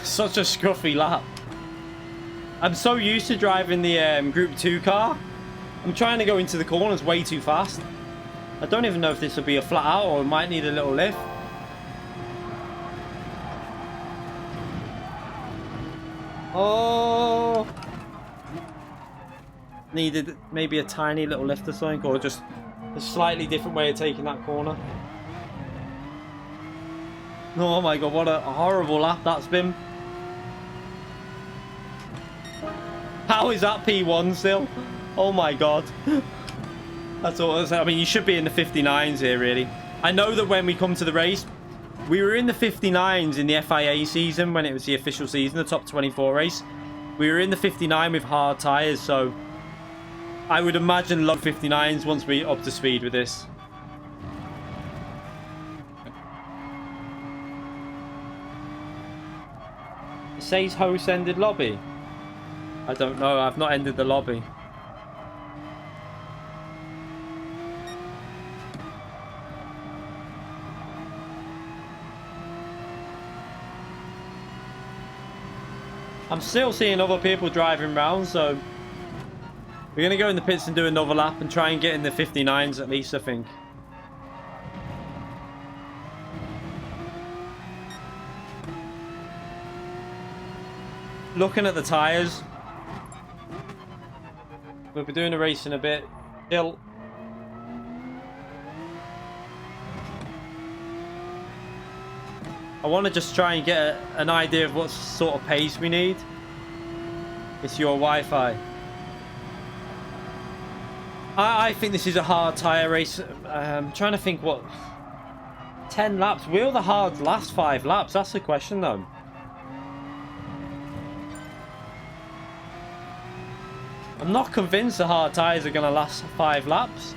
Such a scruffy lap. I'm so used to driving the Group 2 car. I'm trying to go into the corners way too fast. I don't even know if this will be a flat out or it might need a little lift. Oh! Needed maybe a tiny little lift or something, or just a slightly different way of taking that corner. Oh my god, what a horrible lap that's been. How is that P1 still? Oh my god. That's all. I mean, you should be in the 59s here, really. I know that when we come to the race, we were in the 59s in the FIA season when it was the official season, the top 24 race. We were in the 59 with hard tyres, so I would imagine low 59s once we're up to speed with this. It says host ended lobby. I don't know, I've not ended the lobby. I'm still seeing other people driving around, so we're going to go in the pits and do another lap and try and get in the 59s at least, I think. Looking at the tyres, we'll be doing a race in a bit. Still, I want to just try and get an idea of what sort of pace we need. It's your Wi-Fi. I think this is a hard tyre race. I'm trying to think what... 10 laps. Will the hards last 5 laps? That's the question, though. I'm not convinced the hard tyres are going to last 5 laps.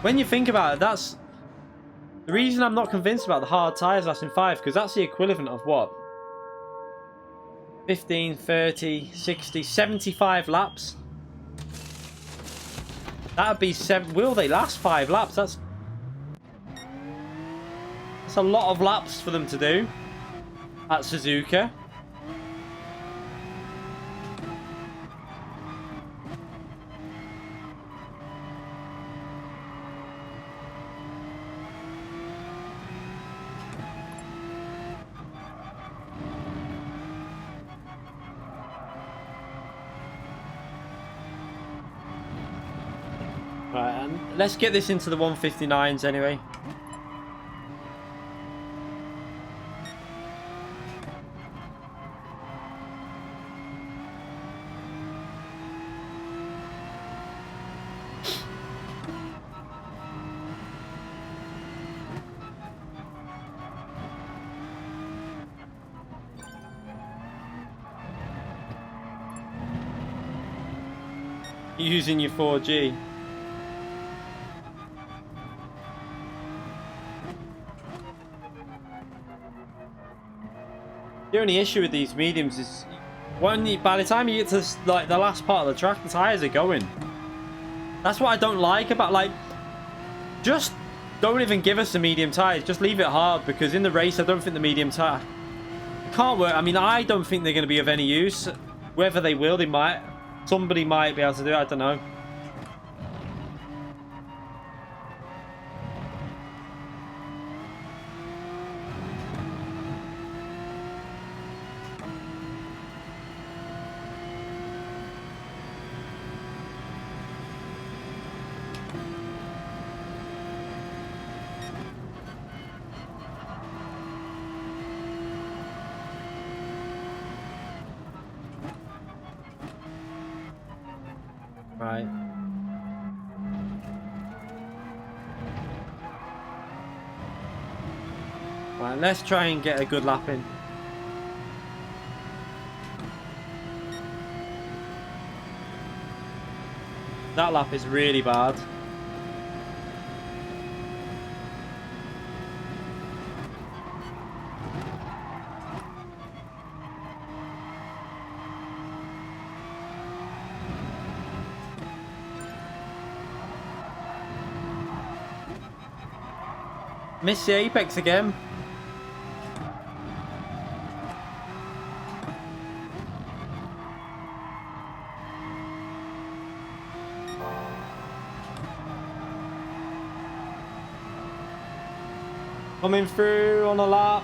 When you think about it, that's the reason I'm not convinced about the hard tyres lasting 5, because that's the equivalent of what? 15, 30, 60, 75 laps. That'd be 7. Will they last 5 laps? That's a lot of laps for them to do at Suzuka. Right, and let's get this into the 159s anyway. Using your 4G. The only issue with these mediums is by the time you get to like the last part of the track, the tires are going. That's what I don't like about, like, just don't even give us the medium tires. Just leave it hard, because in the race I don't think the medium tire can't work. I mean, I don't think they're going to be of any use. Whether they will, they might. Somebody might be able to do it. I don't know. Right. Right, let's try and get a good lap in. That lap is really bad. Miss the apex again. Coming through on a lap.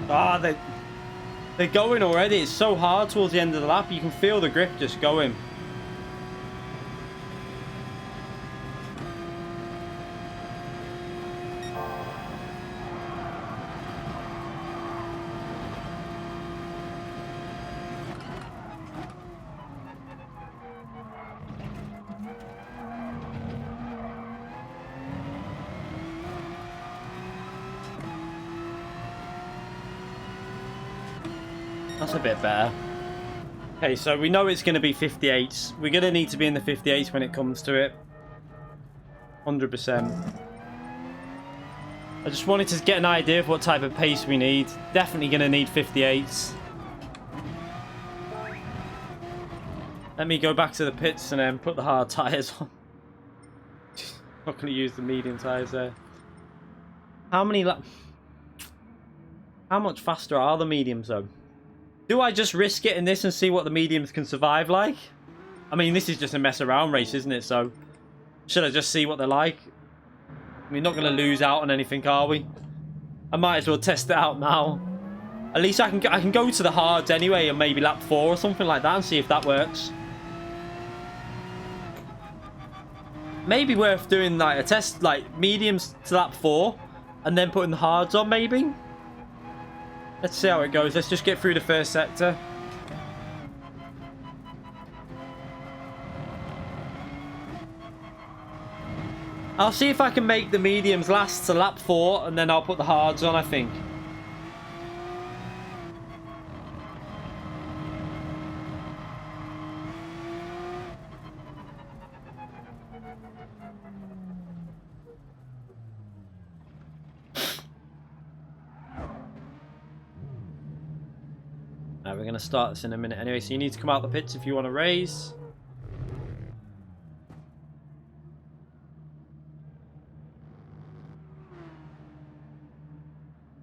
Ah, they're going already. It's so hard towards the end of the lap. You can feel the grip just going. That's a bit better. Okay, so we know it's going to be 58s. We're going to need to be in the 58s when it comes to it. 100%. I just wanted to get an idea of what type of pace we need. Definitely going to need 58s. Let me go back to the pits and then put the hard tyres on. Not going to use the medium tyres there. How much faster are the mediums though? Do I just risk it in this and see what the mediums can survive like? I mean, this is just a mess around race, isn't it? So, should I just see what they're like? We're not going to lose out on anything, are we? I might as well test it out now. At least I can go to the hards anyway and maybe lap 4 or something like that and see if that works. maybe worth doing like a test, like mediums to lap 4, and then putting the hards on, maybe. Let's see how it goes. Let's just get through the first sector. I'll see if I can make the mediums last to lap 4, and then I'll put the hards on, I think. We're going to start this in a minute anyway, so you need to come out the pits if you want to race.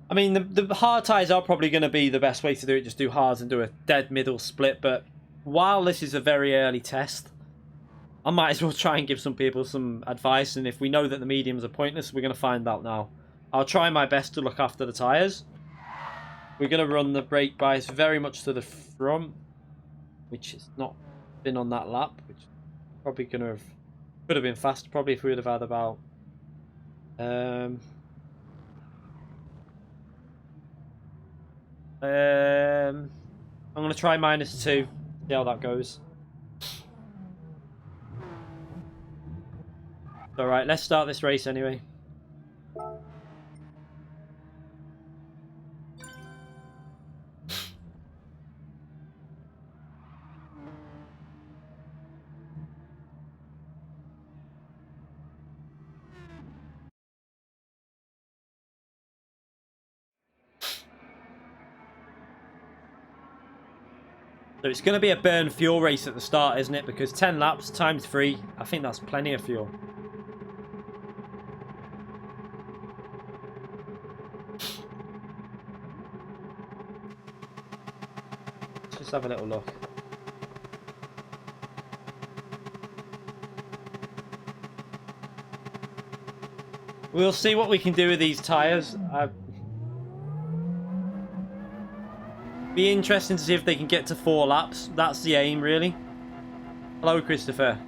I mean, the hard tyres are probably going to be the best way to do it. Just do hards and do a dead middle split. But while this is a very early test, I might as well try and give some people some advice. And if we know that the mediums are pointless, we're going to find out now. I'll try my best to look after the tyres. We're going to run the brake bias very much to the front, which has not been on that lap, which probably could have been faster, probably if we would have had about I'm going to try -2, see how that goes. Alright, let's start this race anyway. So it's going to be a burn fuel race at the start, isn't it? Because 10 laps times 3, I think that's plenty of fuel. Let's just have a little look. We'll see what we can do with these tyres. Be interesting to see if they can get to 4 laps. That's the aim, really. Hello, Christopher.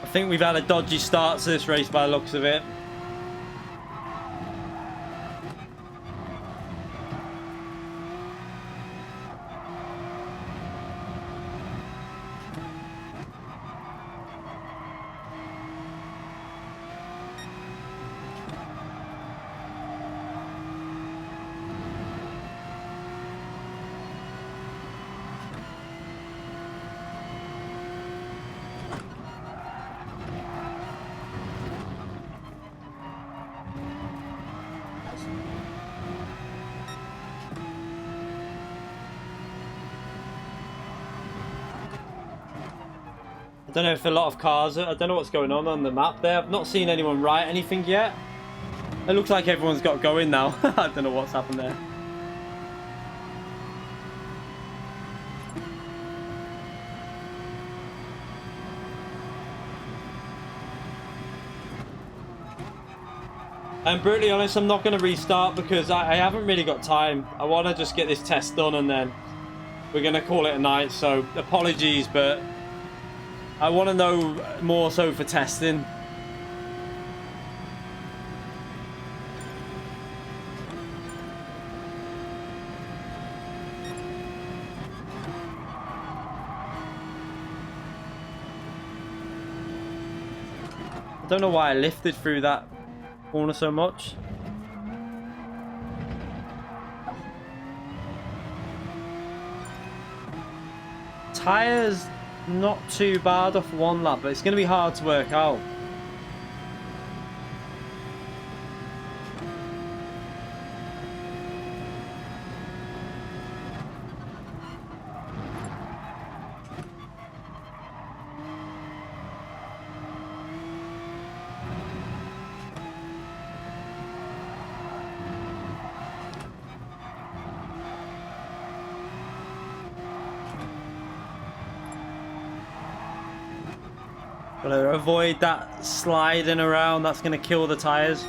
I think we've had a dodgy start to this race by the looks of it. I don't know if a lot of cars I don't know what's going on the map there. I've not seen anyone write anything yet. It looks like everyone's got going now. I don't know what's happened there. I'm brutally honest, I'm not going to restart because I haven't really got time. I want to just get this test done and then we're going to call it a night. So apologies, but I want to know more so for testing. I don't know why I lifted through that corner so much. Tyres not too bad off one lap, but it's going to be hard to work out. Gotta avoid that sliding around. That's gonna kill the tires.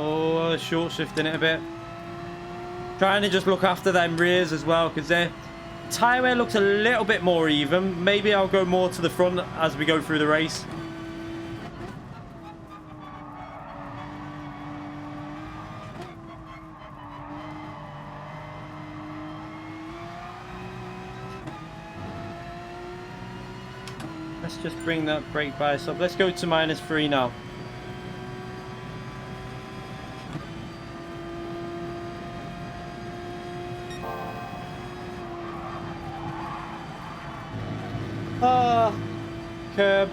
Oh, short shifting it a bit. Trying to just look after them rears as well, because their tyre wear looks a little bit more even. Maybe I'll go more to the front as we go through the race. Let's just bring that brake bias up. Let's go to -3 now. Ah, curb.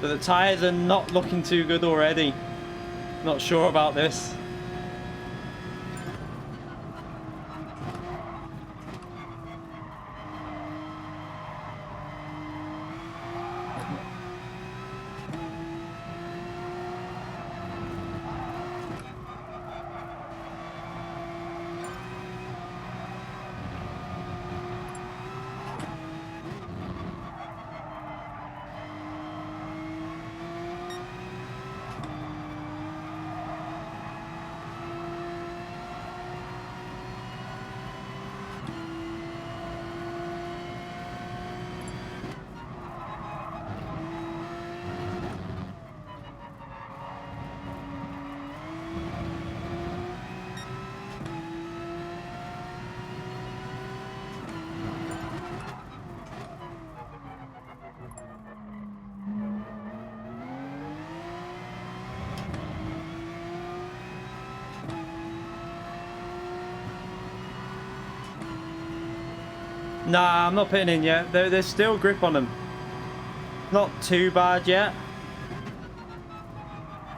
So the tyres are not looking too good already. Not sure about this. Nah, I'm not putting in yet. There's still grip on them. Not too bad yet.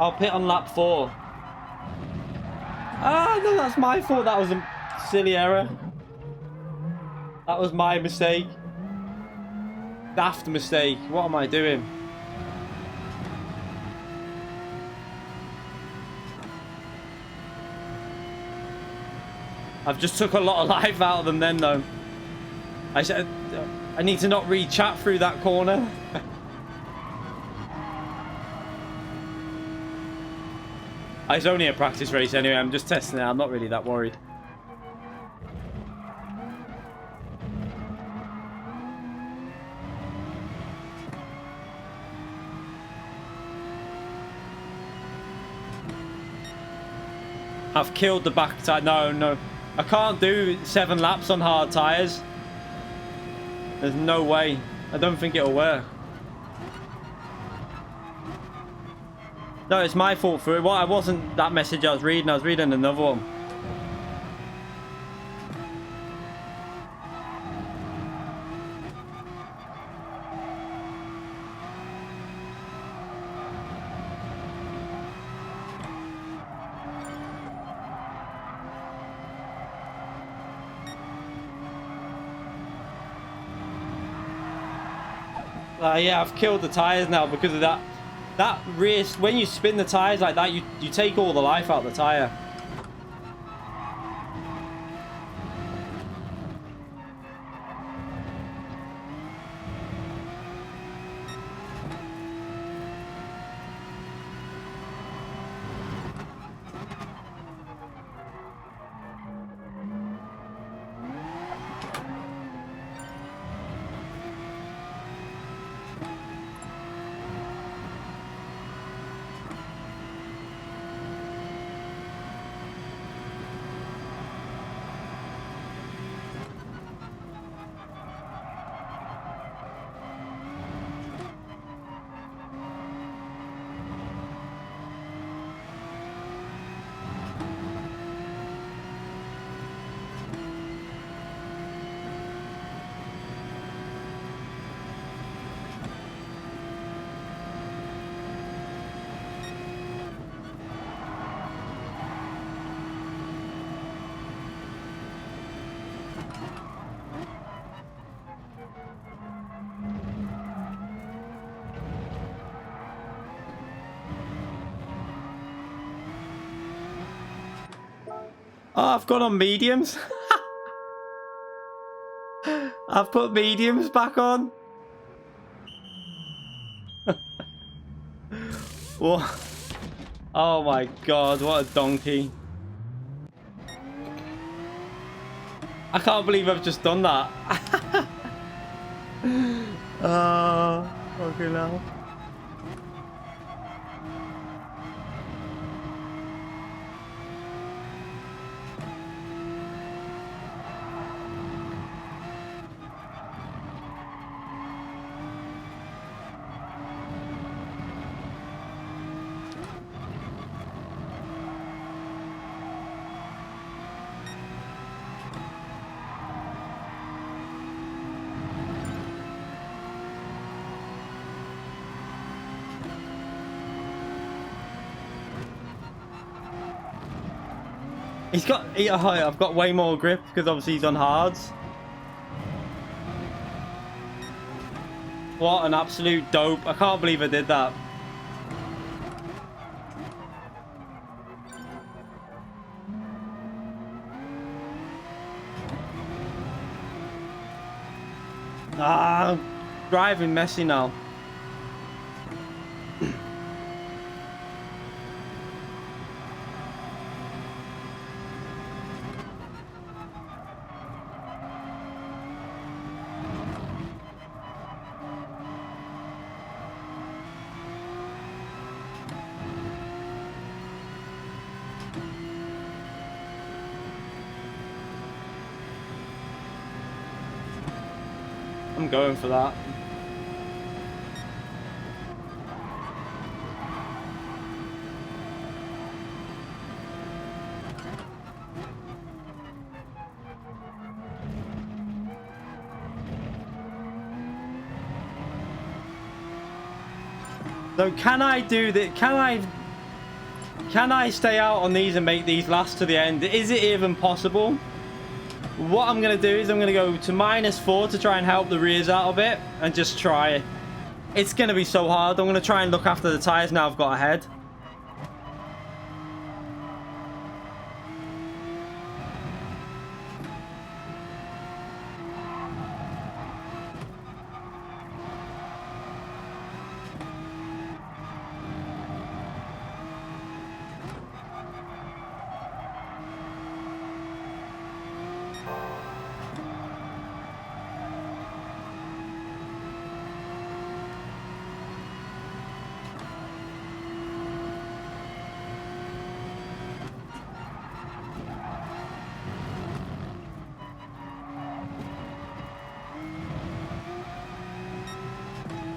I'll pit on lap 4. Ah, no, that's my fault. That was a silly error. That was my mistake. Daft mistake. What am I doing? I've just took a lot of life out of them then, though. I said I need to not re-chat through that corner. It's only a practice race anyway. I'm just testing it. I'm not really that worried. I've killed the back tire. No. I can't do 7 laps on hard tires. There's no way. I don't think it'll work. No, it's my fault for it. Well, I wasn't that message I was reading. I was reading another one. Yeah, I've killed the tires now because of that. That rear, when you spin the tires like that, you take all the life out of the tire. Oh, I've gone on mediums. I've put mediums back on. What? Oh my god, what a donkey. I can't believe I've just done that. Oh, fucking hell. I've got way more grip because obviously he's on hards. What an absolute dope. I can't believe I did that. Ah, I'm driving messy now. I'm going for that. So can I do that? Can I stay out on these and make these last to the end? Is it even possible? What I'm going to do is I'm going to go to -4 to try and help the rears out a bit and just try it. It's going to be so hard. I'm going to try and look after the tyres now I've got ahead.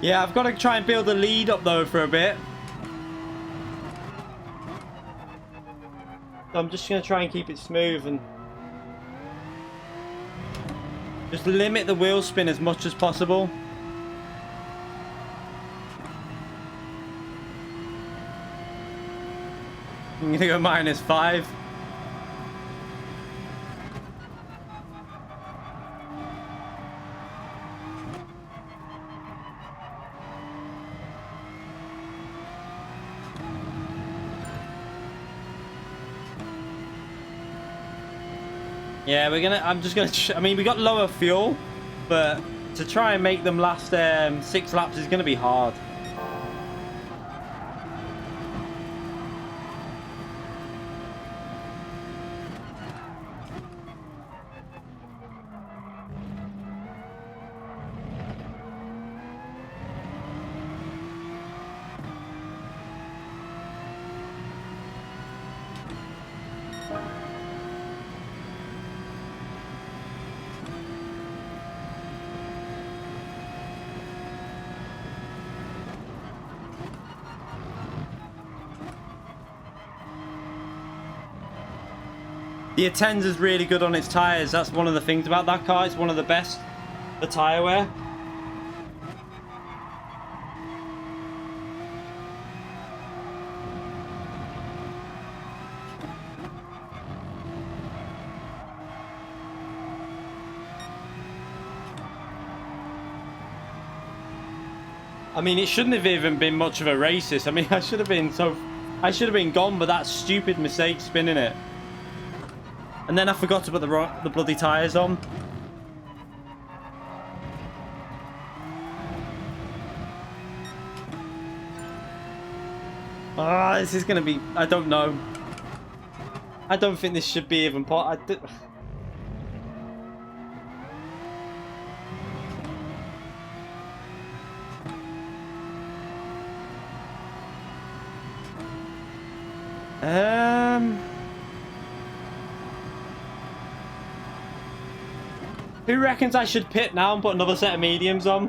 Yeah, I've got to try and build a lead up though for a bit. So I'm just going to try and keep it smooth and just limit the wheel spin as much as possible. I'm going to go -5. Yeah, I'm just gonna, I mean, we got lower fuel, but to try and make them last 6 laps is gonna be hard. The Atenza is really good on its tyres. That's one of the things about that car. It's one of the best for tyre wear. I mean, it shouldn't have even been much of a race. I mean, I should have been gone, but that stupid mistake spinning it. And then I forgot to put the bloody tyres on. Ah, this is going to be... I don't know. I don't think this should be even part... Who reckons I should pit now and put another set of mediums on?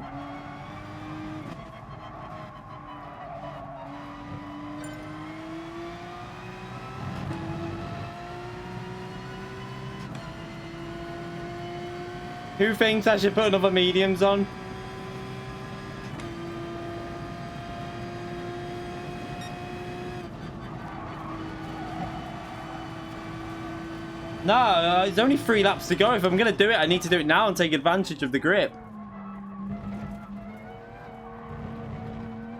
Who thinks I should put another mediums on? No, it's only 3 laps to go. If I'm going to do it, I need to do it now and take advantage of the grip.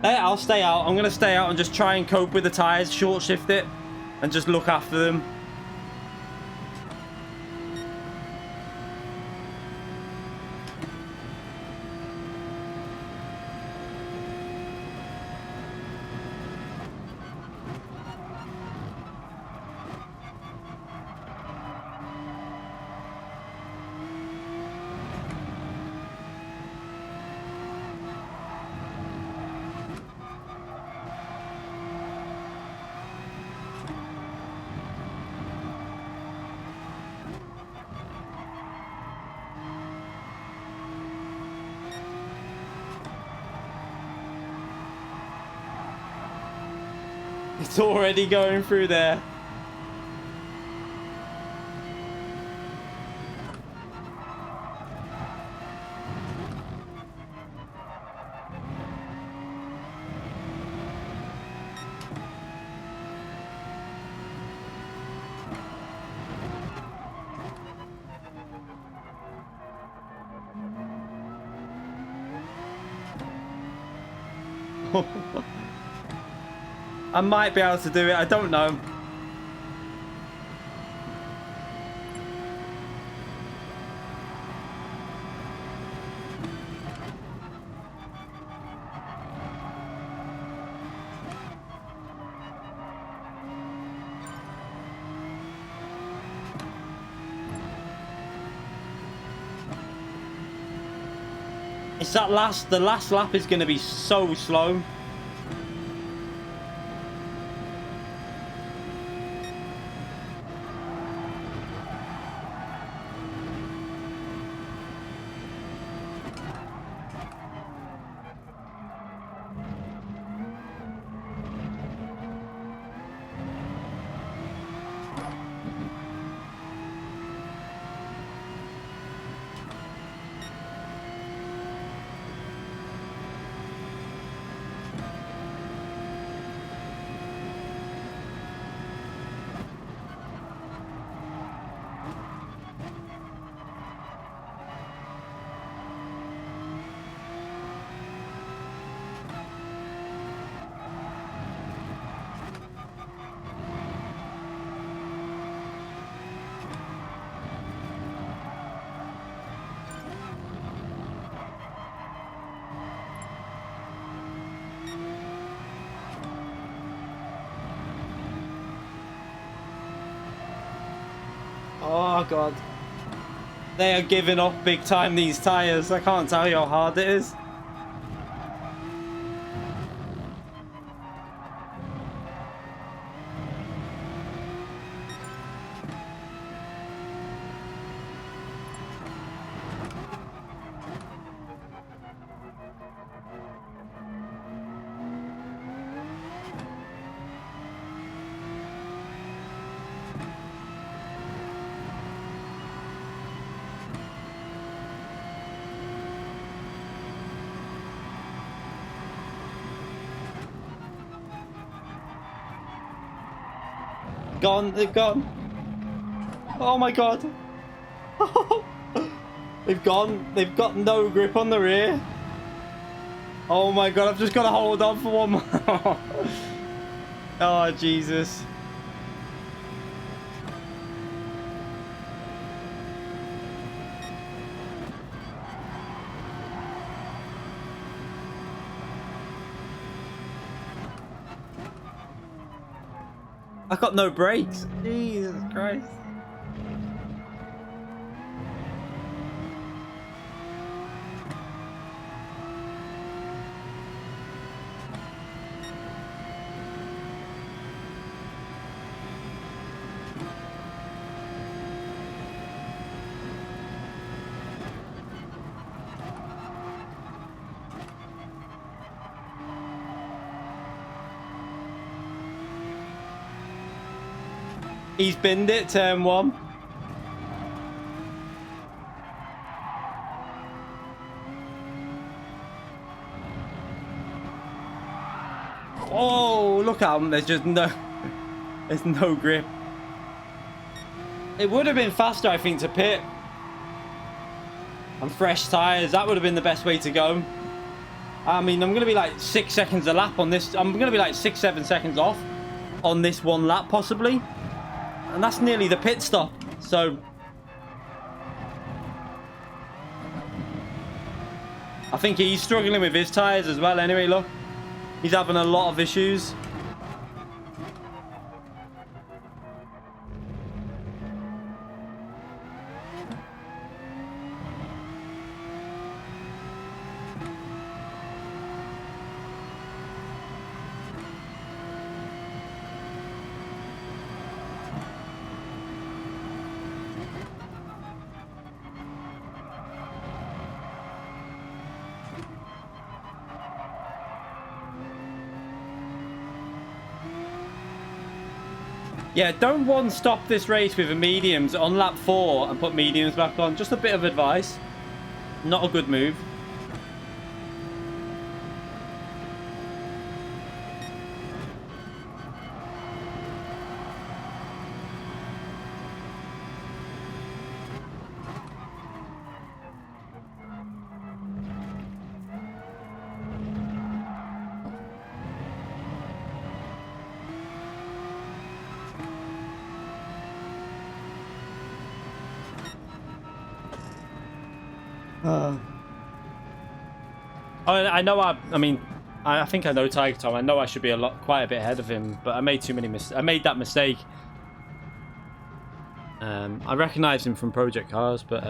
Hey, I'll stay out. I'm going to stay out and just try and cope with the tyres, short shift it, and just look after them. It's already going through there. I might be able to do it, I don't know. It's that the last lap is going to be so slow. Oh god. They are giving up big time, these tyres. I can't tell you how hard it is. Gone, they've gone. Oh my god. They've got no grip on the rear. Oh my god, I've just got to hold on for one more. Oh, Jesus. I've got no brakes. Jesus Christ. He's binned it, turn one. Oh, look at him. There's just there's no grip. It would have been faster, I think, to pit. On fresh tyres, that would have been the best way to go. I mean, I'm going to be like 6 seconds a lap on this. I'm going to be like 6-7 seconds off on this one lap, possibly. And that's nearly the pit stop. So I think he's struggling with his tyres as well. Anyway, look. He's having a lot of issues. Yeah, don't one stop this race with the mediums on lap 4 and put mediums back on. Just a bit of advice. Not a good move. I know. I mean, I think I know Tiger Tom. I know I should be quite a bit ahead of him, but I made too many mistakes. I made that mistake. I recognise him from Project Cars, but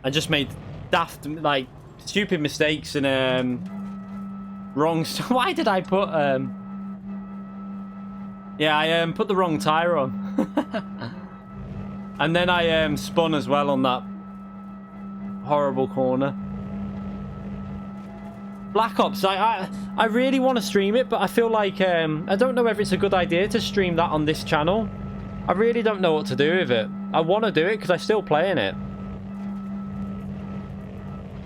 I just made daft, like, stupid mistakes and wrong. Why did I put? Yeah, I put the wrong tyre on. And then I spun as well on that horrible corner. Black Ops, I really want to stream it, but I feel like I don't know if it's a good idea to stream that on this channel. I really don't know what to do with it. I want to do it because I'm still playing it.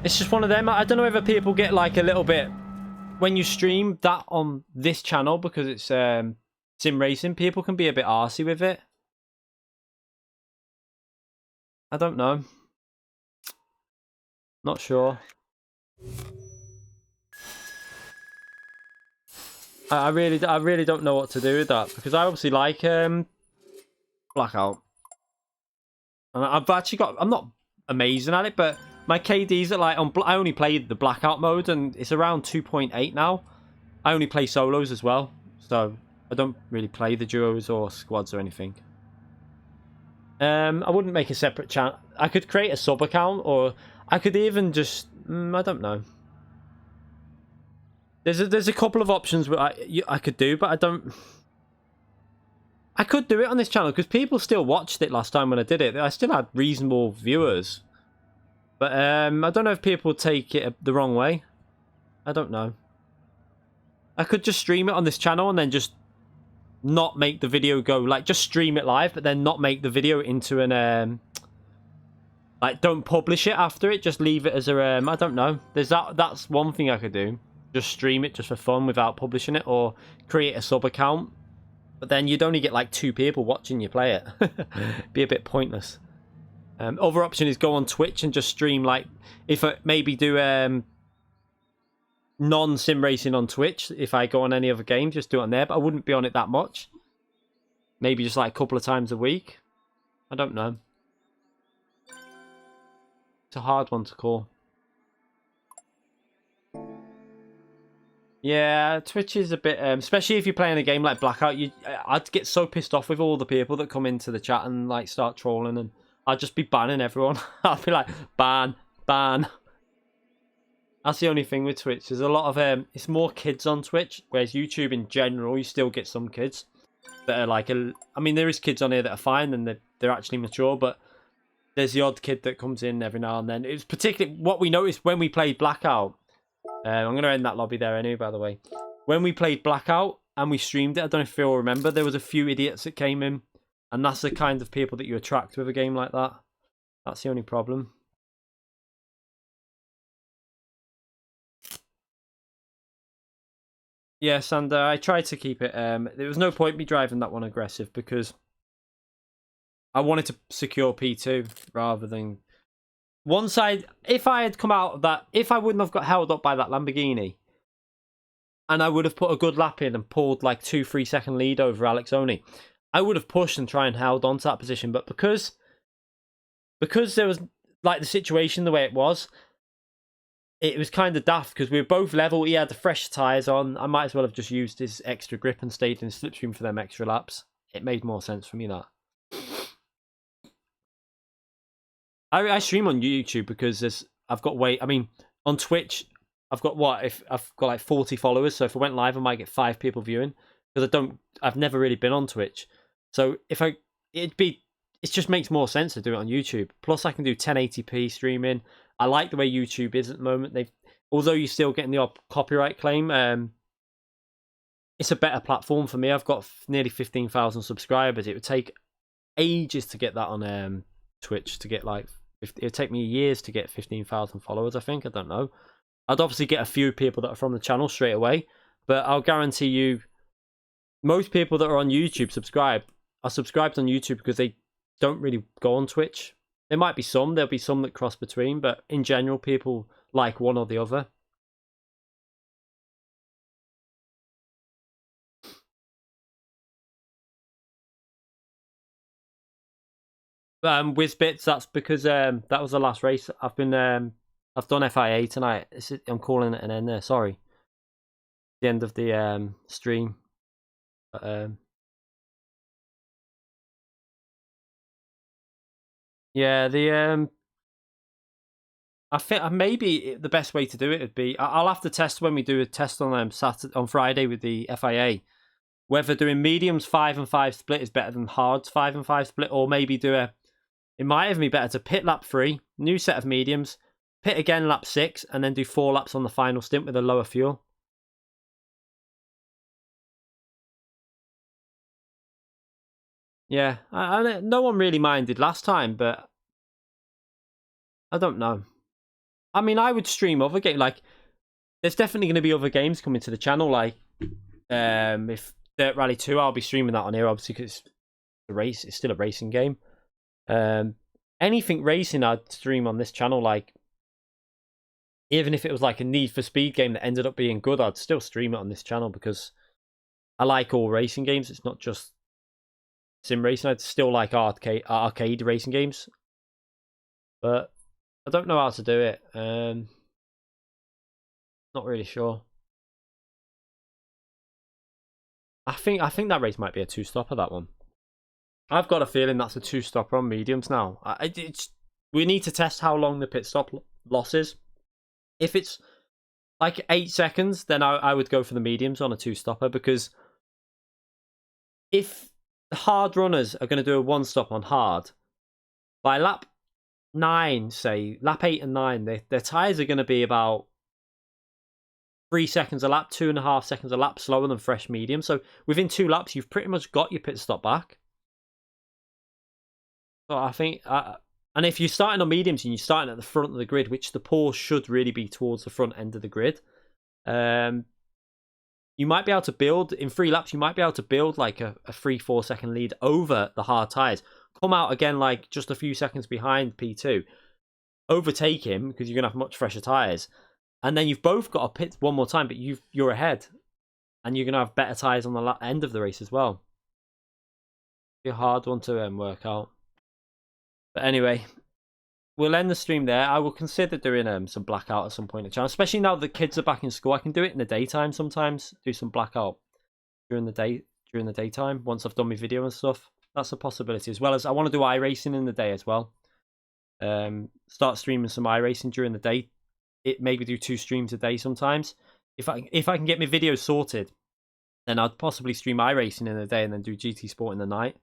It's just one of them. I don't know if people get like a little bit when you stream that on this channel because it's sim racing. People can be a bit arsey with it. I don't know. Not sure. I really don't know what to do with that because I obviously like Blackout. And I've actually got. I'm not amazing at it, but my KD's at like I only played the Blackout mode and it's around 2.8 now. I only play solos as well, so I don't really play the duos or squads or anything. I wouldn't make a separate channel. I could create a sub account, or I could even just I don't know. There's a couple of options where I could do, but I don't. I could do it on this channel because people still watched it last time when I did it. I still had reasonable viewers, but I don't know if people take it the wrong way. I don't know. I could just stream it on this channel and then just not make the video go, like, just stream it live, but then not make the video into an like, don't publish it after it, just leave it as a I don't know. That's one thing I could do. Just stream it just for fun without publishing it, or create a sub account, but then you'd only get like 2 people watching you play it. Be a bit pointless. Other option is go on Twitch and just stream, like, if I maybe do non-sim racing on Twitch. If I go on any other game, just do it on there, but I wouldn't be on it that much. Maybe just like a couple of times a week. I don't know. It's a hard one to call. Yeah, Twitch is a bit, especially if you're playing a game like Blackout. I'd get so pissed off with all the people that come into the chat and like start trolling, and I'd just be banning everyone. I'd be like, ban, ban. That's the only thing with Twitch. There's a lot of it's more kids on Twitch, whereas YouTube in general, you still get some kids that are like, I mean, there is kids on here that are fine and they're actually mature, but there's the odd kid that comes in every now and then. It was particularly what we noticed when we played Blackout. I'm going to end that lobby there anyway, by the way. When we played Blackout and we streamed it, I don't know if you'll remember, there was a few idiots that came in, and that's the kind of people that you attract with a game like that. That's the only problem. Yes, and I tried to keep it. There was no point me driving that one aggressive because I wanted to secure P2 rather than one side. If I had come out of that, if I wouldn't have got held up by that Lamborghini, and I would have put a good lap in and pulled like 2-3 second lead over Alex Only, I would have pushed and tried and held on to that position. But because there was like the situation the way it was kind of daft because we were both level. He had the fresh tyres on. I might as well have just used his extra grip and stayed in slipstream for them extra laps. It made more sense for me, that. I stream on YouTube because I've got I mean, on Twitch, I've got I've got like 40 followers. So if I went live, I might get 5 people viewing because I've never really been on Twitch. So it just makes more sense to do it on YouTube. Plus, I can do 1080p streaming. I like the way YouTube is at the moment. Although you're still getting the odd copyright claim, it's a better platform for me. I've got nearly 15,000 subscribers. It would take ages to get that on Twitch to get like. It would take me years to get 15,000 followers. I think. I don't know. I'd obviously get a few people that are from the channel straight away, but I'll guarantee you, most people that are on YouTube are subscribed on YouTube because they don't really go on Twitch. There might be some. There'll be some that cross between, but in general, people like one or the other. Whizbits, that's because that was the last race. I've done FIA tonight. I'm calling it an end there. Sorry, the end of the stream. But, yeah, I think maybe the best way to do it would be I'll have to test when we do a test on Friday with the FIA, whether doing mediums 5 and 5 split is better than hards 5 and 5 split, or maybe it might even be better to pit lap 3, new set of mediums, pit again lap 6, and then do 4 laps on the final stint with a lower fuel. Yeah, no one really minded last time, but I don't know. I mean, I would stream other games. Like, there's definitely going to be other games coming to the channel. Like, if Dirt Rally 2, I'll be streaming that on here, obviously, because it's still a racing game. Anything racing, I'd stream on this channel. Like, even if it was like a Need for Speed game that ended up being good, I'd still stream it on this channel because I like all racing games. It's not just sim racing. I'd still like arcade racing games, but I don't know how to do it. Not really sure. I think that race might be a 2-stopper, that one. I've got a feeling that's a 2-stopper on mediums now. We need to test how long the pit stop loss is. If it's like 8 seconds, then I would go for the mediums on a 2-stopper, because if the hard runners are going to do a 1-stop on hard, by lap 9, say, lap 8 and 9, their tyres are going to be about 3 seconds a lap, 2.5 seconds a lap slower than fresh medium. So within 2 laps, you've pretty much got your pit stop back. So I think, and if you're starting on mediums and you're starting at the front of the grid, which the Porsche should really be towards the front end of the grid, you might be able to build, in 3 laps, you might be able to build like a 3-4 second lead over the hard tyres. come out again like just a few seconds behind P2, overtake him because you're going to have much fresher tyres, and then you've both got to pit one more time, but you're ahead, and you're going to have better tyres on the end of the race as well. Be a hard one to work out. But anyway, we'll end the stream there. I will consider doing some blackout at some point in the channel, especially now the kids are back in school. I can do it in the daytime sometimes, do some blackout during the daytime once I've done my video and stuff. That's a possibility, as well as I want to do iRacing in the day as well. Start streaming some iRacing during the day. It maybe do 2 streams a day sometimes. If I can get my videos sorted, then I'd possibly stream iRacing in the day and then do GT Sport in the night.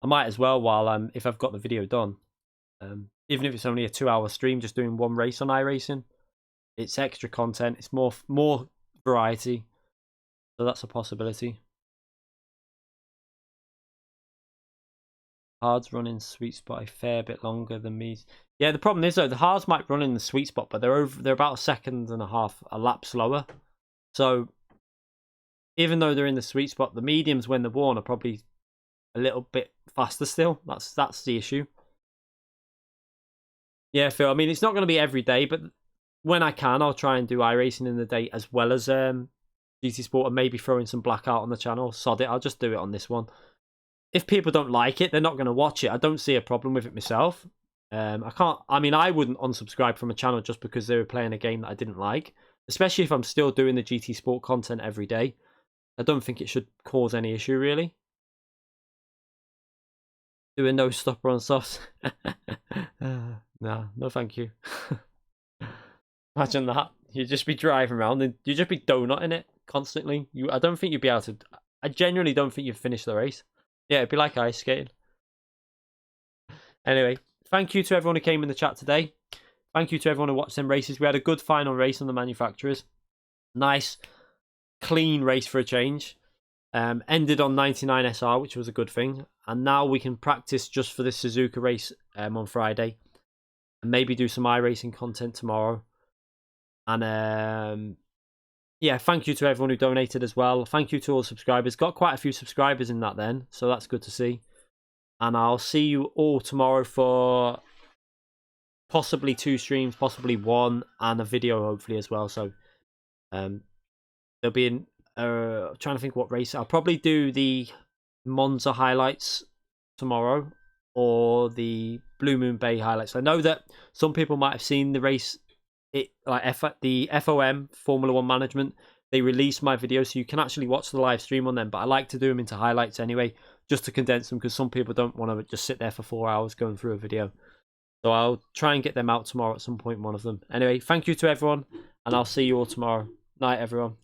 I might as well while if I've got the video done. Even if it's only a 2-hour stream, just doing one race on iRacing. It's extra content. It's more variety. So that's a possibility. Hards run in sweet spot a fair bit longer than me. Yeah, the problem is though, the hards might run in the sweet spot, but they're about 1.5 seconds a lap slower. So even though they're in the sweet spot, the mediums when they're worn are probably a little bit faster still. That's the issue. Yeah, Phil. I mean, it's not going to be every day, but when I can, I'll try and do iRacing in the day as well as GT Sport, and maybe throw in some blackout on the channel. Sod it, I'll just do it on this one. If people don't like it, they're not going to watch it. I don't see a problem with it myself. I wouldn't unsubscribe from a channel just because they were playing a game that I didn't like, especially if I'm still doing the GT Sport content every day. I don't think it should cause any issue, really. Doing no stopper on softs. No, thank you. Imagine that. You'd just be driving around and you'd just be donutting it constantly. I don't think you'd be able to. I genuinely don't think you'd finish the race. Yeah, it'd be like ice skating. Anyway, thank you to everyone who came in the chat today. Thank you to everyone who watched them races. We had a good final race on the manufacturers. Nice, clean race for a change. Ended on 99 SR, which was a good thing. And now we can practice just for this Suzuka race on Friday. And maybe do some iRacing content tomorrow. And yeah, thank you to everyone who donated as well. Thank you to all the subscribers. Got quite a few subscribers in that then, so that's good to see. And I'll see you all tomorrow for possibly 2 streams, possibly 1, and a video hopefully as well. So there'll be trying to think what race. I'll probably do the Monza highlights tomorrow or the Blue Moon Bay highlights. I know that some people might have seen the race. The FOM Formula 1 Management, they released my videos, so you can actually watch the live stream on them, but I like to do them into highlights anyway, just to condense them, because some people don't want to just sit there for 4 hours going through a video. So I'll try and get them out tomorrow at some point, one of them. Anyway, thank you to everyone, and I'll see you all tomorrow. Night, everyone.